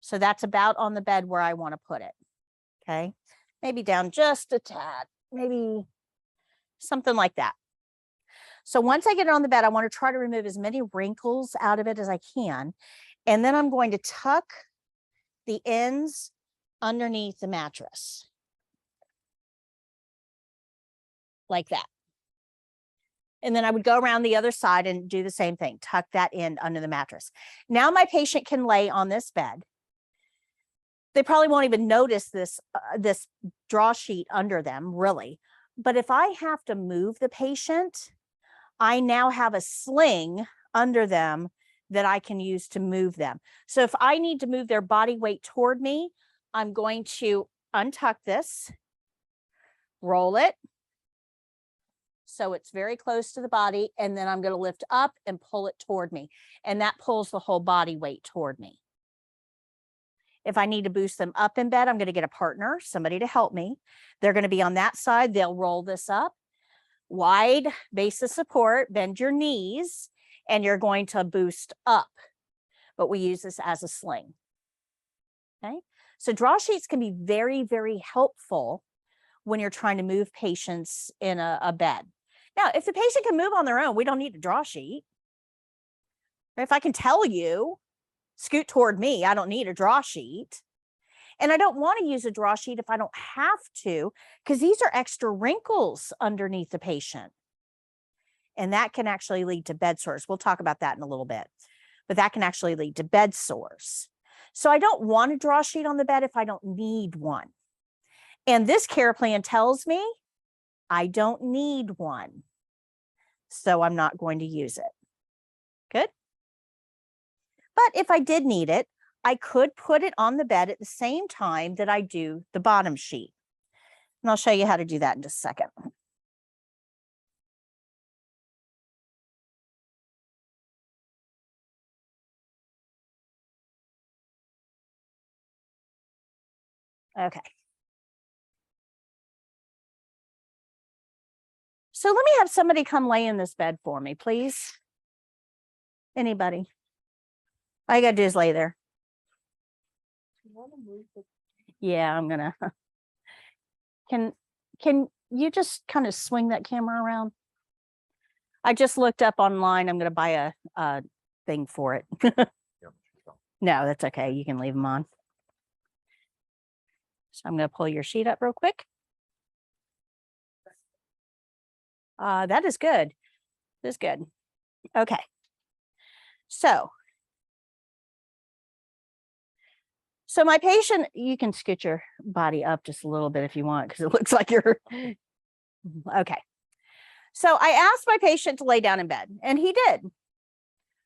So that's about on the bed where I want to put it. Okay. Maybe down just a tad, maybe something like that. So once I get it on the bed, I want to try to remove as many wrinkles out of it as I can. And then I'm going to tuck the ends underneath the mattress. Like that. And then I would go around the other side and do the same thing, tuck that in under the mattress. Now my patient can lay on this bed. They probably won't even notice this draw sheet under them, really. But if I have to move the patient, I now have a sling under them that I can use to move them. So if I need to move their body weight toward me, I'm going to untuck this, roll it, so it's very close to the body, and then I'm going to lift up and pull it toward me. And that pulls the whole body weight toward me. If I need to boost them up in bed, I'm going to get a partner, somebody to help me. They're going to be on that side. They'll roll this up. Wide base of support, bend your knees, and you're going to boost up. But we use this as a sling. Okay. So draw sheets can be very, very helpful when you're trying to move patients in a bed. Now, if the patient can move on their own, we don't need a draw sheet. If I can tell you, scoot toward me, I don't need a draw sheet. And I don't want to use a draw sheet if I don't have to, because these are extra wrinkles underneath the patient. And that can actually lead to bed sores. We'll talk about that in a little bit, but that can actually lead to bed sores. So I don't want a draw sheet on the bed if I don't need one. And this care plan tells me I don't need one. So I'm not going to use it. Good. But if I did need it, I could put it on the bed at the same time that I do the bottom sheet. And I'll show you how to do that in just a second. Okay. So let me have somebody come lay in this bed for me, please. Anybody? All you gotta do is lay there. Yeah, I'm gonna. Can you just kind of swing that camera around? I just looked up online. I'm gonna buy a thing for it. No, that's okay. You can leave them on. So I'm gonna pull your sheet up real quick. That is good. This is good. Okay. So my patient, you can scoot your body up just a little bit if you want, because it looks like you're okay. So I asked my patient to lay down in bed, and he did.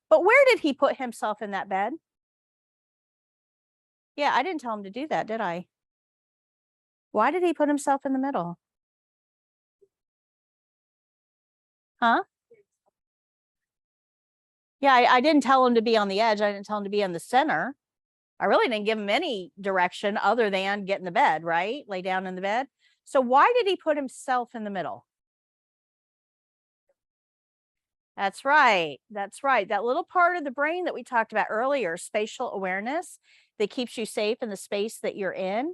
But where did he put himself in that bed? Yeah, I didn't tell him to do that, did I? Why did he put himself in the middle? Huh? Yeah, I didn't tell him to be on the edge. I didn't tell him to be in the center. I really didn't give him any direction other than get in the bed, right? Lay down in the bed. So why did he put himself in the middle? That's right. That's right. That little part of the brain that we talked about earlier, spatial awareness, that keeps you safe in the space that you're in,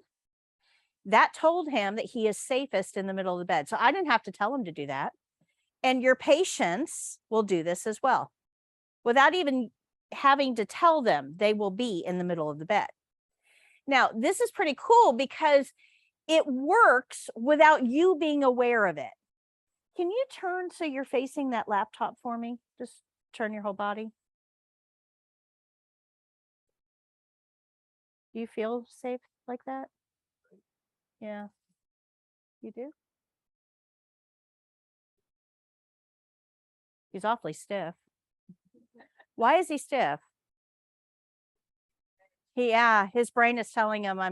that told him that he is safest in the middle of the bed. So I didn't have to tell him to do that. And your patients will do this as well. Without even having to tell them, they will be in the middle of the bed. Now, this is pretty cool because it works without you being aware of it. Can you turn so you're facing that laptop for me? Just turn your whole body. Do you feel safe like that? Yeah. You do? He's awfully stiff. Why is he stiff? His brain is telling him, I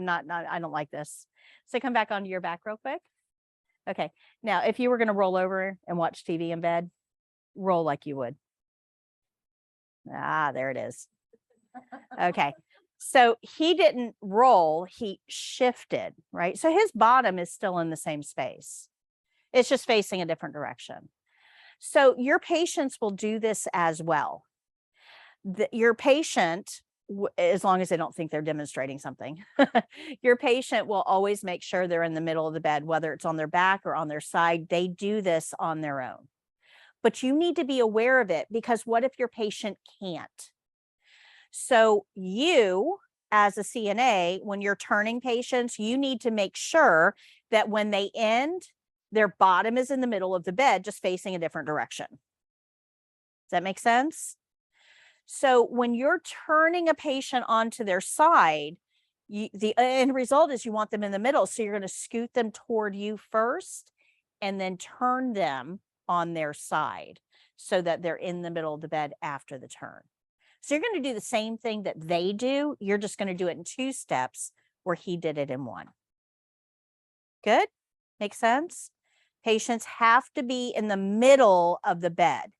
don't like this. So come back onto your back real quick. Okay. Now, if you were going to roll over and watch TV in bed, roll like you would. There it is. Okay. So he didn't roll, he shifted, right? So his bottom is still in the same space. It's just facing a different direction. So your patients will do this as well. Your patient, as long as they don't think they're demonstrating something, your patient will always make sure they're in the middle of the bed, whether it's on their back or on their side. They do this on their own. But you need to be aware of it, because what if your patient can't? So you, as a CNA, when you're turning patients, you need to make sure that when they end, Their bottom is in the middle of the bed, just facing a different direction. Does that make sense? So when you're turning a patient onto their side, the end result is you want them in the middle. So you're going to scoot them toward you first and then turn them on their side so that they're in the middle of the bed after the turn. So you're going to do the same thing that they do. You're just going to do it in 2 steps where he did it in 1. Good? Make sense? Patients have to be in the middle of the bed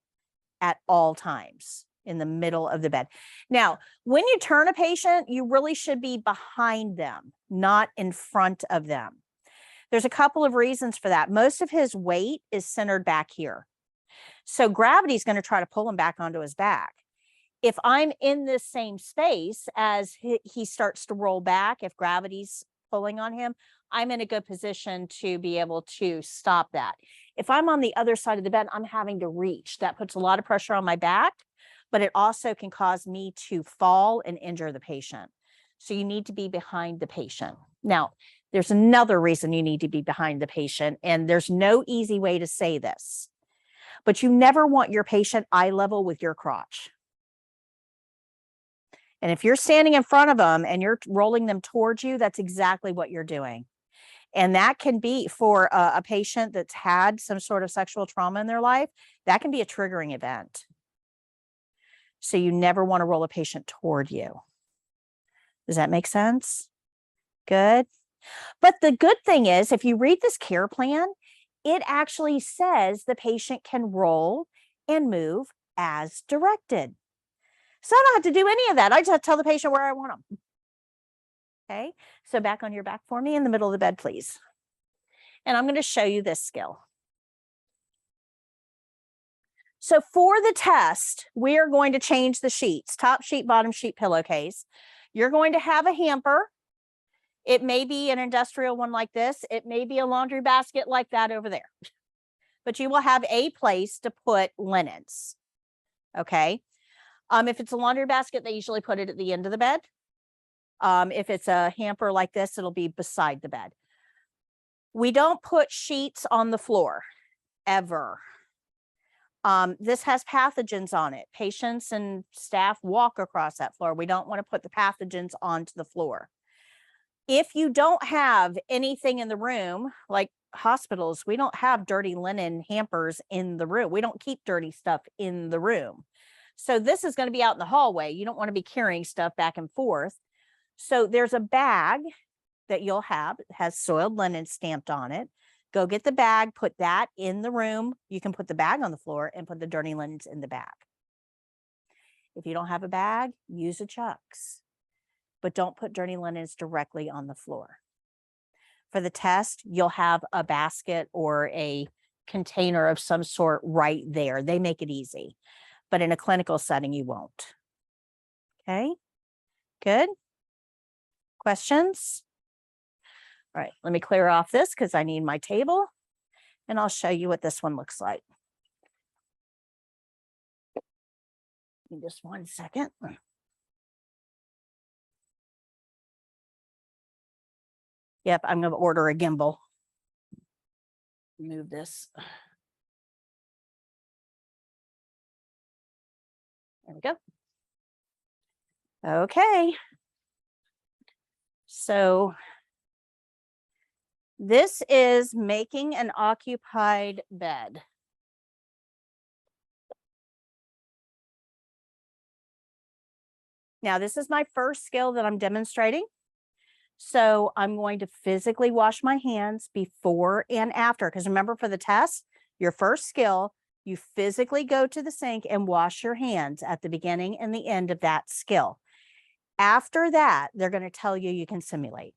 at all times, in the middle of the bed. Now, when you turn a patient, you really should be behind them, not in front of them. There's a couple of reasons for that. Most of his weight is centered back here. So gravity is going to try to pull him back onto his back. If I'm in this same space as he starts to roll back, if gravity's pulling on him, I'm in a good position to be able to stop that. If I'm on the other side of the bed, I'm having to reach. That puts a lot of pressure on my back, but it also can cause me to fall and injure the patient. So you need to be behind the patient. Now, there's another reason you need to be behind the patient, and there's no easy way to say this, but you never want your patient eye level with your crotch. And if you're standing in front of them and you're rolling them towards you, that's exactly what you're doing. And that can be for a patient that's had some sort of sexual trauma in their life, that can be a triggering event. So you never want to roll a patient toward you. Does that make sense? Good. But the good thing is, if you read this care plan, it actually says the patient can roll and move as directed. So I don't have to do any of that. I just have to tell the patient where I want them. Okay, so back on your back for me in the middle of the bed, please. And I'm going to show you this skill. So for the test, we are going to change the sheets, top sheet, bottom sheet, pillowcase. You're going to have a hamper. It may be an industrial one like this. It may be a laundry basket like that over there. But you will have a place to put linens. Okay. If it's a laundry basket, they usually put it at the end of the bed. If it's a hamper like this, it'll be beside the bed. We don't put sheets on the floor, ever. This has pathogens on it. Patients and staff walk across that floor. We don't want to put the pathogens onto the floor. If you don't have anything in the room, like hospitals, we don't have dirty linen hampers in the room. We don't keep dirty stuff in the room. So this is going to be out in the hallway. You don't want to be carrying stuff back and forth. So there's a bag that you'll have. It has soiled linen stamped on it. Go get the bag, put that in the room. You can put the bag on the floor and put the dirty linens in the bag. If you don't have a bag, use a Chucks, but don't put dirty linens directly on the floor. For the test, you'll have a basket or a container of some sort right there. They make it easy, but in a clinical setting, you won't. Okay, good. Questions? All right, let me clear off this because I need my table, and I'll show you what this one looks like. Give me just 1 second. Yep, I'm going to order a gimbal. Move this. There we go. Okay. So this is making an occupied bed. Now, this is my first skill that I'm demonstrating. So I'm going to physically wash my hands before and after, because remember, for the test, your first skill, you physically go to the sink and wash your hands at the beginning and the end of that skill. After that, they're going to tell you you can simulate.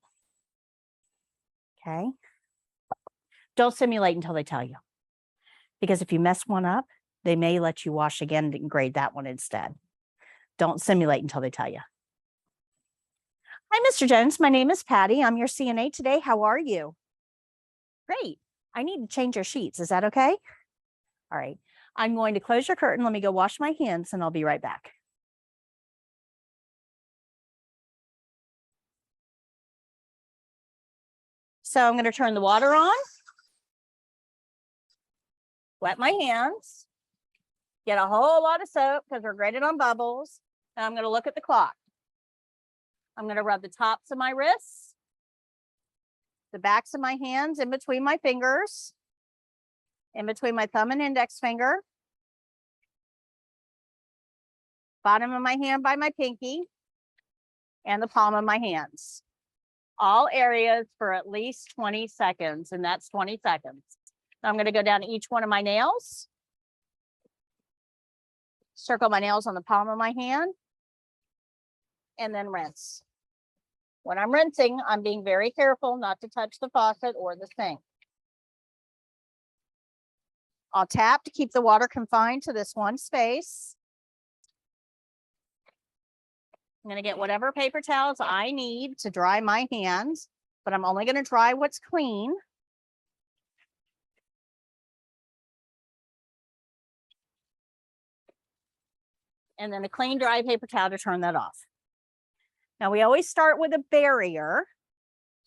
Okay. Don't simulate until they tell you, because if you mess one up, they may let you wash again and grade that one instead. Don't simulate until they tell you. Hi, Mr. Jones. My name is Patty. I'm your CNA today. How are you? Great. I need to change your sheets. Is that okay? All right. I'm going to close your curtain. Let me go wash my hands and I'll be right back. So I'm going to turn the water on. wet my hands, get a whole lot of soap because we're graded on bubbles. And I'm going to look at the clock. I'm going to rub the tops of my wrists, the backs of my hands in between my fingers, in between my thumb and index finger, bottom of my hand by my pinky, and the palm of my hands. All areas for at least 20 seconds, and that's 20 seconds. Now I'm going to go down to each one of my nails, circle my nails on the palm of my hand, and then rinse. When I'm rinsing, I'm being very careful not to touch the faucet or the sink. I'll tap to keep the water confined to this one space. I'm going to get whatever paper towels I need to dry my hands, but I'm only going to dry what's clean. And then a clean, dry paper towel to turn that off. Now we always start with a barrier.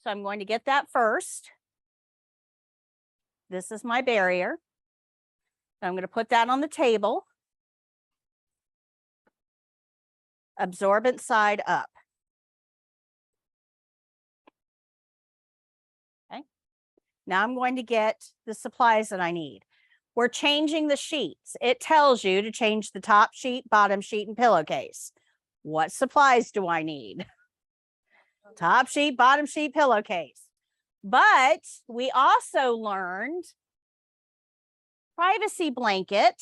So I'm going to get that first. This is my barrier. I'm going to put that on the table. Absorbent side up. Okay. Now I'm going to get the supplies that I need. We're changing the sheets. It tells you to change the top sheet, bottom sheet, and pillowcase. What supplies do I need? Top sheet, bottom sheet, pillowcase. But we also learned privacy blanket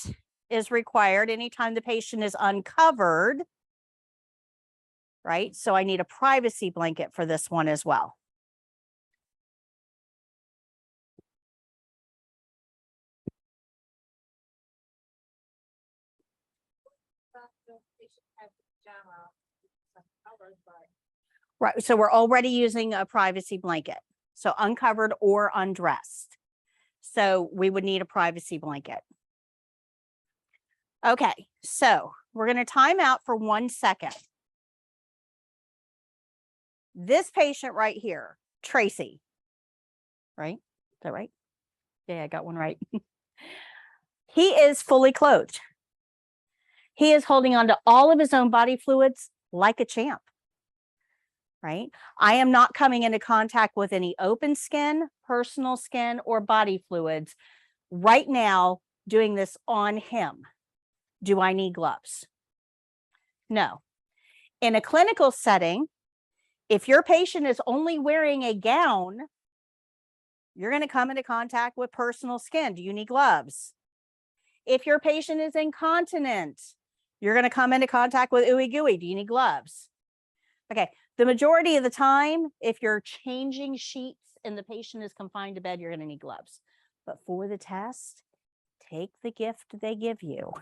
is required anytime the patient is uncovered, right? So I need a privacy blanket for this one as well. Right, so we're already using a privacy blanket. So uncovered or undressed. So we would need a privacy blanket. Okay, so we're going to time out for 1 second. This patient right here, Tracy, right? Is that right? Yeah, I got one right. He is fully clothed. He is holding on to all of his own body fluids like a champ, right? I am not coming into contact with any open skin, personal skin, or body fluids right now doing this on him. Do I need gloves? No. In a clinical setting, if your patient is only wearing a gown, you're going to come into contact with personal skin. Do you need gloves? If your patient is incontinent, you're going to come into contact with ooey gooey. Do you need gloves? Okay. The majority of the time, if you're changing sheets and the patient is confined to bed, you're going to need gloves. But for the test, take the gift they give you,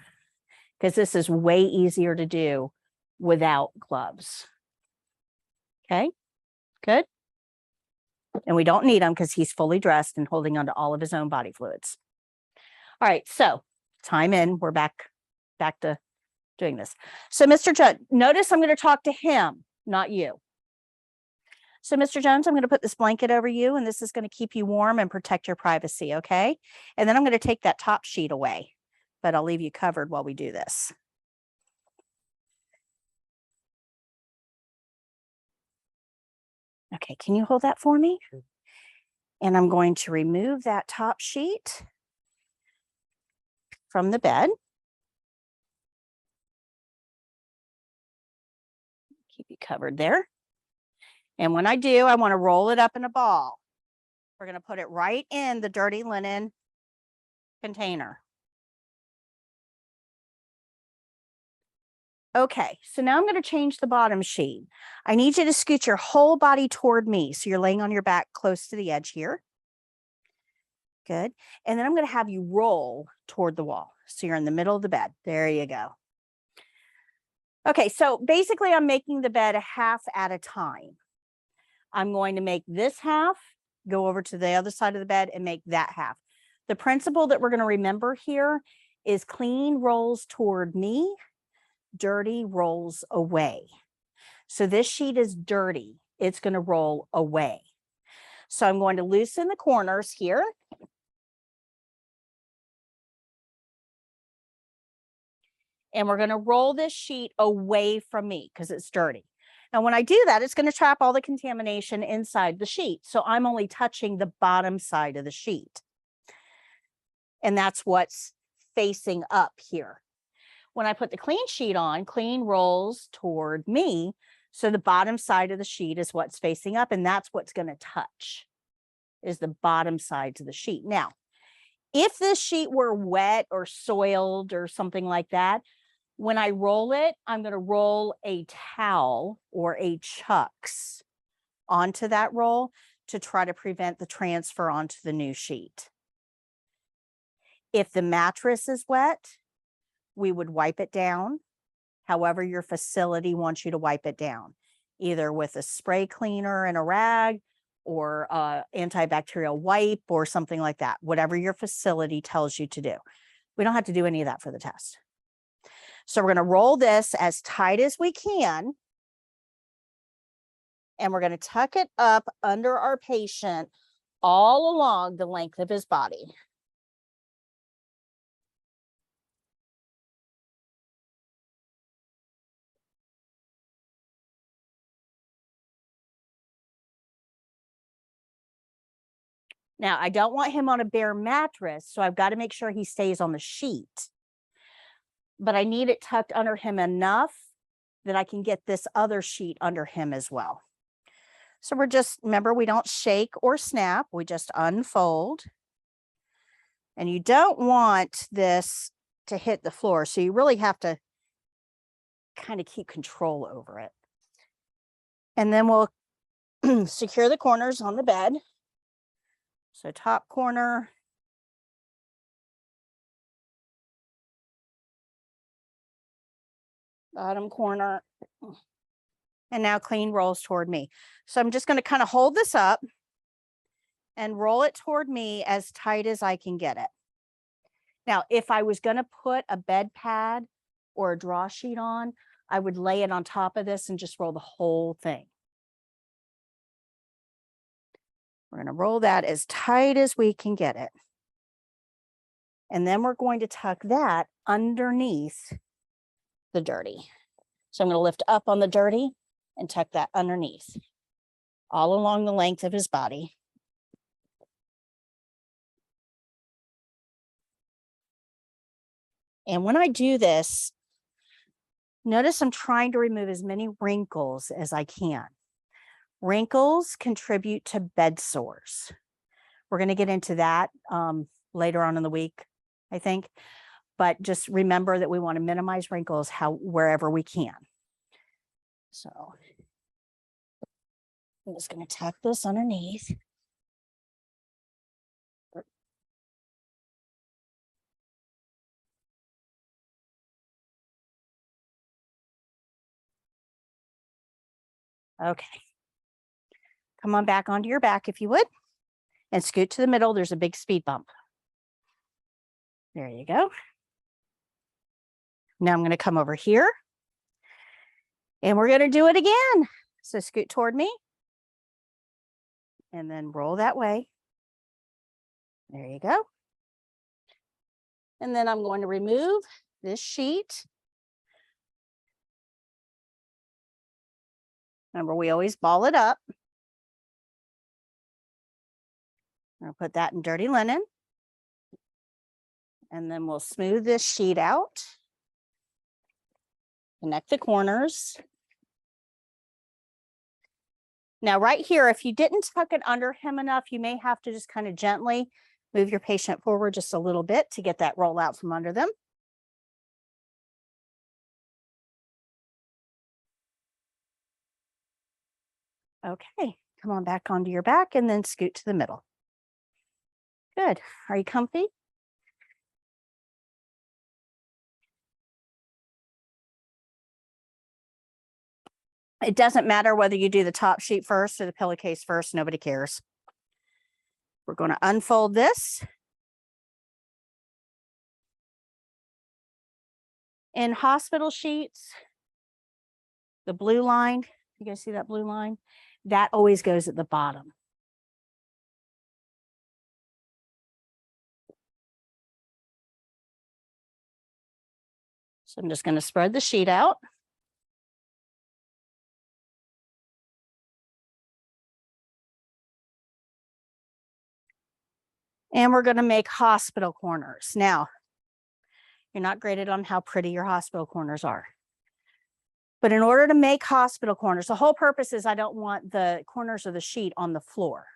because this is way easier to do without gloves. Okay, good. And we don't need them because he's fully dressed and holding onto all of his own body fluids. All right, so time in, we're back to doing this. So Mr. Jones, notice I'm going to talk to him, not you. So Mr. Jones, I'm going to put this blanket over you, and this is going to keep you warm and protect your privacy, okay? And then I'm going to take that top sheet away, but I'll leave you covered while we do this. Okay, can you hold that for me? And I'm going to remove that top sheet from the bed. Keep you covered there. And when I do, I want to roll it up in a ball. We're going to put it right in the dirty linen container. Okay, so now I'm going to change the bottom sheet. I need you to scoot your whole body toward me. So you're laying on your back close to the edge here. Good. And then I'm going to have you roll toward the wall. So you're in the middle of the bed. There you go. Okay, so basically I'm making the bed a half at a time. I'm going to make this half, go over to the other side of the bed and make that half. The principle that we're going to remember here is clean rolls toward me, dirty rolls away. So this sheet is dirty. It's going to roll away. So I'm going to loosen the corners here. And we're going to roll this sheet away from me because it's dirty. And when I do that, it's going to trap all the contamination inside the sheet. So I'm only touching the bottom side of the sheet. And that's what's facing up here. When I put the clean sheet on, clean rolls toward me. So the bottom side of the sheet is what's facing up, and that's what's going to touch, is the bottom sides of the sheet. Now, if this sheet were wet or soiled or something like that, when I roll it, I'm going to roll a towel or a Chucks onto that roll to try to prevent the transfer onto the new sheet. If the mattress is wet, we would wipe it down. However, your facility wants you to wipe it down, either with a spray cleaner and a rag or antibacterial wipe or something like that, whatever your facility tells you to do. We don't have to do any of that for the test. So we're going to roll this as tight as we can. And we're going to tuck it up under our patient all along the length of his body. Now, I don't want him on a bare mattress, so I've got to make sure he stays on the sheet. But I need it tucked under him enough that I can get this other sheet under him as well. So we're just, remember, we don't shake or snap, we just unfold. And you don't want this to hit the floor, so you really have to kind of keep control over it. And then we'll secure the corners on the bed. So top corner, bottom corner, and now clean rolls toward me. So I'm just going to kind of hold this up and roll it toward me as tight as I can get it. Now, if I was going to put a bed pad or a draw sheet on, I would lay it on top of this and just roll the whole thing. We're going to roll that as tight as we can get it. And then we're going to tuck that underneath the dirty. So I'm going to lift up on the dirty and tuck that underneath, all along the length of his body. And when I do this, notice I'm trying to remove as many wrinkles as I can. Wrinkles contribute to bed sores. We're going to get into that later on in the week, I think. But just remember that we want to minimize wrinkles wherever we can. So I'm just going to tuck this underneath. Okay. Come on back onto your back if you would, and scoot to the middle. There's a big speed bump. There you go. Now I'm going to come over here and we're going to do it again. So scoot toward me and then roll that way. There you go. And then I'm going to remove this sheet. Remember, we always ball it up. I'll put that in dirty linen. And then we'll smooth this sheet out. Connect the corners. Now, right here, if you didn't tuck it under him enough, you may have to just kind of gently move your patient forward just a little bit to get that roll out from under them. Okay, come on back onto your back and then scoot to the middle. Good. Are you comfy? It doesn't matter whether you do the top sheet first or the pillowcase first, nobody cares. We're going to unfold this. In hospital sheets, the blue line, you guys see that blue line? That always goes at the bottom. So I'm just going to spread the sheet out. And we're going to make hospital corners. Now, you're not graded on how pretty your hospital corners are. But in order to make hospital corners, the whole purpose is I don't want the corners of the sheet on the floor.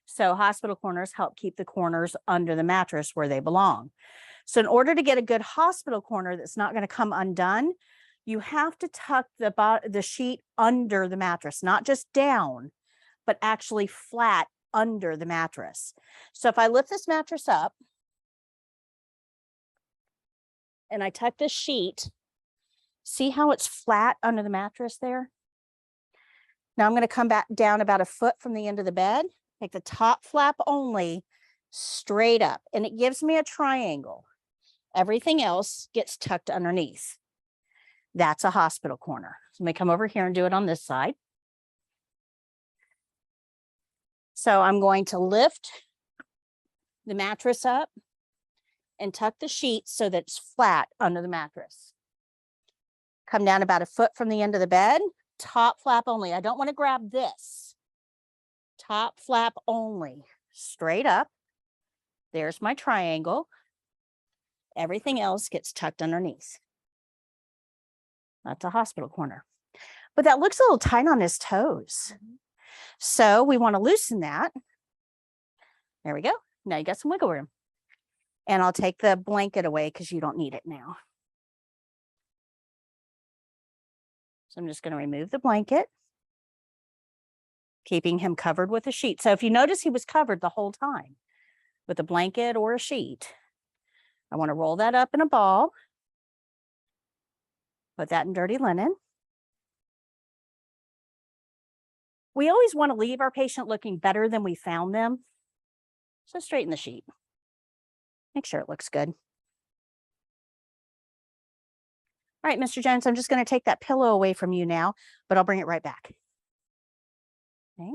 So hospital corners help keep the corners under the mattress where they belong. So in order to get a good hospital corner that's not going to come undone, you have to tuck the sheet under the mattress, not just down, but actually flat under the mattress. So if I lift this mattress up and I tuck this sheet, see how it's flat under the mattress there? Now I'm going to come back down about a foot from the end of the bed, take the top flap only straight up, and it gives me a triangle. Everything else gets tucked underneath. That's a hospital corner. So let me come over here and do it on this side. So I'm going to lift the mattress up and tuck the sheet so that it's flat under the mattress. Come down about a foot from the end of the bed, top flap only. I don't want to grab this. Top flap only, straight up. There's my triangle. Everything else gets tucked underneath. That's a hospital corner. But that looks a little tight on his toes. So we want to loosen that. There we go. Now you got some wiggle room. And I'll take the blanket away because you don't need it now. So I'm just going to remove the blanket, keeping him covered with a sheet. So if you notice, he was covered the whole time with a blanket or a sheet. I want to roll that up in a ball, put that in dirty linen. We always want to leave our patient looking better than we found them. So straighten the sheet. Make sure it looks good. All right, Mr. Jones, I'm just going to take that pillow away from you now, but I'll bring it right back. Okay.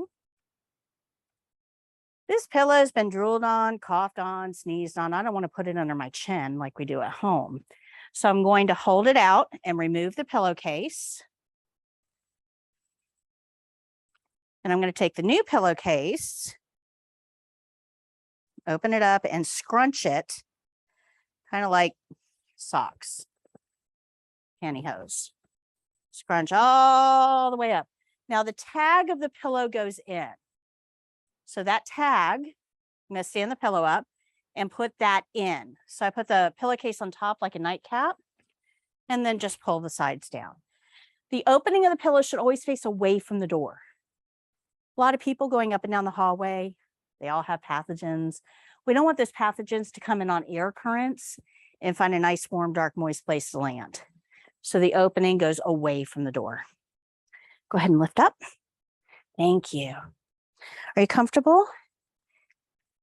This pillow has been drooled on, coughed on, sneezed on. I don't want to put it under my chin like we do at home. So I'm going to hold it out and remove the pillowcase. And I'm going to take the new pillowcase, open it up and scrunch it, kind of like socks, pantyhose. Scrunch all the way up. Now the tag of the pillow goes in. So that tag, I'm going to stand the pillow up and put that in. So I put the pillowcase on top like a nightcap and then just pull the sides down. The opening of the pillow should always face away from the door. A lot of people going up and down the hallway, they all have pathogens. We don't want those pathogens to come in on air currents and find a nice, warm, dark, moist place to land. So the opening goes away from the door. Go ahead and lift up. Thank you. Are you comfortable?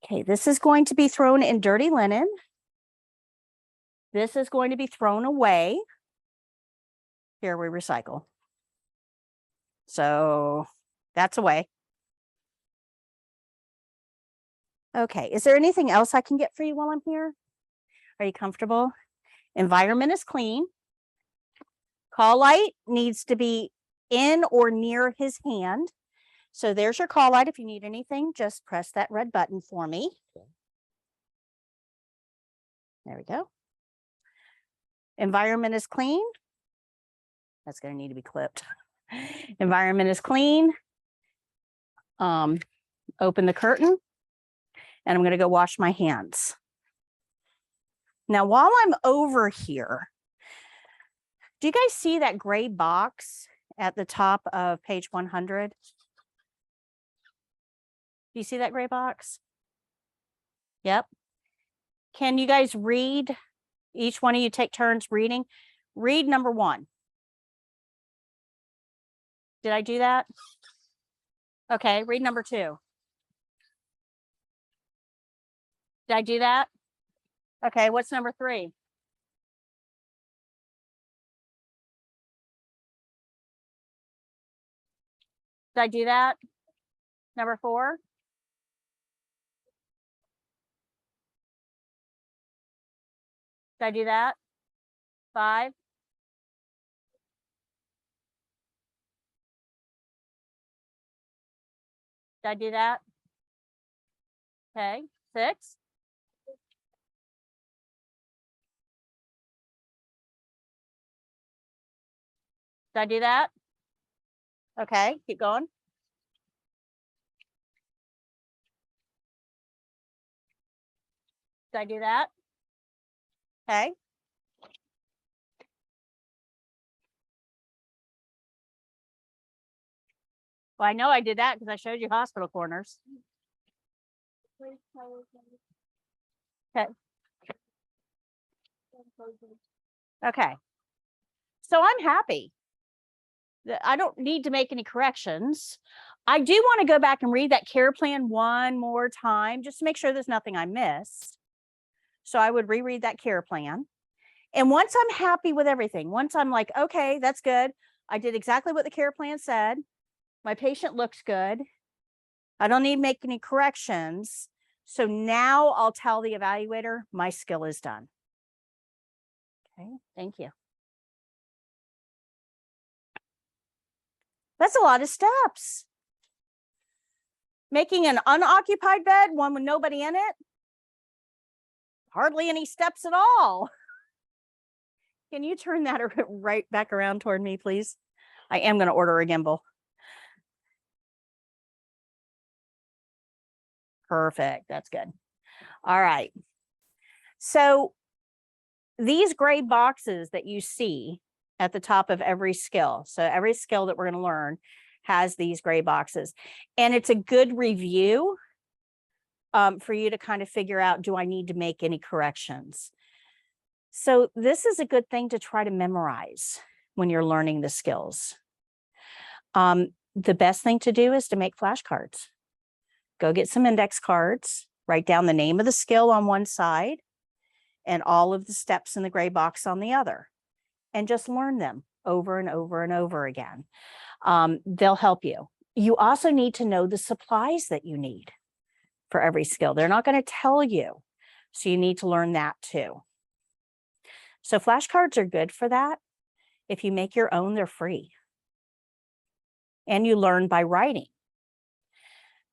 Okay, this is going to be thrown in dirty linen. This is going to be thrown away. Here we recycle. So that's away. Okay, is there anything else I can get for you while I'm here? Are you comfortable? Environment is clean. Call light needs to be in or near his hand. So there's your call light. If you need anything, just press that red button for me. There we go. Environment is clean. That's going to need to be clipped. Environment is clean. Open the curtain. And I'm going to go wash my hands. Now, while I'm over here, do you guys see that gray box at the top of page 100? Do you see that gray box? Yep. Can you guys read? Each one of you take turns reading. Read number 1. Did I do that? Okay, read number 2. Did I do that? Okay, what's number 3? Did I do that? Number 4? Did I do that? 5. Did I do that? Okay, 6. Did I do that? Okay, keep going. Did I do that? Okay. Well, I know I did that because I showed you hospital corners. Okay. Okay. So I'm happy. I don't need to make any corrections. I do want to go back and read that care plan one more time, just to make sure there's nothing I missed. So I would reread that care plan. And once I'm happy with everything, once I'm like, okay, that's good. I did exactly what the care plan said. My patient looks good. I don't need to make any corrections. So now I'll tell the evaluator my skill is done. Okay, thank you. That's a lot of steps. Making an unoccupied bed, one with nobody in it. Hardly any steps at all. Can you turn that right back around toward me, please? I am going to order a gimbal. Perfect. That's good. All right. So these gray boxes that you see at the top of every skill. So every skill that we're going to learn has these gray boxes. And it's a good review for you to kind of figure out, do I need to make any corrections? So this is a good thing to try to memorize when you're learning the skills. The best thing to do is to make flashcards. Go get some index cards, write down the name of the skill on one side and all of the steps in the gray box on the other, and just learn them over and over and over again. They'll help you. You also need to know the supplies that you need for every skill. They're not going to tell you, so you need to learn that too. So flashcards are good for that. If you make your own, they're free. And you learn by writing.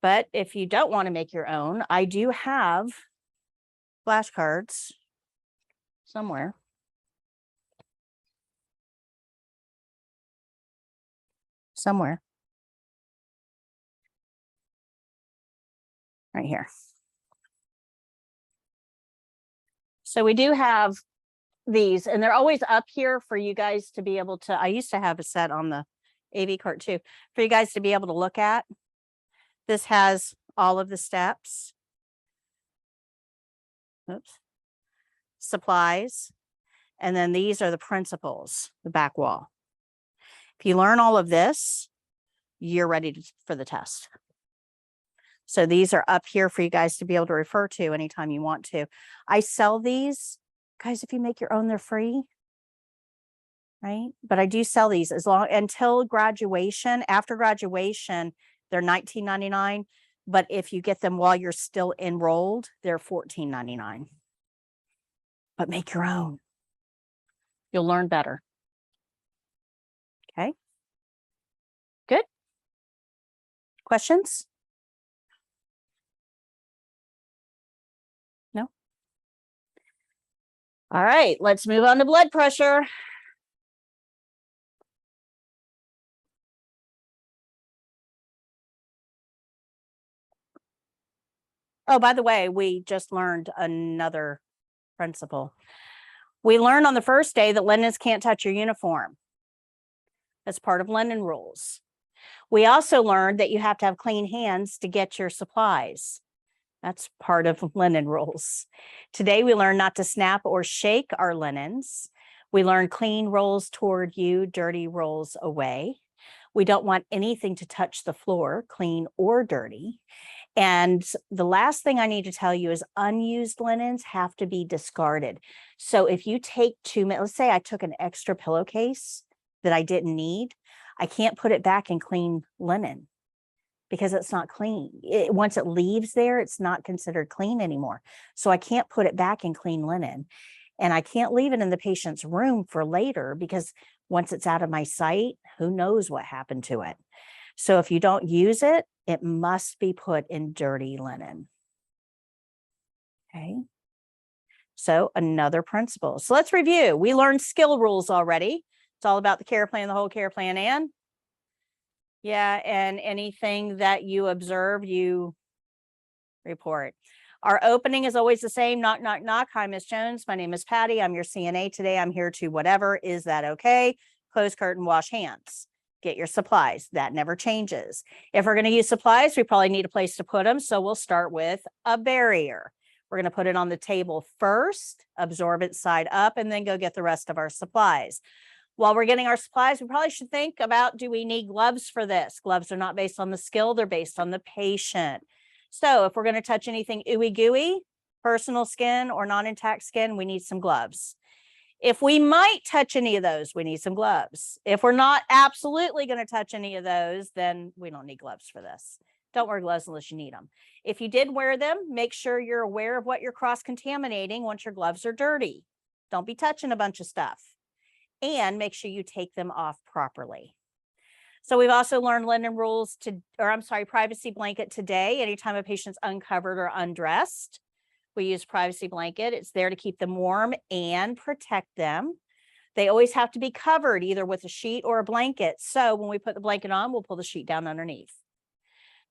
But if you don't want to make your own, I do have flashcards somewhere. Right here. So we do have these, and they're always up here for you guys to be able to, I used to have a set on the AV cart too, for you guys to be able to look at. This has all of the steps. Oops. Supplies. And then these are the principles, the back wall. If you learn all of this, you're ready for the test. So these are up here for you guys to be able to refer to anytime you want to. I sell these. Guys, if you make your own, they're free. Right? But I do sell these until graduation. After graduation, they're $19.99. But if you get them while you're still enrolled, they're $14.99. But make your own. You'll learn better. Okay. Good. Questions? No? All right, let's move on to blood pressure. Oh, by the way, we just learned another principle. We learned on the first day that linens can't touch your uniform. That's part of linen rules. We also learned that you have to have clean hands to get your supplies. That's part of linen rules. Today, we learned not to snap or shake our linens. We learned clean rolls toward you, dirty rolls away. We don't want anything to touch the floor, clean or dirty. And the last thing I need to tell you is unused linens have to be discarded. So if you take 2 minutes, let's say I took an extra pillowcase that I didn't need, I can't put it back in clean linen because it's not clean. Once it leaves there, it's not considered clean anymore. So I can't put it back in clean linen. And I can't leave it in the patient's room for later because once it's out of my sight, who knows what happened to it. So if you don't use it, it must be put in dirty linen. Okay. So another principle. So let's review. We learned skill rules already. It's all about the care plan, the whole care plan, and anything that you observe, you report. Our opening is always the same. Knock, knock, knock. Hi, Miss Jones. My name is Patty. I'm your CNA today. I'm here to whatever. Is that okay? Close curtain, wash hands. Get your supplies. That never changes. If we're going to use supplies, we probably need a place to put them. So we'll start with a barrier. We're going to put it on the table first, absorb it side up, and then go get the rest of our supplies. While we're getting our supplies, we probably should think about, do we need gloves for this? Gloves are not based on the skill. They're based on the patient. So if we're going to touch anything ooey gooey, personal skin or non-intact skin, we need some gloves. If we might touch any of those, we need some gloves. If we're not absolutely going to touch any of those, then we don't need gloves for this. Don't wear gloves unless you need them. If you did wear them, make sure you're aware of what you're cross-contaminating once your gloves are dirty. Don't be touching a bunch of stuff. And make sure you take them off properly. So we've also learned linen rules privacy blanket today. Anytime a patient's uncovered or undressed, we use privacy blanket. It's there to keep them warm and protect them. They always have to be covered either with a sheet or a blanket. So when we put the blanket on, we'll pull the sheet down underneath.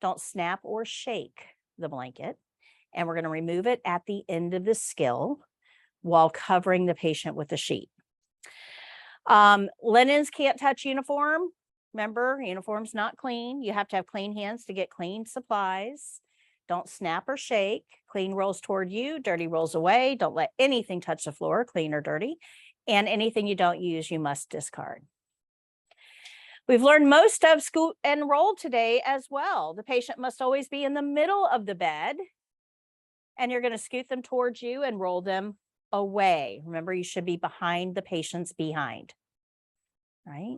Don't snap or shake the blanket. And we're going to remove it at the end of the skill while covering the patient with the sheet. Linens can't touch uniform. Remember, uniform's not clean. You have to have clean hands to get clean supplies. Don't snap or shake. Clean rolls toward you, dirty rolls away. Don't let anything touch the floor, clean or dirty. And anything you don't use, you must discard. We've learned most of scoot and roll today as well. The patient must always be in the middle of the bed. And you're going to scoot them towards you and roll them away. Remember, you should be behind the patient's behind. Right?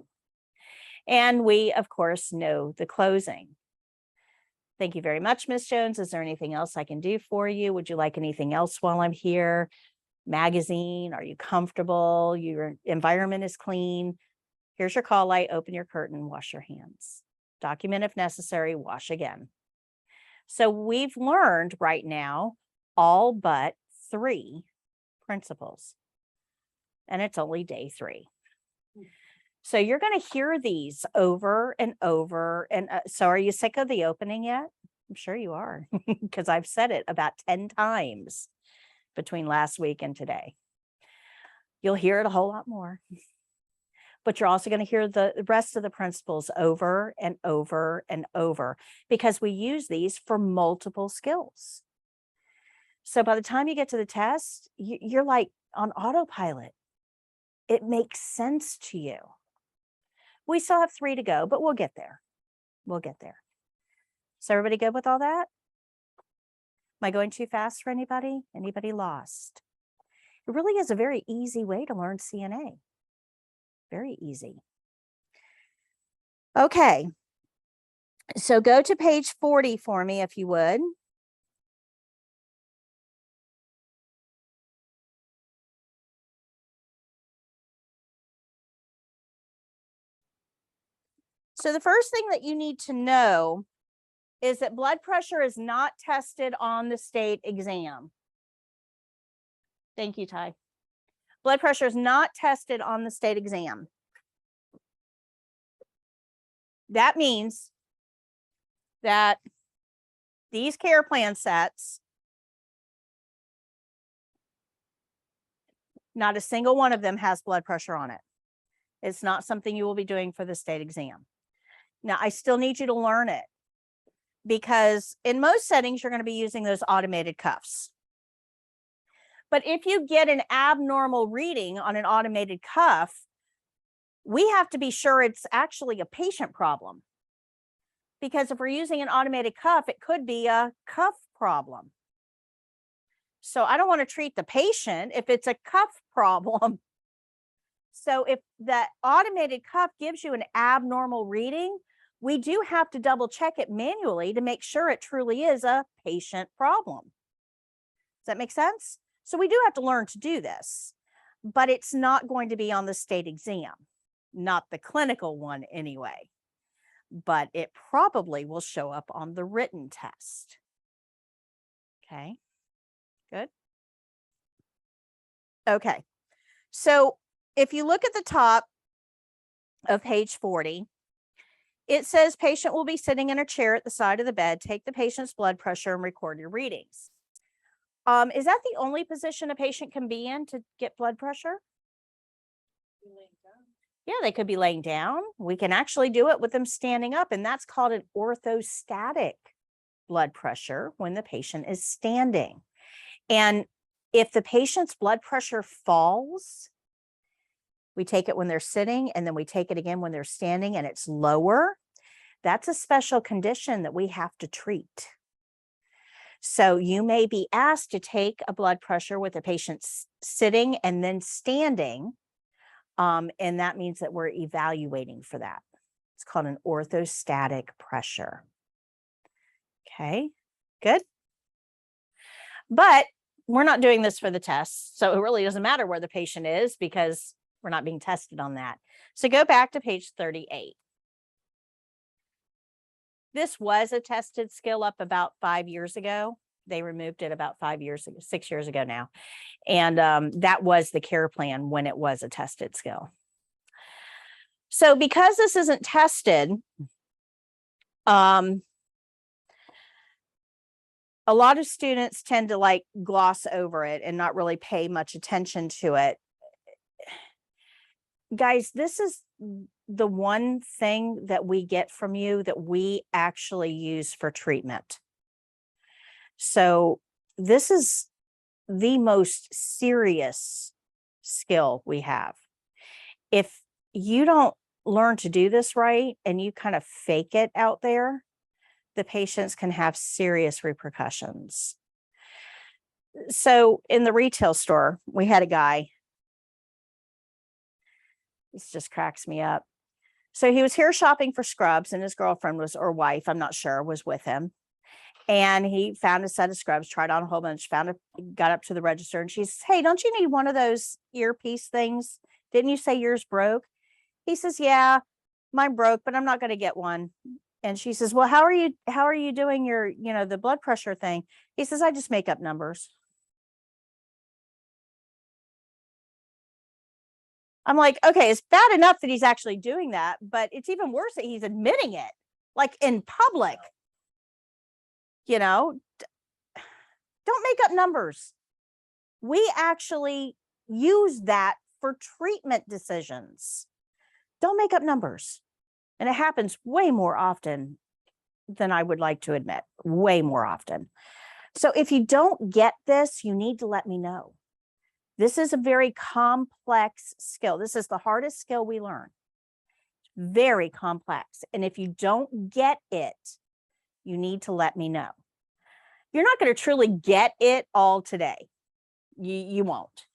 And we, of course, know the closing. Thank you very much, Miss Jones. Is there anything else I can do for you? Would you like anything else while I'm here? Magazine? Are you comfortable? Your environment is clean. Here's your call light. Open your curtain. Wash your hands. Document if necessary. Wash again. So we've learned right now all but 3 principles. And it's only day 3. So you're going to hear these over and over. And so are you sick of the opening yet? I'm sure you are, because I've said it about 10 times between last week and today. You'll hear it a whole lot more. But you're also going to hear the rest of the principles over and over and over, because we use these for multiple skills. So by the time you get to the test, you're like on autopilot. It makes sense to you. We still have 3 to go, but we'll get there. We'll get there. So everybody good with all that? Am I going too fast for anybody? Anybody lost? It really is a very easy way to learn CNA. Very easy. Okay. So go to page 40 for me, if you would. So the first thing that you need to know is that blood pressure is not tested on the state exam. Thank you, Ty. Blood pressure is not tested on the state exam. That means that these care plan sets, not a single one of them has blood pressure on it. It's not something you will be doing for the state exam. Now, I still need you to learn it, because in most settings, you're going to be using those automated cuffs. But if you get an abnormal reading on an automated cuff, we have to be sure it's actually a patient problem. Because if we're using an automated cuff, it could be a cuff problem. So I don't want to treat the patient if it's a cuff problem. So if the automated cuff gives you an abnormal reading, we do have to double check it manually to make sure it truly is a patient problem. Does that make sense? So we do have to learn to do this. but it's not going to be on the state exam, not the clinical one anyway. But it probably will show up on the written test. Okay, good. Okay, so if you look at the top of page 40, it says patient will be sitting in a chair at the side of the bed. Take the patient's blood pressure and record your readings. Is that the only position a patient can be in to get blood pressure? You lay down. Yeah, they could be laying down. We can actually do it with them standing up, and that's called an orthostatic blood pressure when the patient is standing. And if the patient's blood pressure falls, we take it when they're sitting, and then we take it again when they're standing, and it's lower. That's a special condition that we have to treat. So you may be asked to take a blood pressure with a patient sitting and then standing. And that means that we're evaluating for that. It's called an orthostatic pressure. Okay, good. But we're not doing this for the test. So it really doesn't matter where the patient is because we're not being tested on that. So go back to page 38. This was a tested skill up about 5 years ago. They removed it about 5 years ago, 6 years ago now. And that was the care plan when it was a tested skill. So because this isn't tested, a lot of students tend to like gloss over it and not really pay much attention to it. Guys, this is the one thing that we get from you that we actually use for treatment. So this is the most serious skill we have. If you don't learn to do this right and you kind of fake it out there, the patients can have serious repercussions. So in the retail store, we had a guy. This just cracks me up. So he was here shopping for scrubs, and his girlfriend was, or wife, I'm not sure, was with him. And he found a set of scrubs, tried on a whole bunch, got up to the register, and she says, "Hey, don't you need one of those earpiece things? Didn't you say yours broke?" He says, "Yeah, mine broke, but I'm not going to get one." And she says, "Well, how are you doing your, the blood pressure thing?" He says, "I just make up numbers." I'm like, okay, it's bad enough that he's actually doing that, but it's even worse that he's admitting it, like in public. Don't make up numbers. We actually use that for treatment decisions. Don't make up numbers. And it happens way more often than I would like to admit, way more often. So if you don't get this, you need to let me know. This is a very complex skill. This is the hardest skill we learn. Very complex. And if you don't get it, you need to let me know. You're not going to truly get it all today. You won't.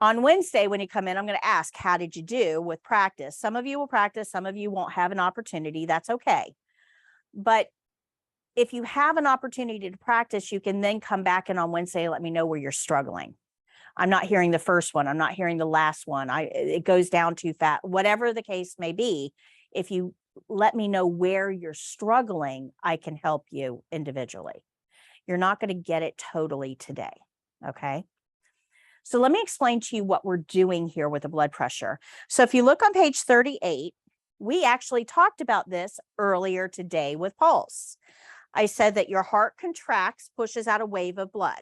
On Wednesday, when you come in, I'm going to ask, how did you do with practice? Some of you will practice, some of you won't have an opportunity. That's okay. But if you have an opportunity to practice, you can then come back in on Wednesday and let me know where you're struggling. I'm not hearing the first one. I'm not hearing the last one. It goes down too fast. Whatever the case may be, if you let me know where you're struggling, I can help you individually. You're not going to get it totally today. Okay. So let me explain to you what we're doing here with the blood pressure. So if you look on page 38, we actually talked about this earlier today with pulse. I said that your heart contracts, pushes out a wave of blood,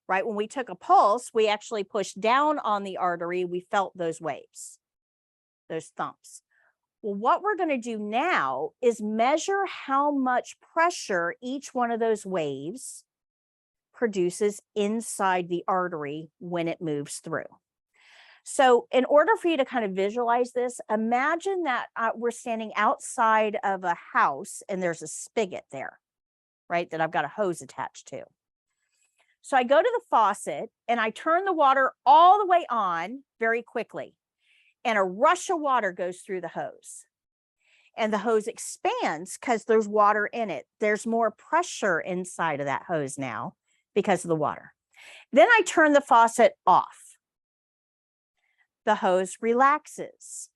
right? When we took a pulse, we actually pushed down on the artery. We felt those waves, those thumps. Well, what we're going to do now is measure how much pressure each one of those waves produces inside the artery when it moves through. So in order for you to kind of visualize this, imagine that we're standing outside of a house and there's a spigot there, right, that I've got a hose attached to. So I go to the faucet and I turn the water all the way on very quickly, and a rush of water goes through the hose. And the hose expands because there's water in it. There's more pressure inside of that hose now because of the water. Then I turn the faucet off. the hose relaxes.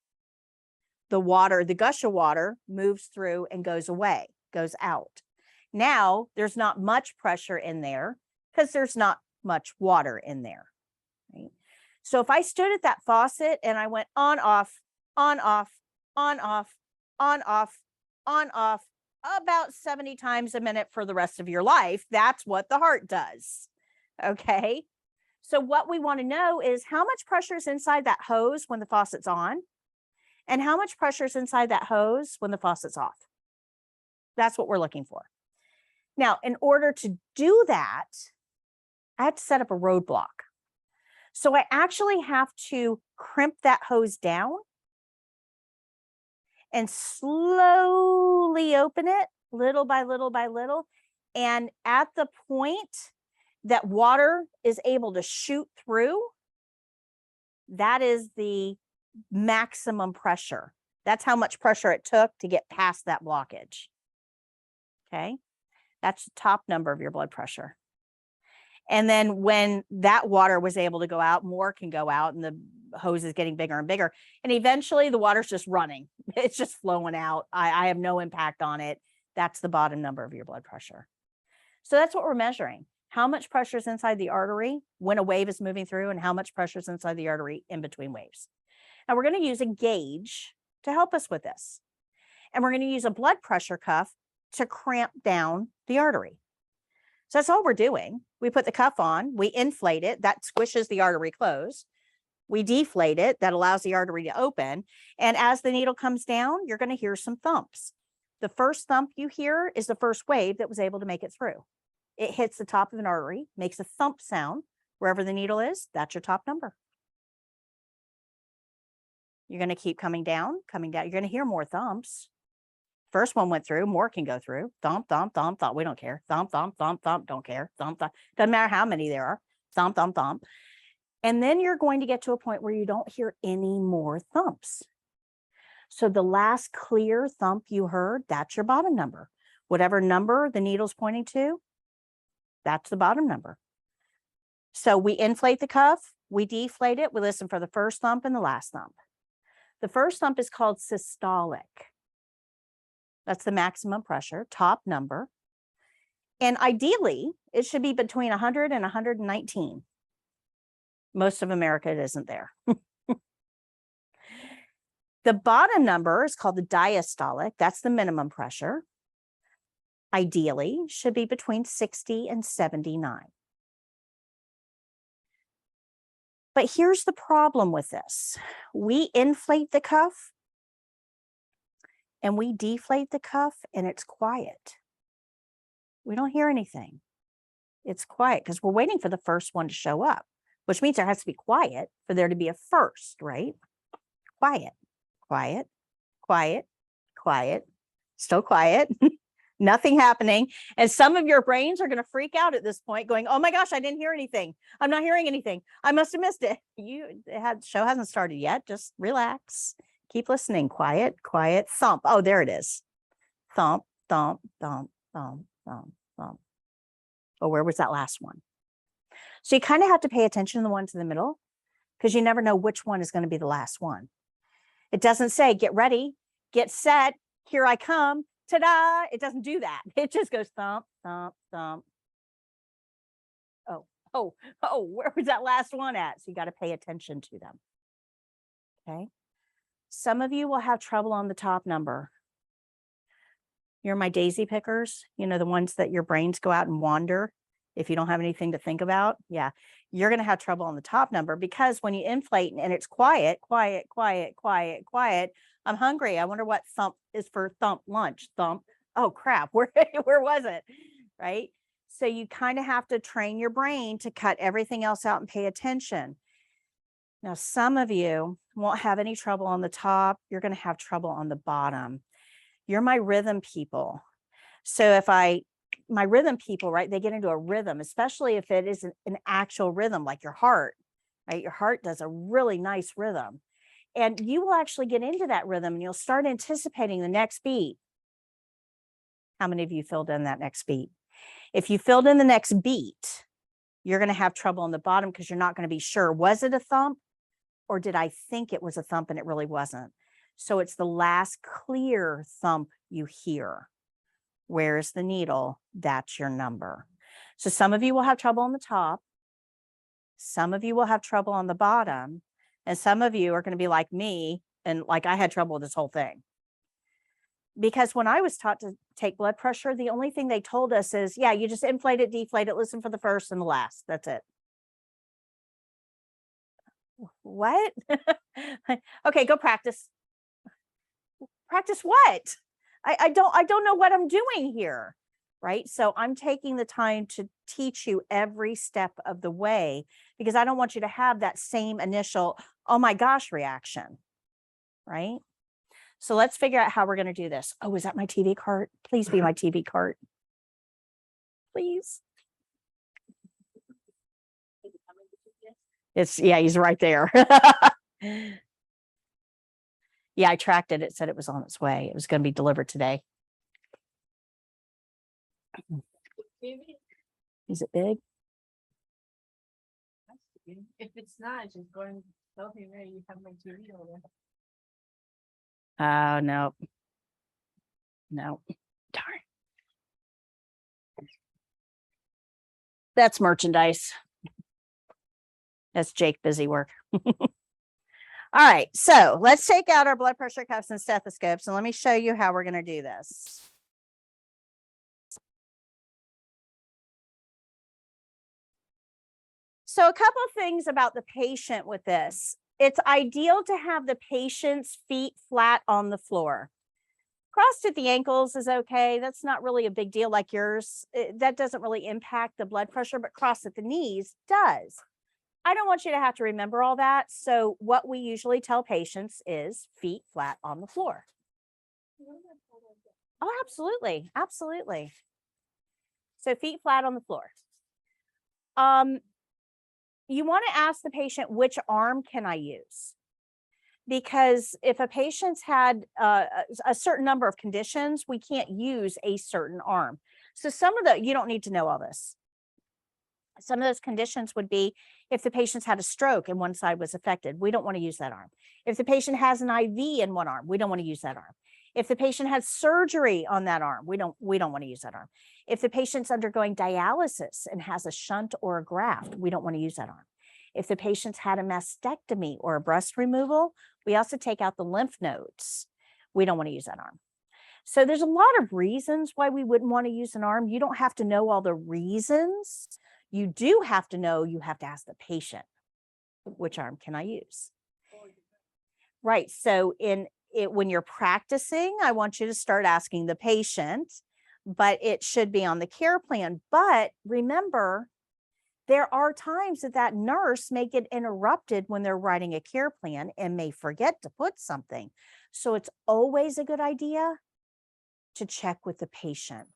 The water, the gush of water moves through and goes away, goes out. Now there's not much pressure in there because there's not much water in there, right? So if I stood at that faucet and I went on, off, on, off, on, off, on, off, on, off, about 70 times a minute for the rest of your life, that's what the heart does, okay? So what we want to know is how much pressure is inside that hose when the faucet's on, and how much pressure is inside that hose when the faucet's off. That's what we're looking for. Now, in order to do that, I have to set up a roadblock. So I actually have to crimp that hose down and slowly open it little by little by little. And at the point that water is able to shoot through, that is the maximum pressure. That's how much pressure it took to get past that blockage. Okay, that's the top number of your blood pressure. And then when that water was able to go out, more can go out, and the hose is getting bigger and bigger. And eventually the water's just running. It's just flowing out. I have no impact on it. That's the bottom number of your blood pressure. So that's what we're measuring. How much pressure is inside the artery when a wave is moving through, and how much pressure is inside the artery in between waves. Now we're going to use a gauge to help us with this. And we're going to use a blood pressure cuff to cramp down the artery. So that's all we're doing. We put the cuff on, we inflate it, that squishes the artery closed. We deflate it, that allows the artery to open. And as the needle comes down, you're going to hear some thumps. The first thump you hear is the first wave that was able to make it through. It hits the top of an artery, makes a thump sound. Wherever the needle is, that's your top number. You're going to keep coming down. You're going to hear more thumps. First one went through, more can go through. Thump, thump, thump, thump. We don't care. Thump, thump, thump, thump. Don't care. Thump, thump. Doesn't matter how many there are. Thump, thump, thump. And then you're going to get to a point where you don't hear any more thumps. So the last clear thump you heard, that's your bottom number. Whatever number the needle's pointing to, that's the bottom number. So we inflate the cuff, we deflate it, we listen for the first thump and the last thump. The first thump is called systolic. That's the maximum pressure, top number. And ideally, it should be between 100 and 119. Most of America, it isn't there. The bottom number is called the diastolic. That's the minimum pressure. Ideally, should be between 60 and 79. But here's the problem with this. We inflate the cuff and we deflate the cuff, and it's quiet. We don't hear anything. It's quiet because we're waiting for the first one to show up, which means there has to be quiet for there to be a first, right? Quiet, quiet, quiet, quiet, still quiet. Nothing happening. And some of your brains are going to freak out at this point going, oh my gosh, I didn't hear anything. I'm not hearing anything. I must have missed it. Show hasn't started yet. Just relax. Keep listening. Quiet, quiet, thump. Oh, there it is. Thump, thump, thump, thump, thump, thump. Oh, where was that last one? So you kind of have to pay attention to the ones in the middle because you never know which one is going to be the last one. It doesn't say, get ready, get set, here I come. Ta-da! It doesn't do that. It just goes thump, thump, thump. Oh, where was that last one at? So you got to pay attention to them. Okay. Some of you will have trouble on the top number. You're my daisy pickers, you know, the ones that your brains go out and wander if you don't have anything to think about. Yeah, you're going to have trouble on the top number because when you inflate and it's quiet, quiet, quiet, quiet, quiet, I'm hungry. I wonder what thump is for thump lunch. Thump. Oh crap. Where was it? Right. So you kind of have to train your brain to cut everything else out and pay attention. Now, some of you won't have any trouble on the top. You're going to have trouble on the bottom. You're my rhythm people. So my rhythm people, right, they get into a rhythm, especially if it is an actual rhythm like your heart, right? Your heart does a really nice rhythm. And you will actually get into that rhythm and you'll start anticipating the next beat. How many of you filled in that next beat? If you filled in the next beat, you're going to have trouble on the bottom because you're not going to be sure, was it a thump or did I think it was a thump and it really wasn't? So it's the last clear thump you hear. Where's the needle? That's your number. So some of you will have trouble on the top. Some of you will have trouble on the bottom. And some of you are going to be like me. And like I had trouble with this whole thing. Because when I was taught to take blood pressure, the only thing they told us is, yeah, you just inflate it, deflate it, listen for the first and the last. That's it. What? Okay, go practice. Practice what? I don't know what I'm doing here. Right. So I'm taking the time to teach you every step of the way because I don't want you to have that same initial, oh my gosh, reaction. Right. So let's figure out how we're going to do this. Oh, is that my TV cart? Please be my TV cart. Please. It's, yeah, he's right there. Yeah, I tracked it. It said it was on its way. It was going to be delivered today. Is it big? If it's not, just go and tell him, hey, you have my TV over. Oh, no. No. Darn. That's merchandise. That's Jake busy work. All right, so let's take out our blood pressure cuffs and stethoscopes, and let me show you how we're going to do this. So a couple of things about the patient with this. It's ideal to have the patient's feet flat on the floor. Crossed at the ankles is okay. That's not really a big deal like yours. That doesn't really impact the blood pressure, but crossed at the knees does. I don't want you to have to remember all that. So what we usually tell patients is feet flat on the floor. Oh, absolutely. Absolutely. So feet flat on the floor. You want to ask the patient, which arm can I use? Because if a patient's had a certain number of conditions, we can't use a certain arm. So some of the, you don't need to know all this. Some of those conditions would be if the patient's had a stroke and one side was affected, we don't want to use that arm. If the patient has an IV in one arm, we don't want to use that arm. If the patient has surgery on that arm, we don't want to use that arm. If the patient's undergoing dialysis and has a shunt or a graft, we don't want to use that arm. If the patient's had a mastectomy or a breast removal, we also take out the lymph nodes. We don't want to use that arm. So there's a lot of reasons why we wouldn't want to use an arm. You don't have to know all the reasons. You do have to know, you have to ask the patient, which arm can I use? Right. So when you're practicing, I want you to start asking the patient, but it should be on the care plan. But remember, there are times that nurse may get interrupted when they're writing a care plan and may forget to put something. So it's always a good idea to check with the patient.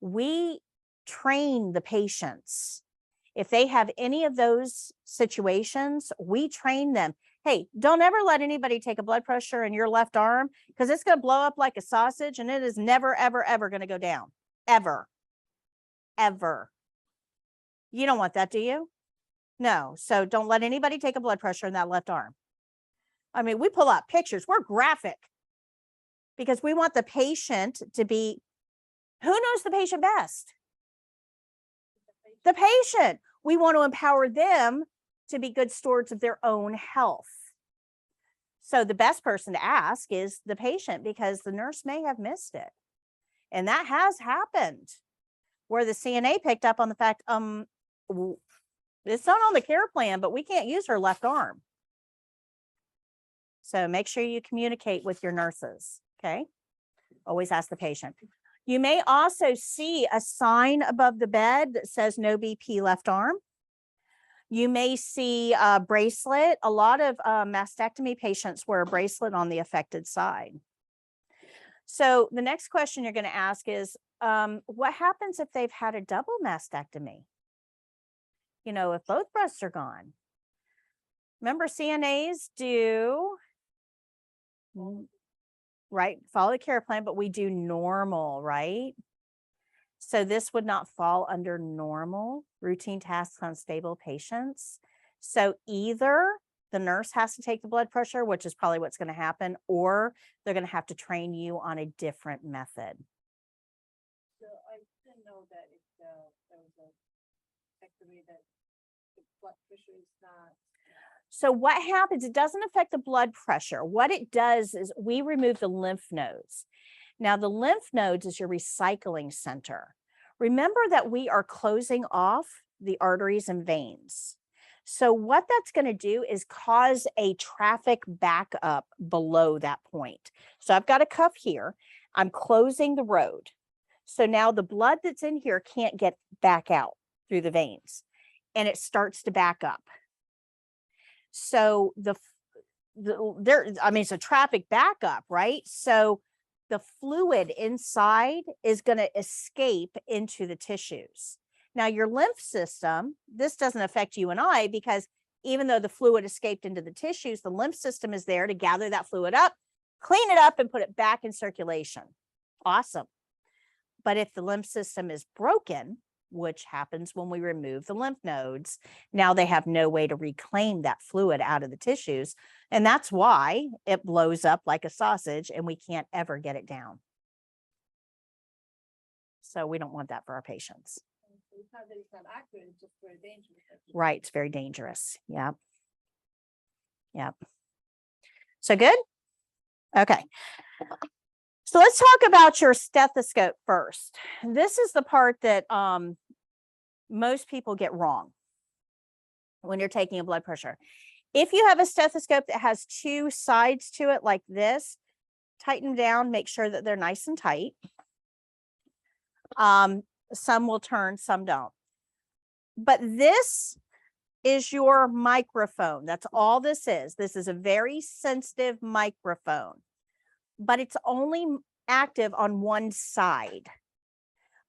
We train the patients. If they have any of those situations, we train them. Hey, don't ever let anybody take a blood pressure in your left arm because it's going to blow up like a sausage and it is never, ever, ever going to go down. Ever. Ever. You don't want that, do you? No. So don't let anybody take a blood pressure in that left arm. I mean, we pull out pictures. We're graphic because we want the patient to be, who knows the patient best? The patient. We want to empower them to be good stewards of their own health. So the best person to ask is the patient because the nurse may have missed it. And that has happened where the CNA picked up on the fact, it's not on the care plan, but we can't use her left arm. So make sure you communicate with your nurses. Okay. Always ask the patient. You may also see a sign above the bed that says no BP left arm. You may see a bracelet. A lot of mastectomy patients wear a bracelet on the affected side. So the next question you're going to ask is, what happens if they've had a double mastectomy? You know, if both breasts are gone. Remember, CNAs do, right, follow the care plan, but we do normal, right? So this would not fall under normal routine tasks on stable patients. So either the nurse has to take the blood pressure, which is probably what's going to happen, or they're going to have to train you on a different method. So I didn't know that if there was a factory that the blood pressure is not. So what happens, it doesn't affect the blood pressure. What it does is we remove the lymph nodes. Now the lymph nodes is your recycling center. Remember that we are closing off the arteries and veins. So what that's going to do is cause a traffic backup below that point. So I've got a cuff here. I'm closing the road. So now the blood that's in here can't get back out through the veins, and it starts to back up. So it's a traffic backup, right? So the fluid inside is going to escape into the tissues. Now your lymph system, this doesn't affect you and I, because even though the fluid escaped into the tissues, the lymph system is there to gather that fluid up, clean it up, and put it back in circulation. Awesome. But if the lymph system is broken, which happens when we remove the lymph nodes, now they have no way to reclaim that fluid out of the tissues. And that's why it blows up like a sausage and we can't ever get it down. So we don't want that for our patients. It's not that it's not accurate, it's just very dangerous. Right. It's very dangerous. Yep. Yep. So good? Okay. So let's talk about your stethoscope first. This is the part that most people get wrong when you're taking a blood pressure. If you have a stethoscope that has two sides to it like this, tighten them down, make sure that they're nice and tight. Some will turn, some don't. But this is your microphone. That's all this is. This is a very sensitive microphone, but it's only active on one side.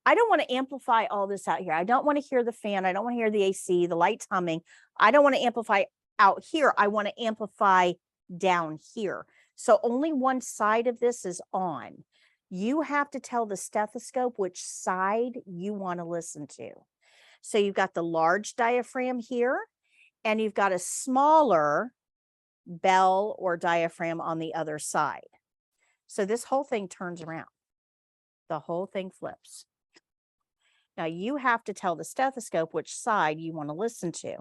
I don't want to amplify all this out here. I don't want to hear the fan. I don't want to hear the AC, the lights humming. I don't want to amplify out here. I want to amplify down here. So only one side of this is on. You have to tell the stethoscope which side you want to listen to. So you've got the large diaphragm here, and you've got a smaller bell or diaphragm on the other side. So this whole thing turns around. The whole thing flips. Now you have to tell the stethoscope which side you want to listen to.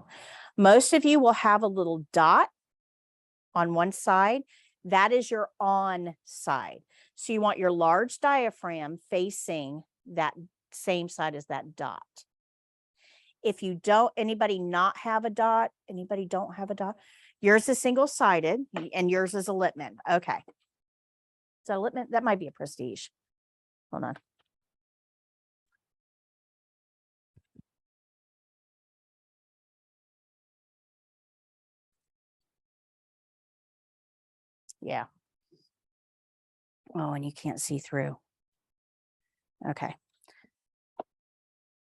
Most of you will have a little dot on one side. That is your on side. So you want your large diaphragm facing that same side as that dot. If you don't, anybody not have a dot, anybody don't have a dot, yours is single-sided and yours is a Littmann. Okay. So Littmann, that might be a Prestige. Hold on. Yeah. Oh, and you can't see through. Okay.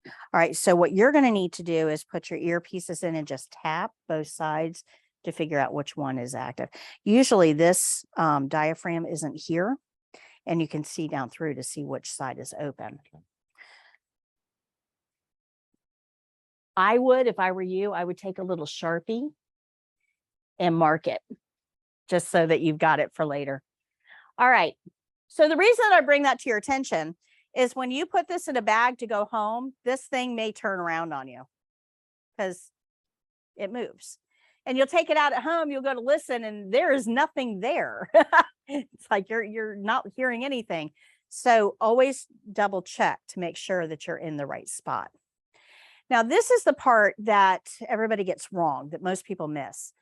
All right. So what you're going to need to do is put your earpieces in and just tap both sides to figure out which one is active. Usually this diaphragm isn't here, and you can see down through to see which side is open. I would, if I were you, I would take a little Sharpie and mark it just so that you've got it for later. All right. So the reason that I bring that to your attention is when you put this in a bag to go home, this thing may turn around on you because it moves. And you'll take it out at home, you'll go to listen, and there is nothing there. It's like you're not hearing anything. So always double check to make sure that you're in the right spot. Now, this is the part that everybody gets wrong, that most people miss.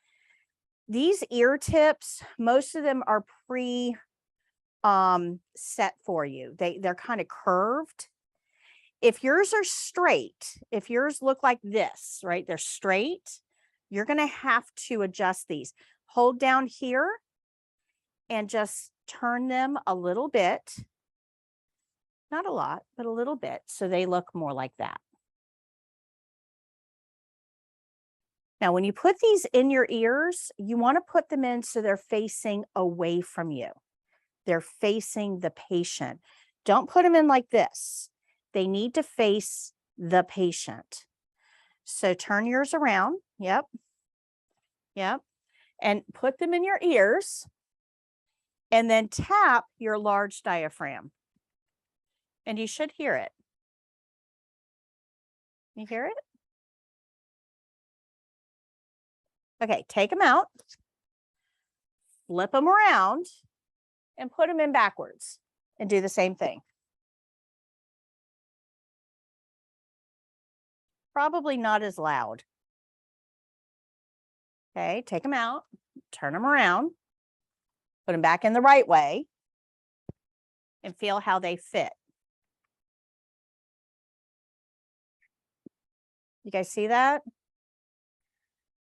These ear tips, most of them are set for you. They're kind of curved. If yours are straight, if yours look like this, right, they're straight, you're going to have to adjust these. Hold down here and just turn them a little bit, not a lot, but a little bit, so they look more like that. Now, when you put these in your ears, you want to put them in so they're facing away from you. They're facing the patient. Don't put them in like this. They need to face the patient. So turn yours around. Yep. Yep. and put them in your ears and then tap your large diaphragm. And you should hear it. You hear it? Okay, take them out, flip them around, and put them in backwards and do the same thing. Probably not as loud. Okay, take them out, turn them around, put them back in the right way, and feel how they fit. You guys see that?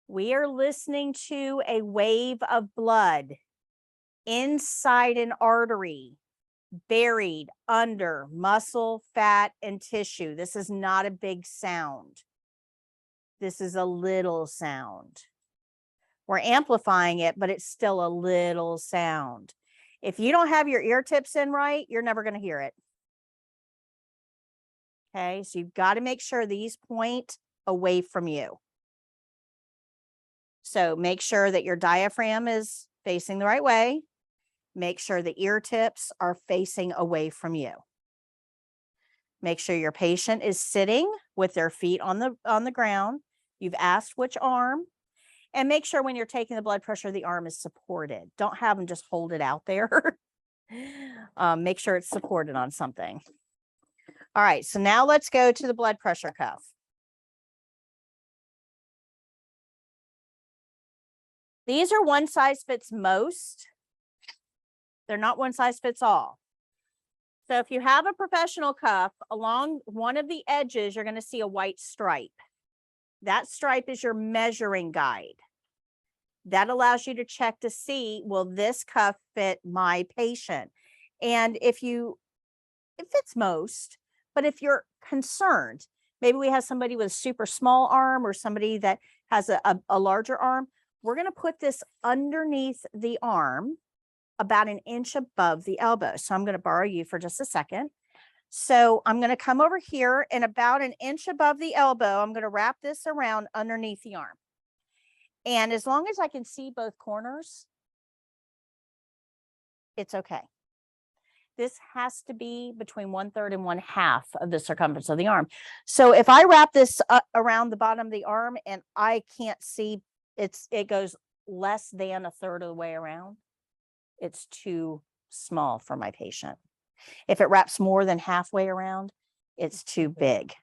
We are listening to a wave of blood inside an artery, buried under muscle, fat, and tissue. This is not a big sound. This is a little sound. We're amplifying it, but it's still a little sound. If you don't have your ear tips in right, you're never going to hear it. Okay, so you've got to make sure these point away from you. So make sure that your diaphragm is facing the right way. Make sure the ear tips are facing away from you. Make sure your patient is sitting with their feet on the ground. You've asked which arm. And make sure when you're taking the blood pressure, the arm is supported. Don't have them just hold it out there. Make sure it's supported on something. All right, so now let's go to the blood pressure cuff. These are one size fits most. They're not one size fits all. So if you have a professional cuff, along one of the edges, you're going to see a white stripe. That stripe is your measuring guide. That allows you to check to see, will this cuff fit my patient? And it fits most, but if you're concerned, maybe we have somebody with a super small arm or somebody that has a larger arm, we're going to put this underneath the arm about an inch above the elbow. So I'm going to borrow you for just a second. So I'm going to come over here and about an inch above the elbow, I'm going to wrap this around underneath the arm. And as long as I can see both corners, it's okay. This has to be between 1/3 and 1/2 of the circumference of the arm. So if I wrap this around the bottom of the arm and I can't see, it goes less than 1/3 of the way around, it's too small for my patient. If it wraps more than halfway around, it's too big.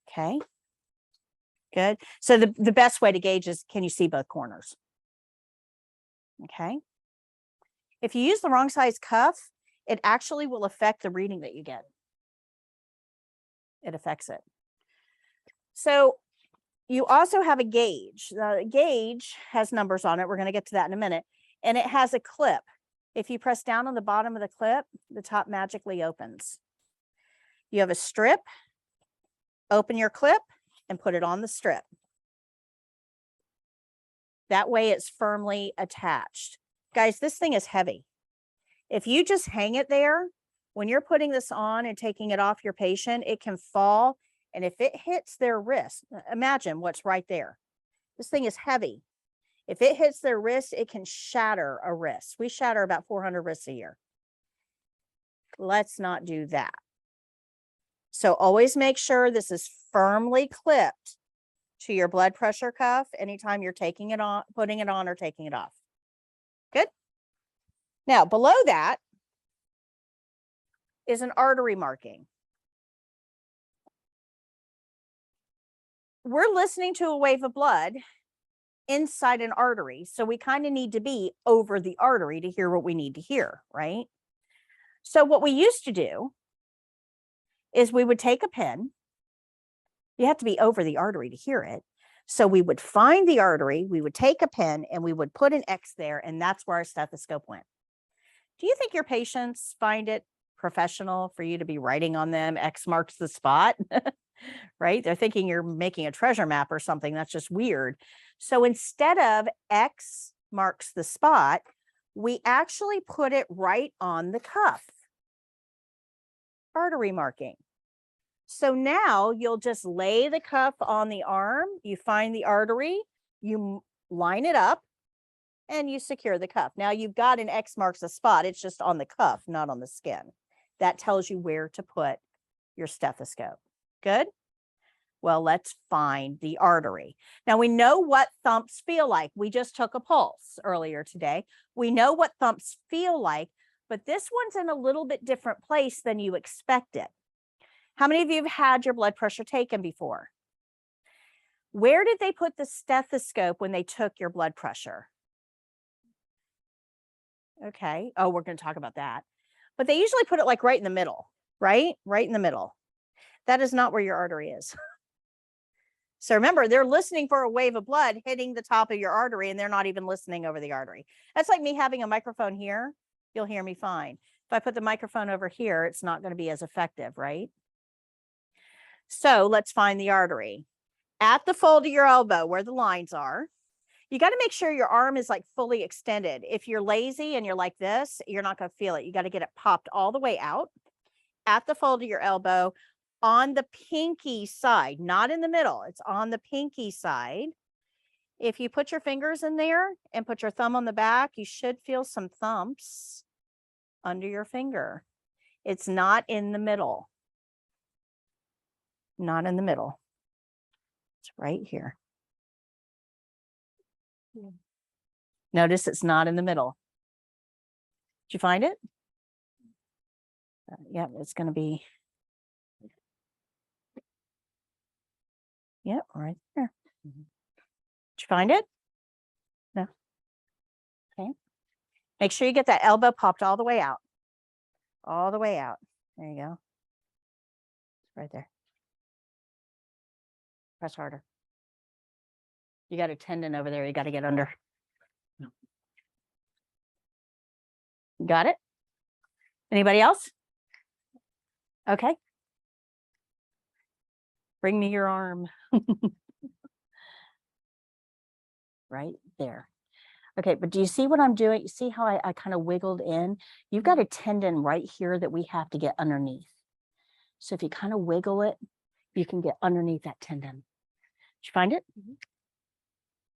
Okay. Good. So the best way to gauge is, can you see both corners? Okay. If you use the wrong size cuff, it actually will affect the reading that you get. It affects it. So you also have a gauge. The gauge has numbers on it. We're going to get to that in a minute. And it has a clip. If you press down on the bottom of the clip, the top magically opens. You have a strip. Open your clip and put it on the strip. That way it's firmly attached. Guys, this thing is heavy. If you just hang it there, when you're putting this on and taking it off your patient, it can fall. And if it hits their wrist, imagine what's right there. This thing is heavy. If it hits their wrist, it can shatter a wrist. We shatter about 400 wrists a year. Let's not do that. So always make sure this is firmly clipped to your blood pressure cuff anytime you're taking it on, putting it on or taking it off. Good. Now, below that is an artery marking. We're listening to a wave of blood inside an artery, so we kind of need to be over the artery to hear what we need to hear, right? So what we used to do is we would take a pen. You have to be over the artery to hear it. So we would find the artery, we would take a pen and we would put an X there, and that's where our stethoscope went. Do you think your patients find it professional for you to be writing on them, X marks the spot? Right? They're thinking you're making a treasure map or something. That's just weird. So instead of X marks the spot, we actually put it right on the cuff. Artery marking. So now you'll just lay the cuff on the arm, you find the artery, you line it up, and you secure the cuff. Now you've got an X marks a spot. It's just on the cuff, not on the skin. That tells you where to put your stethoscope. Good? Well, let's find the artery. Now we know what thumps feel like. We just took a pulse earlier today. We know what thumps feel like, but this one's in a little bit different place than you expected. How many of you have had your blood pressure taken before? Where did they put the stethoscope when they took your blood pressure? Okay. Oh, we're going to talk about that. But they usually put it like right in the middle, right? Right in the middle. That is not where your artery is. So remember, they're listening for a wave of blood hitting the top of your artery, and they're not even listening over the artery. That's like me having a microphone here. You'll hear me fine. If I put the microphone over here, it's not going to be as effective, right? So let's find the artery. At the fold of your elbow where the lines are, you got to make sure your arm is like fully extended. If you're lazy and you're like this, you're not going to feel it. You got to get it popped all the way out at the fold of your elbow on the pinky side, not in the middle. It's on the pinky side. If you put your fingers in there and put your thumb on the back, you should feel some thumps under your finger. It's not in the middle. Not in the middle. It's right here. Notice it's not in the middle. Did you find it? Yeah, it's going to be. Yep, right there. Did you find it? No. Okay. Make sure you get that elbow popped all the way out. All the way out. There you go. Right there. Press harder. You got a tendon over there you got to get under. Got it? Anybody else? Okay. Bring me your arm. Right there. Okay, but do you see what I'm doing? You see how I kind of wiggled in? You've got a tendon right here that we have to get underneath. So if you kind of wiggle it, you can get underneath that tendon. Did you find it? Did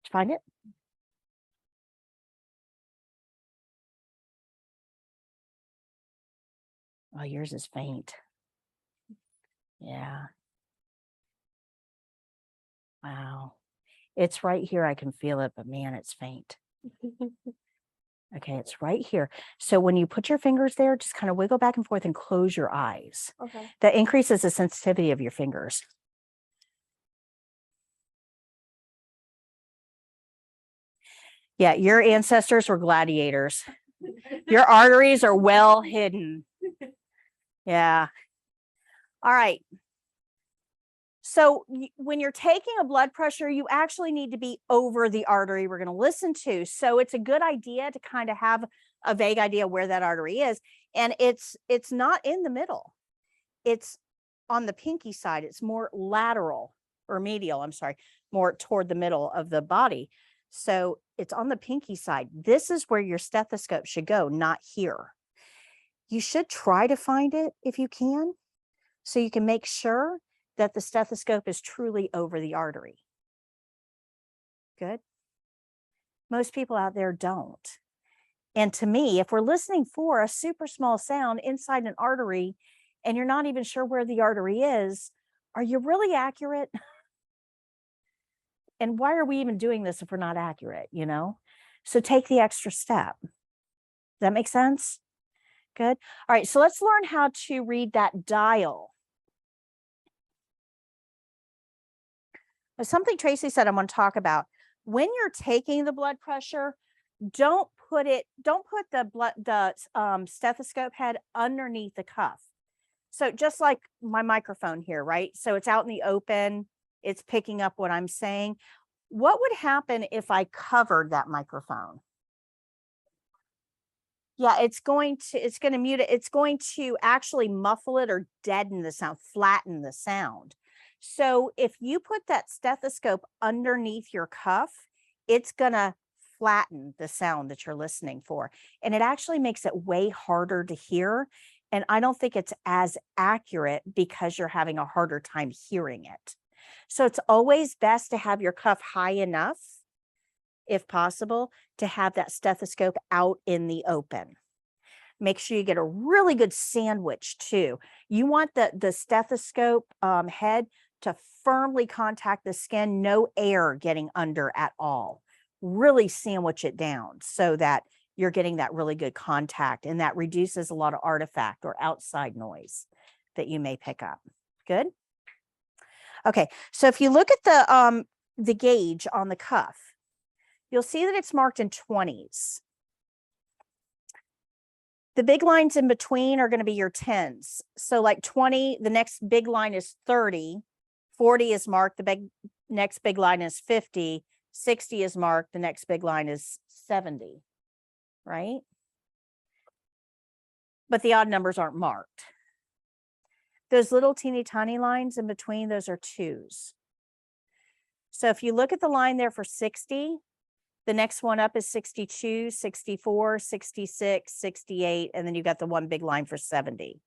you find it? Oh, yours is faint. Yeah. Wow. It's right here. I can feel it, but man, it's faint. Okay, it's right here. So when you put your fingers there, just kind of wiggle back and forth and close your eyes. Okay. That increases the sensitivity of your fingers. Yeah, your ancestors were gladiators. Your arteries are well hidden. Yeah. All right. So when you're taking a blood pressure, you actually need to be over the artery we're going to listen to. So it's a good idea to kind of have a vague idea where that artery is. And it's not in the middle. It's on the pinky side. It's more lateral or medial, I'm sorry, more toward the middle of the body. So it's on the pinky side. This is where your stethoscope should go, not here. You should try to find it if you can, so you can make sure that the stethoscope is truly over the artery. Good. Most people out there don't. And to me, if we're listening for a super small sound inside an artery and you're not even sure where the artery is, are you really accurate? And why are we even doing this if we're not accurate, you know? So take the extra step. Does that make sense? Good. All right, so let's learn how to read that dial. There's something Tracy said I want to talk about. When you're taking the blood pressure, don't put the stethoscope head underneath the cuff. So just like my microphone here, right? So it's out in the open, it's picking up what I'm saying. What would happen if I covered that microphone? Yeah, it's going to mute it. It's going to actually muffle it or deaden the sound, flatten the sound. So if you put that stethoscope underneath your cuff, it's going to flatten the sound that you're listening for. And it actually makes it way harder to hear. And I don't think it's as accurate because you're having a harder time hearing it. So it's always best to have your cuff high enough if possible, to have that stethoscope out in the open. Make sure you get a really good sandwich too. You want the stethoscope head to firmly contact the skin, no air getting under at all. Really sandwich it down so that you're getting that really good contact, and that reduces a lot of artifact or outside noise that you may pick up. Good. Okay, so if you look at the gauge on the cuff, you'll see that it's marked in 20s. The big lines in between are going to be your 10s. So like 20, the next big line is 30, 40 is marked, the next big line is 50, 60 is marked, the next big line is 70, right? But the odd numbers aren't marked. Those little teeny tiny lines in between, those are 2s. So if you look at the line there for 60, the next one up is 62, 64, 66, 68, and then you got the one big line for 70.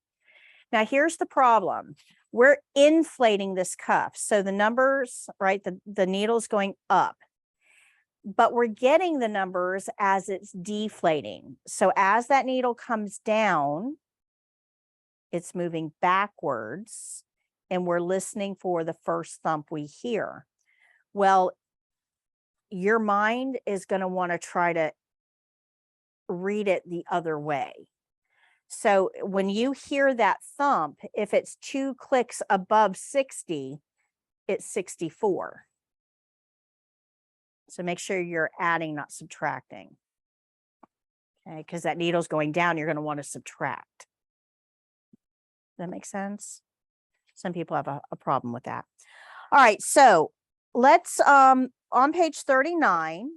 Now here's the problem. We're inflating this cuff. So the numbers, right, the needle's going up, but we're getting the numbers as it's deflating. So as that needle comes down, it's moving backwards, and we're listening for the first thump we hear. Well, your mind is going to want to try to read it the other way. So when you hear that thump, if it's 2 clicks above 60, it's 64. So make sure you're adding, not subtracting. Okay, because that needle's going down, you're going to want to subtract. Does that make sense? Some people have a problem with that. All right, so let's on page 39,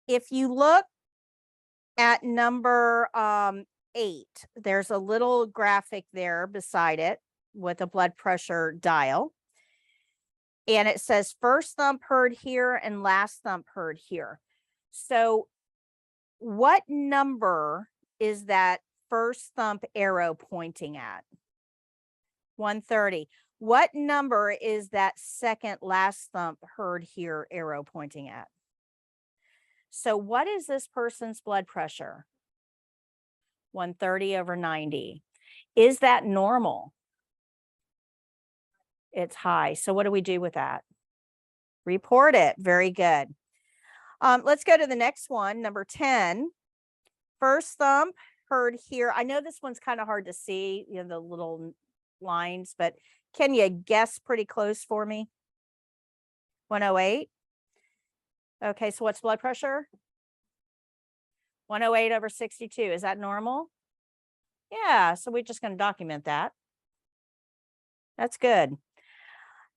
if you look at number 8, there's a little graphic there beside it with a blood pressure dial, and it says first thump heard here and last thump heard here. So what number is that first thump arrow pointing at? 130. What number is that second last thump heard here arrow pointing at? So what is this person's blood pressure? 130 over 90. Is that normal? It's high. So what do we do with that? Report it. Very good. Let's go to the next one, number 10. First thump heard here. I know this one's kind of hard to see, you know, the little lines, but can you guess pretty close for me? 108. Okay, so what's blood pressure? 108 over 62. Is that normal? Yeah, so we're just going to document that. That's good.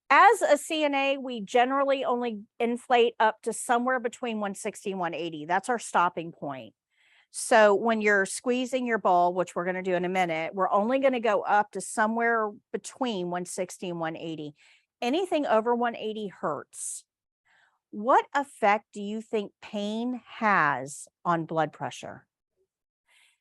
As a CNA, we generally only inflate up to somewhere between 160 and 180. That's our stopping point. So when you're squeezing your ball, which we're going to do in a minute, we're only going to go up to somewhere between 160 and 180. Anything over 180 hurts. What effect do you think pain has on blood pressure?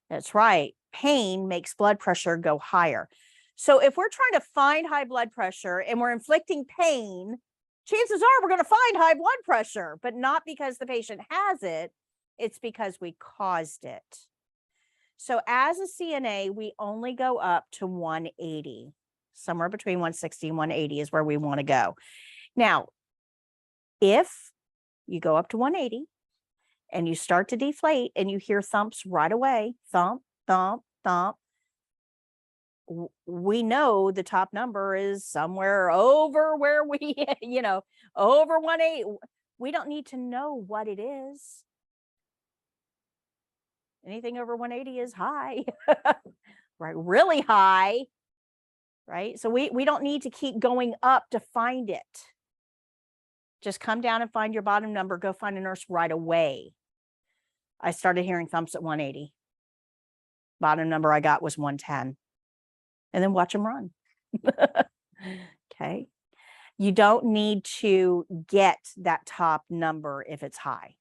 That's right. Pain makes blood pressure go higher. So if we're trying to find high blood pressure and we're inflicting pain, chances are we're going to find high blood pressure, but not because the patient has it. It's because we caused it. So as a CNA, we only go up to 180. Somewhere between 160 and 180 is where we want to go. Now, if you go up to 180 and you start to deflate and you hear thumps right away, thump, thump, thump, we know the top number is somewhere over where we, you know, over 180. We don't need to know what it is. Anything over 180 is high, right? Really high, right? So we don't need to keep going up to find it. Just come down and find your bottom number. Go find a nurse right away. I started hearing thumps at 180. Bottom number I got was 110. And then watch them run. Okay. You don't need to get that top number if it's high.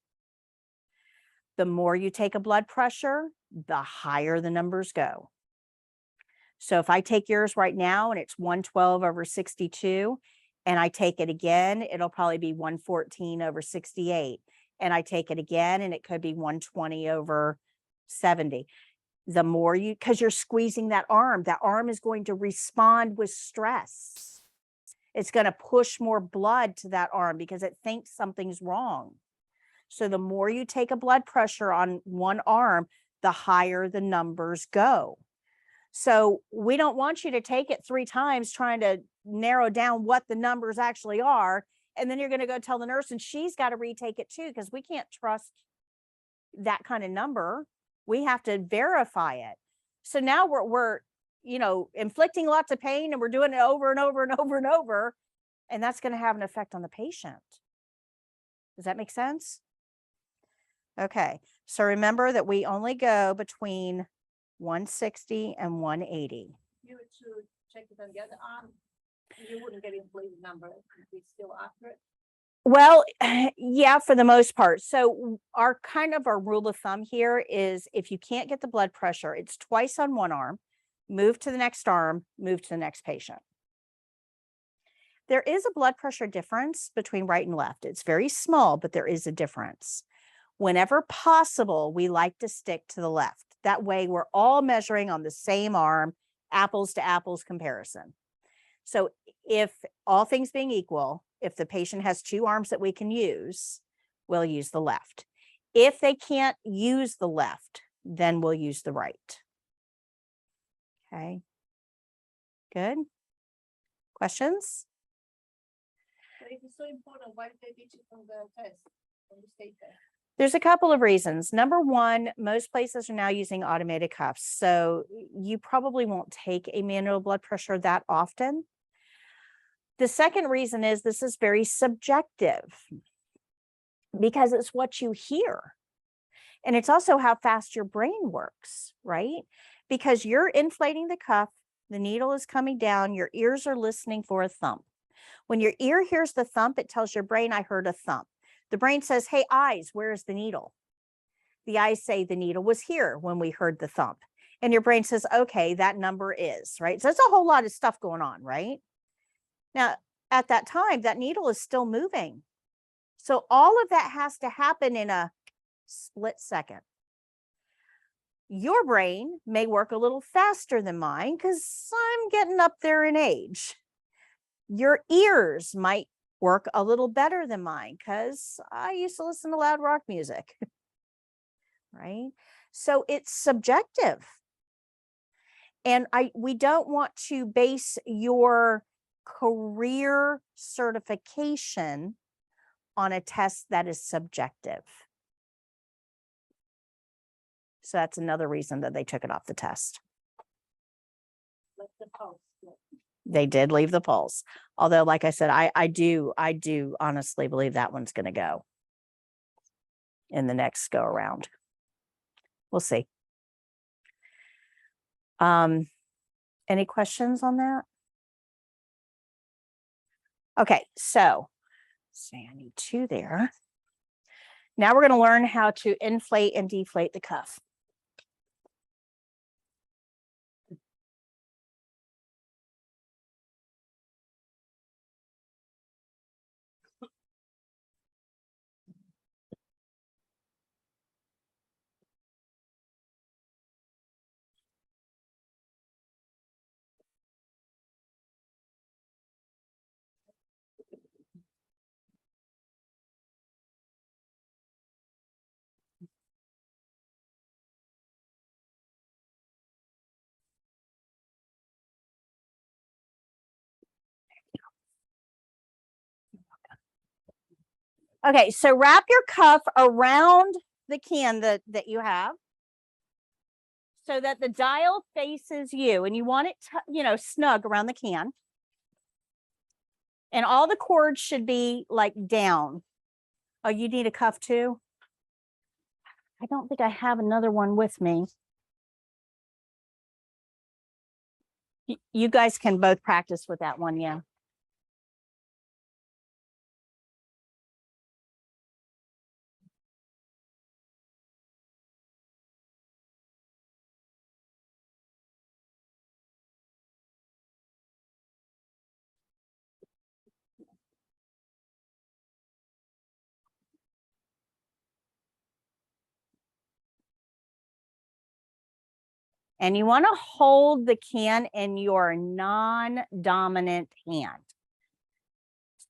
The more you take a blood pressure, the higher the numbers go. So if I take yours right now and it's 112 over 62, and I take it again, it'll probably be 114 over 68. And I take it again, and it could be 120 over 70. The more you, because you're squeezing that arm is going to respond with stress. It's going to push more blood to that arm because it thinks something's wrong. So the more you take a blood pressure on one arm, the higher the numbers go. So we don't want you to take it 3 times trying to narrow down what the numbers actually are. And then you're going to go tell the nurse and she's got to retake it too, because we can't trust that kind of number. We have to verify it. So now we're inflicting lots of pain, and we're doing it over and over and over and over. And that's going to have an effect on the patient. Does that make sense? Okay. So remember that we only go between 160 and 180. You were to check it on the other arm, you wouldn't get inflated number, it'd be still accurate. Well, yeah, for the most part. So our rule of thumb here is if you can't get the blood pressure, it's twice on one arm, move to the next arm, move to the next patient. There is a blood pressure difference between right and left. It's very small, but there is a difference. Whenever possible, we like to stick to the left. That way we're all measuring on the same arm, apples to apples comparison. So if all things being equal, if the patient has 2 arms that we can use, we'll use the left. If they can't use the left, then we'll use the right. Okay. Good. Questions? So if it's so important, why did they teach it from the test, from the state test? There's a couple of reasons. Number one, most places are now using automated cuffs. So you probably won't take a manual blood pressure that often. The second reason is this is very subjective because it's what you hear. And it's also how fast your brain works, right? Because you're inflating the cuff, the needle is coming down, your ears are listening for a thump. When your ear hears the thump, it tells your brain, I heard a thump. The brain says, hey, eyes, where's the needle? The eyes say the needle was here when we heard the thump. And your brain says, okay, that number is, right? So that's a whole lot of stuff going on, right? Now, at that time, that needle is still moving. So all of that has to happen in a split second. Your brain may work a little faster than mine because I'm getting up there in age. Your ears might work a little better than mine because I used to listen to loud rock music, right? So it's subjective. And we don't want to base your career certification on a test that is subjective. So that's another reason that they took it off the test. Like the pulse. Yeah. They did leave the pulse. Although, like I said, I do honestly believe that one's going to go in the next go around. We'll see. Any questions on that? Okay, so say I need 2 there. Now we're going to learn how to inflate and deflate the cuff. Okay, so wrap your cuff around the can that you have so that the dial faces you, and you want it, snug around the can. And all the cords should be like down. Oh, you need a cuff too? I don't think I have another one with me. You guys can both practice with that one, yeah. And you want to hold the can in your non-dominant hand.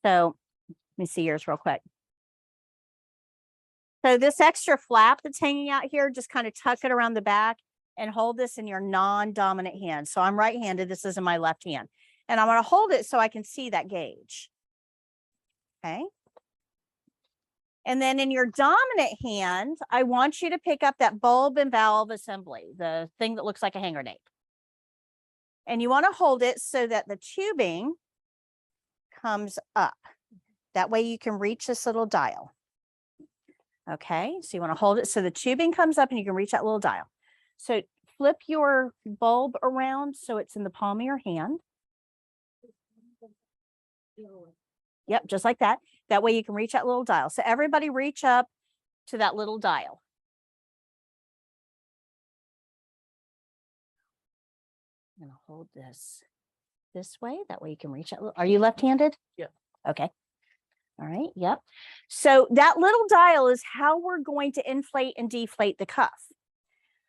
So let me see yours real quick. So this extra flap that's hanging out here, just kind of tuck it around the back and hold this in your non-dominant hand. So I'm right-handed, this is in my left hand. And I'm going to hold it so I can see that gauge. Okay. And then in your dominant hand, I want you to pick up that bulb and valve assembly, the thing that looks like a hand grenade. And you want to hold it so that the tubing comes up. That way you can reach this little dial. Okay, so you want to hold it so the tubing comes up and you can reach that little dial. So flip your bulb around so it's in the palm of your hand. Yep, just like that. That way you can reach that little dial. So everybody reach up to that little dial. I'm going to hold this way. That way you can reach that little. Are you left-handed? Yeah. Okay. All right. Yep. So that little dial is how we're going to inflate and deflate the cuff.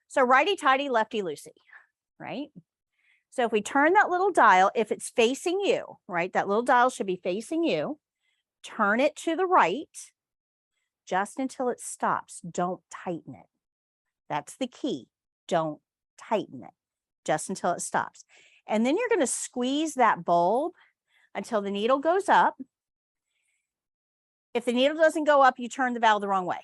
So righty-tighty, lefty-loosey, right? So if we turn that little dial, if it's facing you, right, that little dial should be facing you, turn it to the right just until it stops. Don't tighten it. That's the key. Don't tighten it just until it stops. And then you're going to squeeze that bulb until the needle goes up. If the needle doesn't go up, you turn the valve the wrong way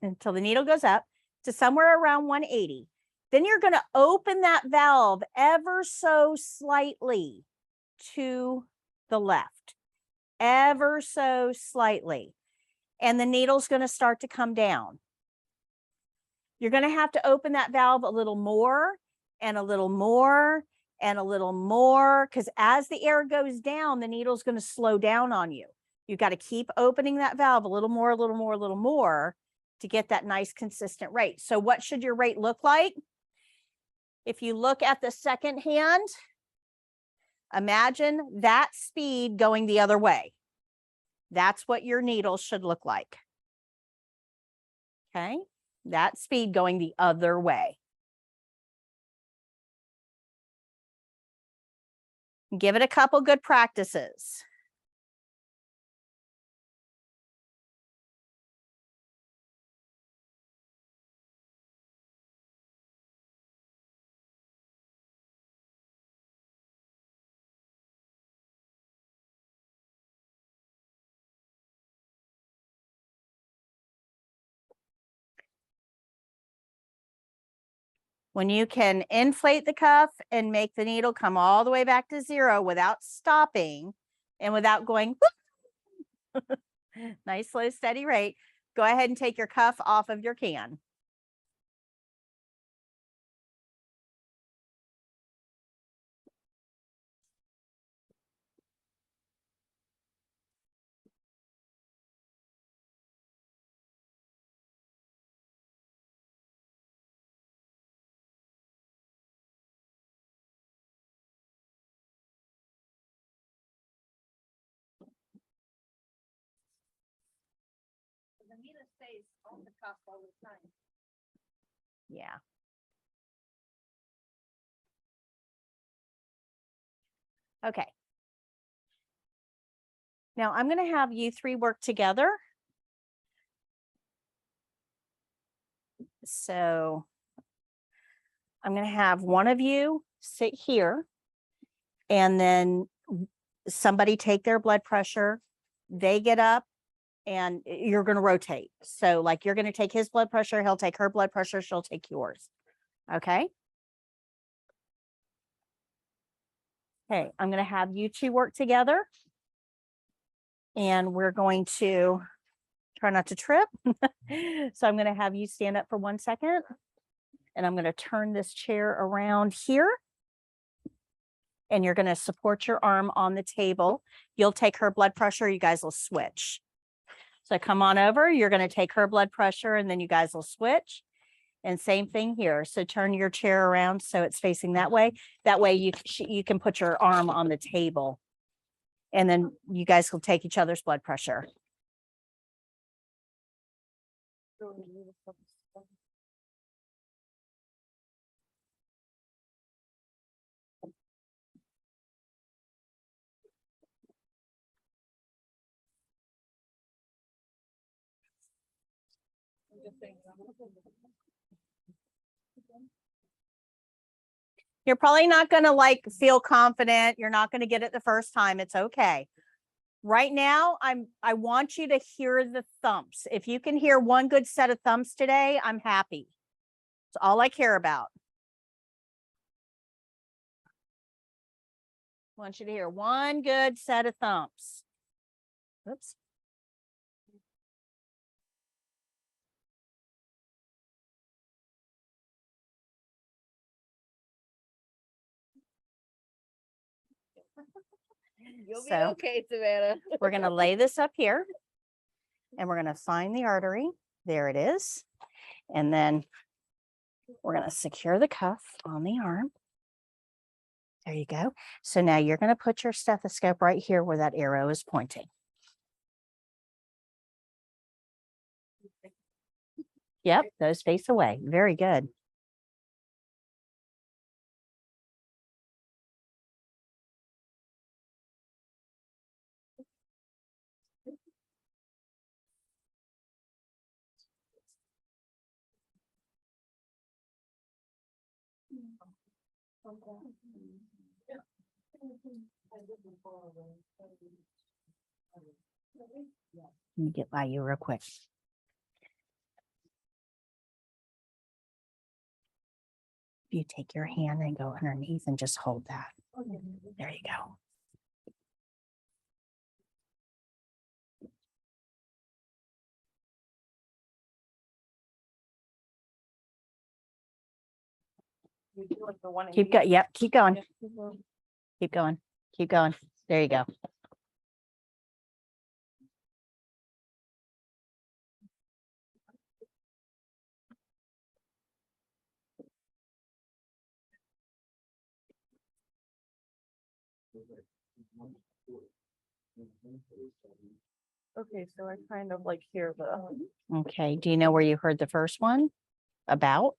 until the needle goes up to somewhere around 180. Then you're going to open that valve ever so slightly to the left, ever so slightly. And the needle's going to start to come down. You're going to have to open that valve a little more and a little more and a little more, because as the air goes down, the needle's going to slow down on you. You've got to keep opening that valve a little more, a little more, a little more to get that nice consistent rate. So what should your rate look like? If you look at the second hand, imagine that speed going the other way. That's what your needle should look like. Okay, that speed going the other way. Give it a couple good practices. When you can inflate the cuff and make the needle come all the way back to zero without stopping and without going, nice, slow, steady rate, go ahead and take your cuff off of your can. The needle stays on the cuff all the time. Yeah. Okay. Now I'm going to have you three work together. So I'm going to have one of you sit here and then somebody take their blood pressure. They get up and you're going to rotate. So like you're going to take his blood pressure. He'll take her blood pressure. She'll take yours. Okay. Okay. I'm going to have you two work together. And we're going to try not to trip. So I'm going to have you stand up for 1 second. And I'm going to turn this chair around here. And you're going to support your arm on the table. You'll take her blood pressure. You guys will switch. So come on over. You're going to take her blood pressure and then you guys will switch. And same thing here. So turn your chair around so it's facing that way. That way you can put your arm on the table. And then you guys will take each other's blood pressure. You're probably not going to like feel confident. You're not going to get it the first time. It's okay. Right now, I want you to hear the thumps. If you can hear one good set of thumps today, I'm happy. It's all I care about. I want you to hear one good set of thumps. Oops. You'll be So- okay, Savannah. We're going to lay this up here and we're going to find the artery. There it is. And then we're going to secure the cuff on the arm. There you go. So now you're going to put your stethoscope right here where that arrow is pointing. Yep, those face away. Very good. Let me get by you real quick. You take your hand and go underneath and just hold that. There you go. Keep going. Yep, keep going. Keep going. Keep going. There you go. Okay, so I kind of like hear the. Okay. Do you know where you heard the first one about?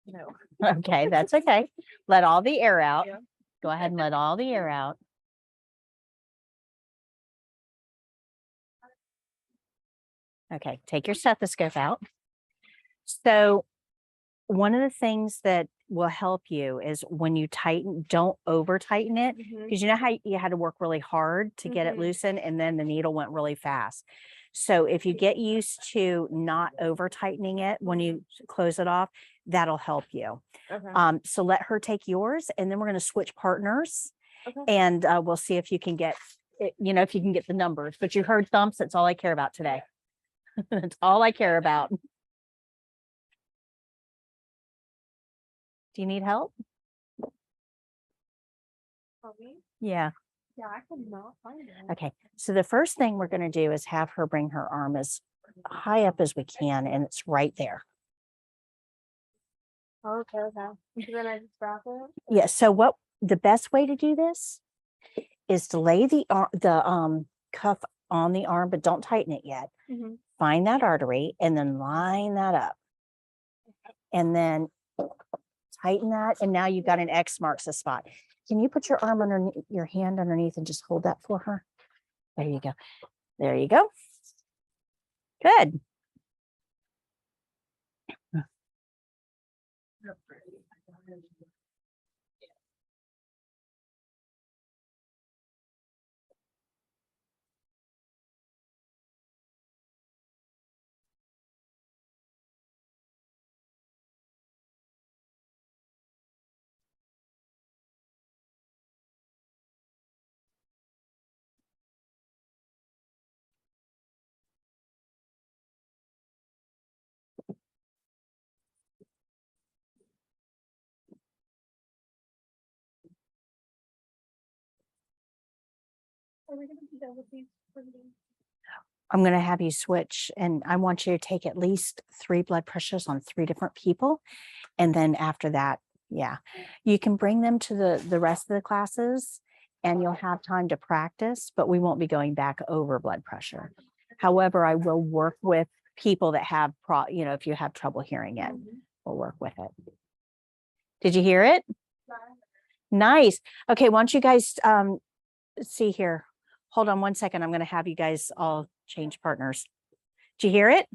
No. Okay, that's okay. Let all the air out. Yeah. Go ahead and let all the air out. Okay, take your stethoscope out. So one of the things that will help you is when you tighten, don't over tighten it. Because you know how you had to work really hard to get it loosened and then the needle went really fast. So if you get used to not over tightening it when you close it off, that'll help you. Okay. So let her take yours and then we're going to switch partners Okay. and we'll see if you can get it, you know, if you can get the numbers, but you heard thumps. That's all I care about today. That's all I care about. Do you need help? Yeah. Yeah, I could not find it. Okay. So the first thing we're going to do is have her bring her arm as high up as we can. And it's right there. Okay, okay. So then I just wrap it. Yeah. So what the best way to do this is to lay the cuff on the arm, but don't tighten it yet. Mhm. Find that artery and then line that up. And then tighten that. And now you've got an X marks the spot. Can you put your arm underneath, your hand underneath and just hold that for her? There you go. There you go. Good. Are we gonna be done with these? I'm going to have you switch and I want you to take at least 3 blood pressures on 3 different people. And then after that, yeah, you can bring them to the rest of the classes and you'll have time to practice, but we won't be going back over blood pressure. However, I will work with people that have, you know, if you have trouble hearing it, we'll work with it. Did you hear it? Nice. Okay. Why don't you guys see here? Hold on one second. I'm going to have you guys all change partners. Did you hear it?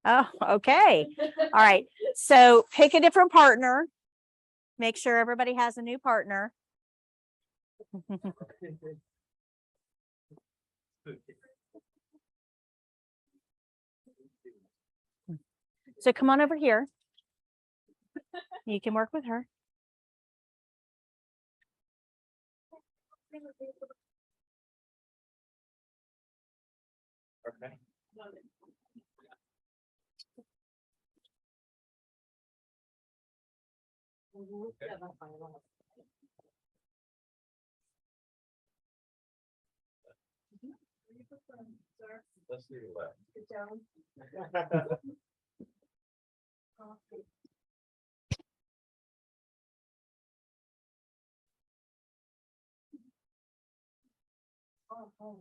Oh, okay. All right. So pick a different partner. Make sure everybody has a new partner. So come on over here. You can work with her. Okay. Let's do that. Oh, okay.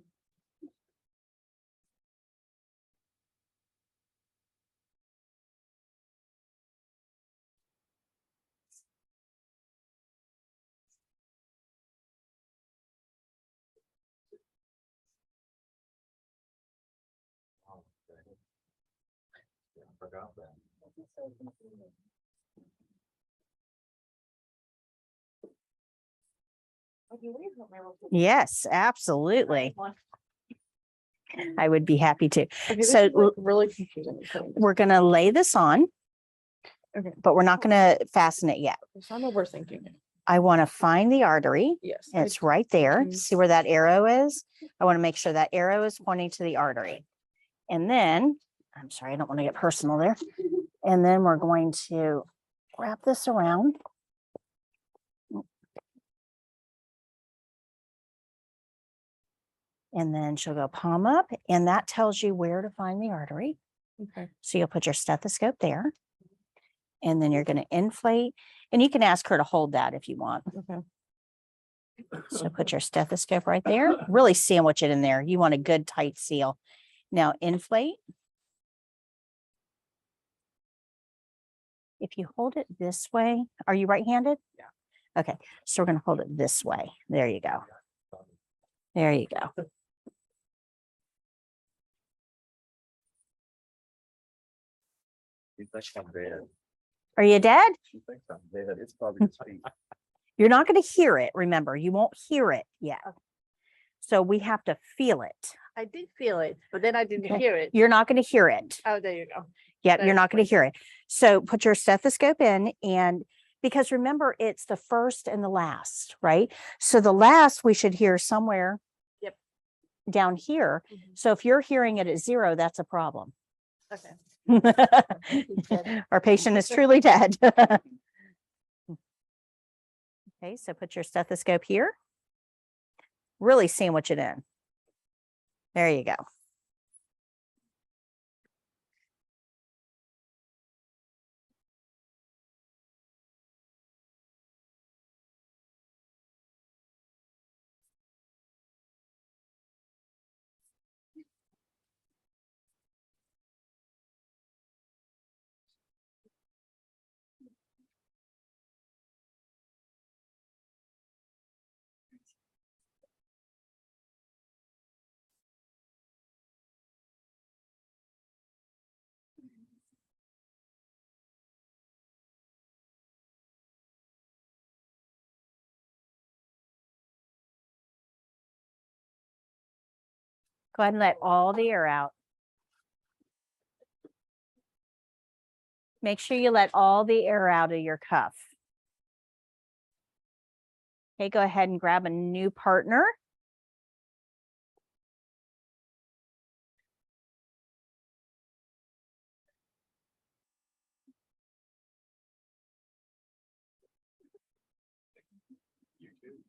Yeah, I forgot that. Yes, absolutely. I would be happy to. Okay, this So is like really confusing. we're gonna lay this on. Okay. But we're not gonna fasten it yet. So I'm overthinking it. I want to find the artery. Yes. It's right there. Mhm. See where that arrow is? I want to make sure that arrow is pointing to the artery. And then, I'm sorry, I don't want to get personal there. And then we're going to wrap this around. And then she'll go palm up, and that tells you where to find the artery. Okay. So you'll put your stethoscope there. And then you're going to inflate, and you can ask her to hold that if you want. Okay. So put your stethoscope right there, really sandwich it in there. You want a good tight seal. Now inflate. If you hold it this way, are you right-handed? Yeah. Okay, so we're going to hold it this way. There you go. There you go. You think I'm dead? Are you dead? She thinks I'm dead. It's probably his feet. You're not going to hear it. Remember, you won't hear it yet. So we have to feel it. I did feel it, but then I didn't Okay. hear it. You're not going to hear it. Oh, there you go. Yeah, That you're not going to explains hear it. So put your stethoscope in, and because remember, it's the first and the last, right? So the last we should hear somewhere Yep. down here. Mhm. So if you're hearing it at 0, that's a problem. Okay. Our patient is truly dead. Okay, so put your stethoscope here. Really sandwich it in. There you go. Go ahead and let all the air out. Make sure you let all the air out of your cuff. Okay, go ahead and grab a new partner. You too.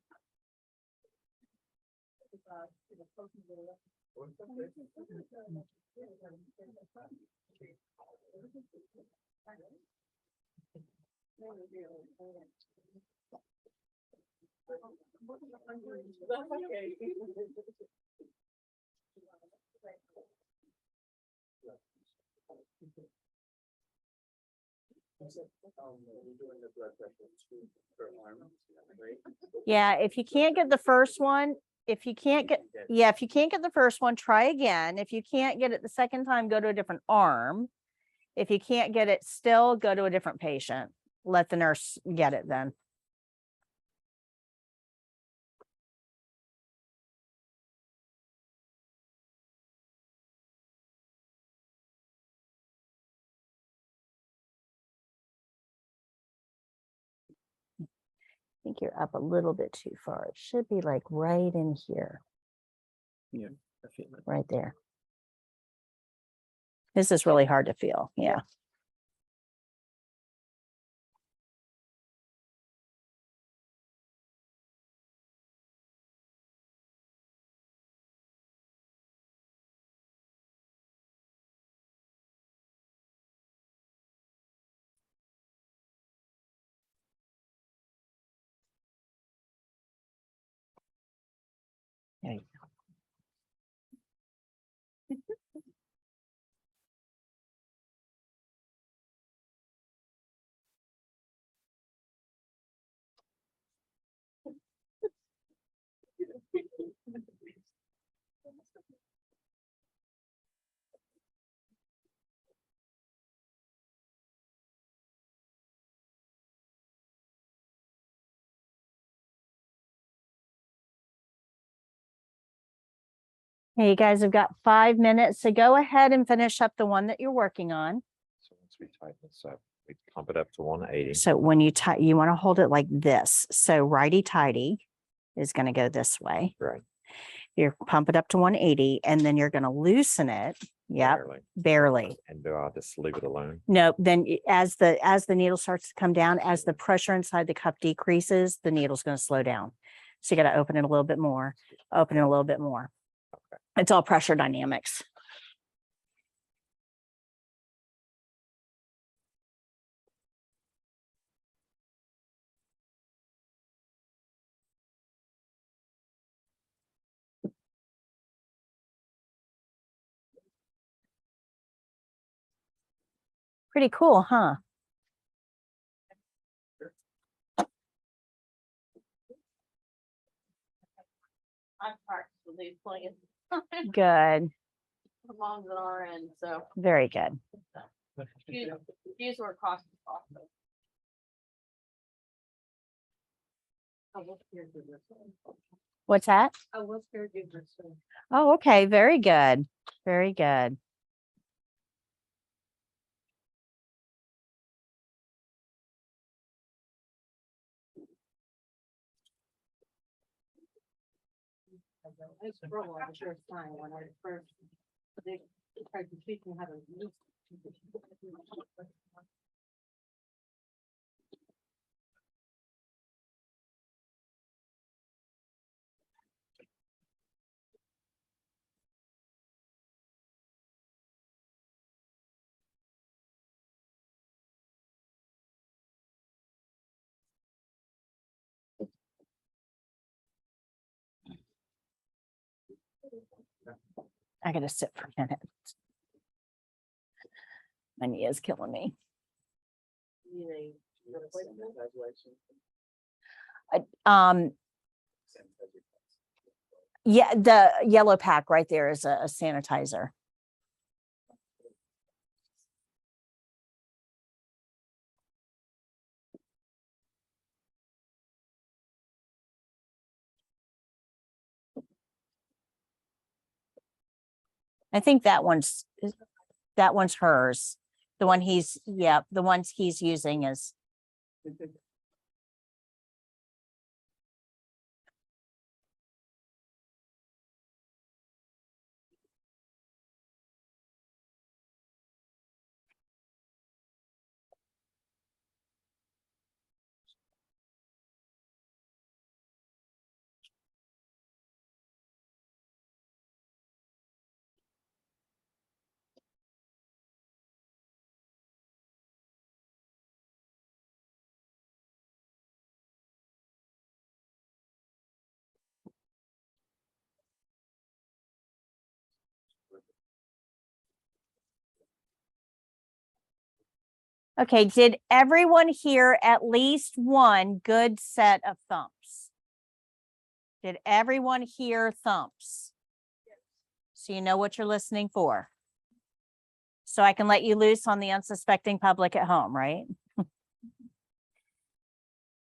Yeah, if you can't get the first one, if you can't get, Yeah, if you can't get the first one, try again. If you can't get it the second time, go to a different arm. If you can't get it still, go to a different patient. Let the nurse get it then. I think you're up a little bit too far. It should be like right in here, Yeah, I feel it. right there. This is really hard to feel. Yeah. There you go. Hey, you guys have got 5 minutes, so go ahead and finish up the one that you're working on. So once we tighten this up, we pump it up to 180. So when you you want to hold it like this. So righty tighty is going to go this way. Right. You pump it up to 180 and then you're going to loosen it. Yep, Barely. barely. And do I just leave it alone? No, then as the needle starts to come down, as the pressure inside the cup decreases, the needle's going to slow down. So you got to open it a little bit more, open it a little bit more. It's all pressure dynamics. Pretty cool, huh? I've practiced with these plans. Good. The moms at our end, so Very good. these were cost. I was caregiver. What's that? I was caregiver, so. Oh, okay. Very good. Very good. It's for a while, the first time when I first, they tried to teach me how to use. I gotta sit for a minute. My knee is killing me. Um, yeah, the yellow pack right there is a sanitizer. I think that one's hers. The one he's, yeah, the ones he's using is. Okay, did everyone hear at least one good set of thumps? Did everyone hear thumps? so you know what you're listening for. So I can let you loose on the unsuspecting public at home, right?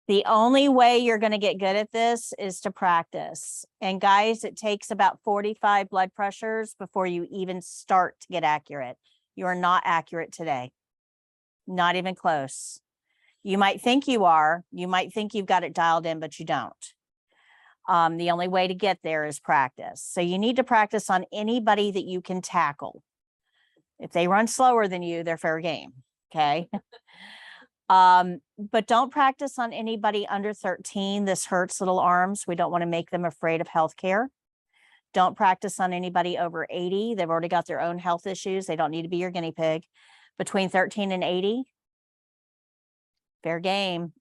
The only way you're going to get good at this is to practice. And guys, it takes about 45 blood pressures before you even start to get accurate. You are not accurate today. Not even close. You might think you are. You might think you've got it dialed in, but you don't. The only way to get there is practice. So you need to practice on anybody that you can tackle. If they run slower than you, they're fair game. Okay. But don't practice on anybody under 13. This hurts little arms. We don't want to make them afraid of healthcare. Don't practice on anybody over 80. They've already got their own health issues. They don't need to be your guinea pig. Between 13 and 80, fair game.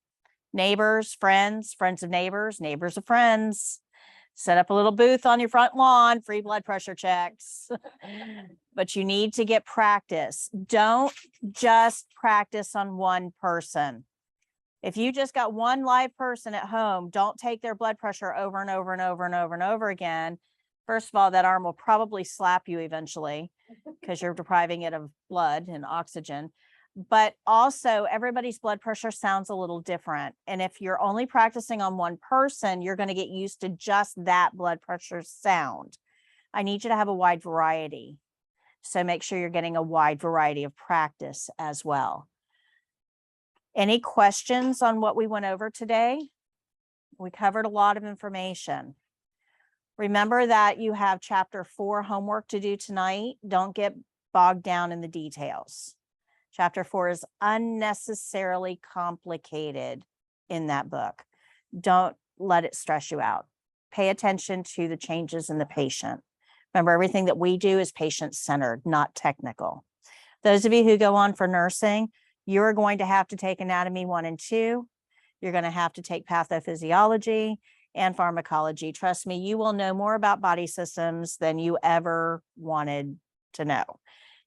Neighbors, friends of neighbors, neighbors of friends. Set up a little booth on your front lawn, free blood pressure checks. But you need to get practice. Don't just practice on one person. If you just got one live person at home, don't take their blood pressure over and over and over and over and over again. First of all, that arm will probably slap you eventually because you're depriving it of blood and oxygen. But also everybody's blood pressure sounds a little different. And if you're only practicing on one person, you're going to get used to just that blood pressure sound. I need you to have a wide variety. So make sure you're getting a wide variety of practice as well. Any questions on what we went over today? We covered a lot of information. Remember that you have chapter 4 homework to do tonight. Don't get bogged down in the details. Chapter 4 is unnecessarily complicated in that book. Don't let it stress you out. Pay attention to the changes in the patient. Remember, everything that we do is patient-centered, not technical. Those of you who go on for nursing, you're going to have to take anatomy 1 and 2. You're going to have to take pathophysiology and pharmacology. Trust me, you will know more about body systems than you ever wanted to know.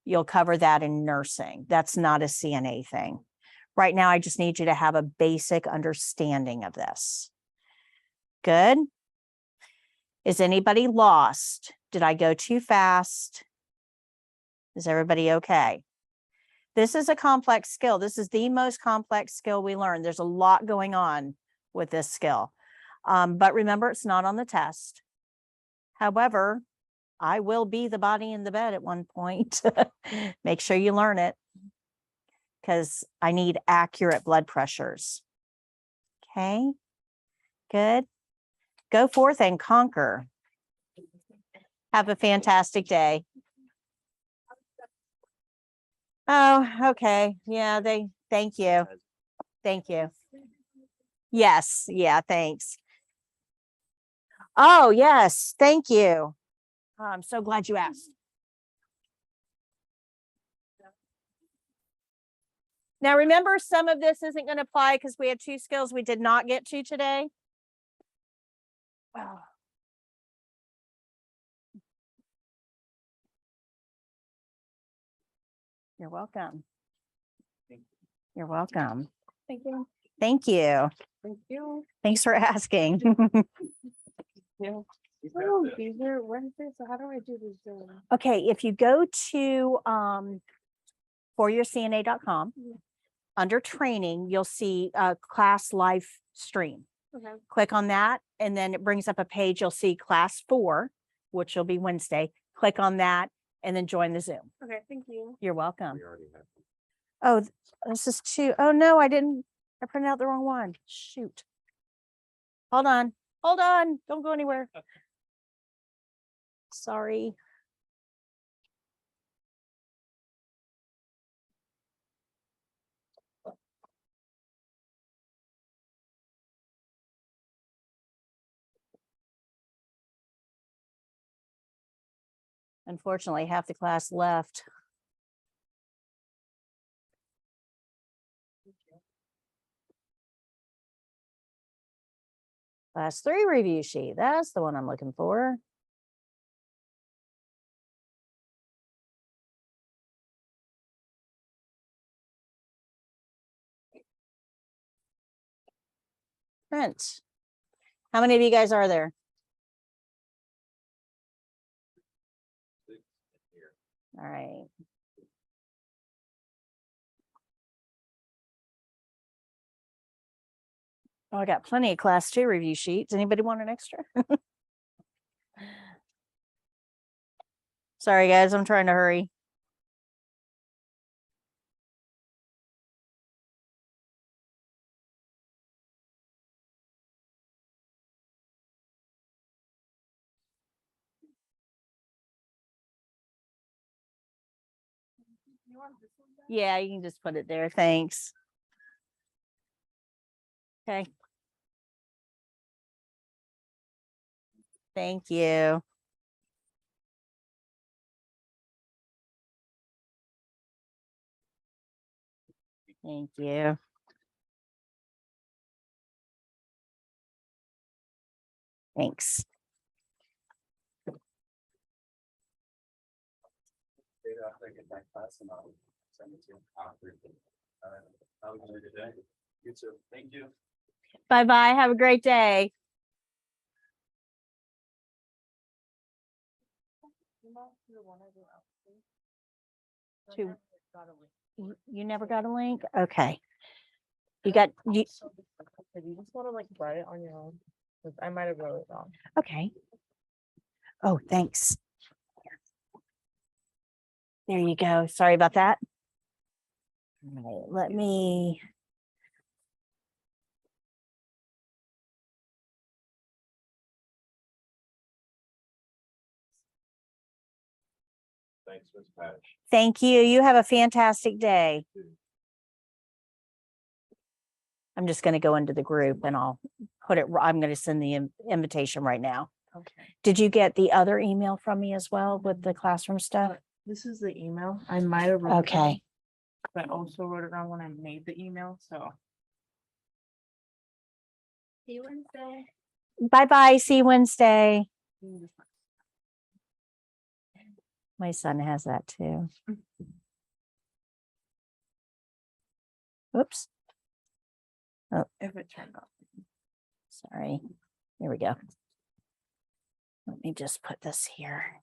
You'll cover that in nursing. That's not a CNA thing. Right now, I just need you to have a basic understanding of this. Good. Is anybody lost? Did I go too fast? Is everybody okay? This is a complex skill. This is the most complex skill we learn. There's a lot going on with this skill. But remember, it's not on the test. However, I will be the body in the bed at one point. Make sure you learn it because I need accurate blood pressures. Okay, good. Go forth and conquer. Have a fantastic day. Oh, okay. Yeah, thank you. Thank you. Yes, yeah, thanks. Oh, yes, thank you. I'm so glad you asked. Now, remember, some of this isn't going to apply because we have 2 skills we did not get to today. Oh. You're welcome. You're welcome. Thank you. Thank you. Thank you. Thanks for asking. Yeah. Oh, these are Wednesday, so how do I do this? Okay, if you go to foryourcna.com, under training, you'll see class live stream. Okay. Click on that, and then it brings up a page. You'll see class 4, which will be Wednesday. Click on that, and then join the Zoom. Okay, thank you. You're welcome. We already have. Oh, this is 2. Oh, no, I didn't. I printed out the wrong one. Shoot. Hold on. Hold on. Don't go anywhere. Sorry. Unfortunately, half the class left. Class 3 review sheet. That's the one I'm looking for. Print. How many of you guys are there? All right. Oh, I got plenty of class 2 review sheets. Anybody want an extra? Sorry, guys, I'm trying to hurry. Yeah, you can just put it there. Thanks. Okay. Thank you. Thank you. Thanks. Data, I get that class and I'll send it to you. Have a good day. You too. Thank you. Bye-bye. Have a great day. To- You never got a link? Okay. You You just want to like write it on your own. 'Cause I might have wrote it wrong. okay. Oh, thanks. There you go. Sorry about that. All right, let me. Thanks, Ms. Patch. Thank you. You have a fantastic day. I'm just going to go into the group and I'll put it, I'm going to send the invitation right now. Okay. Did you get the other email from me as well with the classroom stuff? This is the email. I might have wrote it Okay. wrong, but I also wrote it wrong when I made the email. So See you Wednesday. Bye-bye. See you Wednesday. you just- My son has that too. Oops. if it turned off. Sorry. Here we go. Let me just put this here.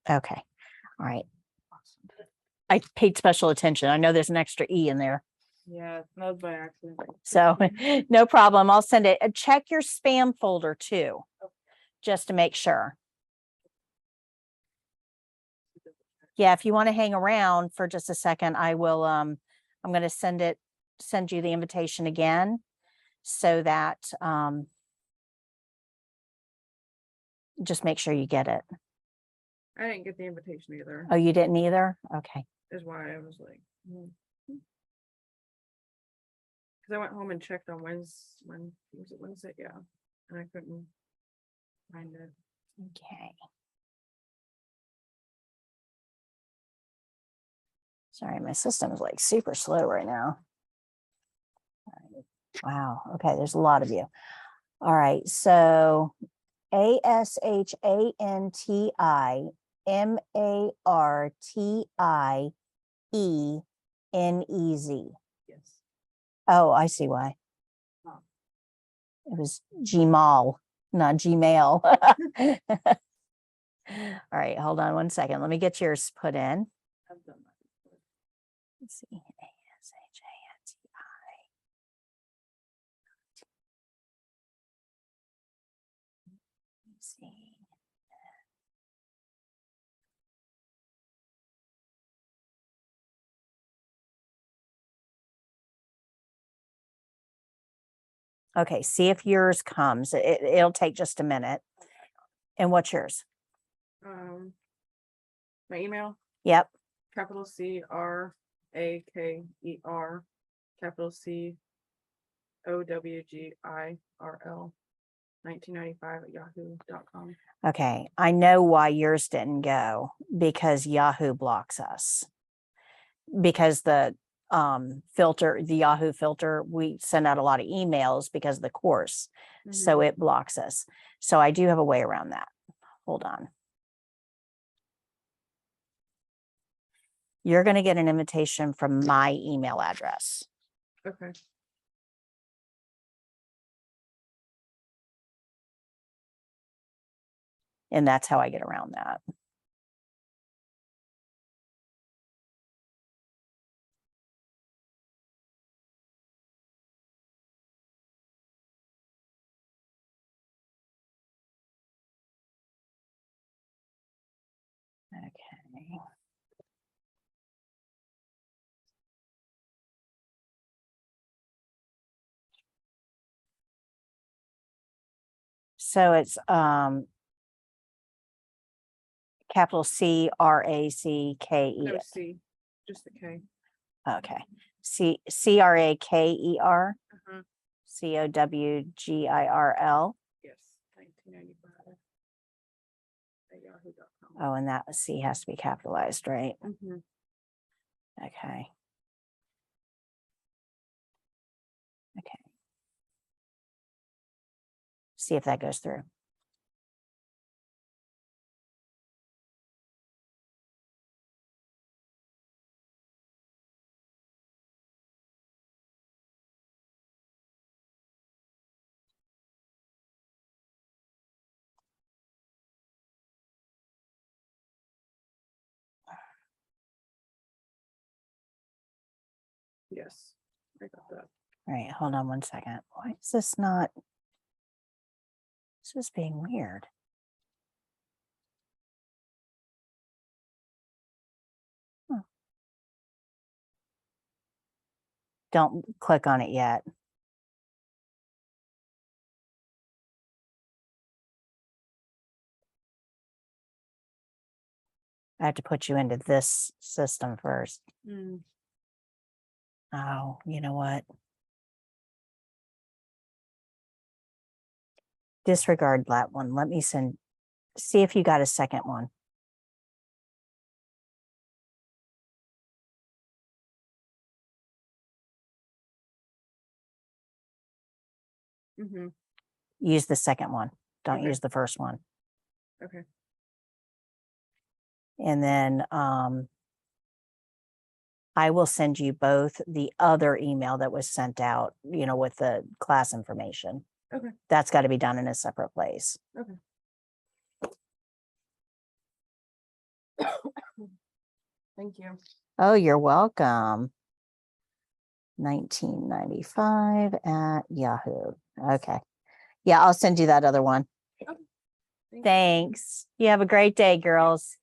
Okay. All right. I paid special attention. I know there's an extra E in there. Yeah, that was by accident. So no problem. I'll send it. Check your spam folder too, just to make sure. Yeah, if you want to hang around for just a second, I will, I'm going to send you the invitation again so that, just make sure you get it. I didn't get the invitation either. Oh, you didn't either? Okay. Is why I was like. Because I went home and checked on when was it Wednesday? Yeah, and I couldn't find it. Okay. Sorry, my system is like super slow right now. All right. Wow. Okay, there's a lot of you. All right, so ASHANTIMARTIENEZ. Yes. Oh, I see why. Oh. It was Gmail, not Gmail. All right, hold on one second. Let me get yours put in. I've done that. Let's see. ASHANTI. Let's see. Okay, see if yours comes. It'll take just a minute. And what's yours? My email, Yep. capital CRAKER, capital COWGIRL, 1995 @yahoo.com. Okay, I know why yours didn't go because Yahoo blocks us. Because the filter, the Yahoo filter, we send out a lot of emails because of the course. So it blocks us. So I do have a way around that. Hold on. You're gonna get an invitation from my email address. Okay. And that's how I get around that. Okay. So it's capital CRACKE. No C, just the K. Okay. CRAKER. Uh-huh. COWGIRL. Yes, 1995. At yahoo.com. Oh, and that C has to be capitalized, right? Mhm. Okay. Okay. See if that goes through. Yes, I got that. All right, hold on one second. Why is this not? This is being weird. Huh. Don't click on it yet. I have to put you into this system first. Mm. Oh, you know what? Disregard that one. Let me see if you got a second one. Mhm. Use the second one. Don't Okay. use the first one. Okay. And then I will send you both the other email that was sent out, with the class information. Okay. That's got to be done in a separate place. Okay. Thank you. Oh, you're welcome. 1995 at Yahoo. Okay. Yeah, I'll send you that other one. Thank you. Thanks. You have a great day, girls.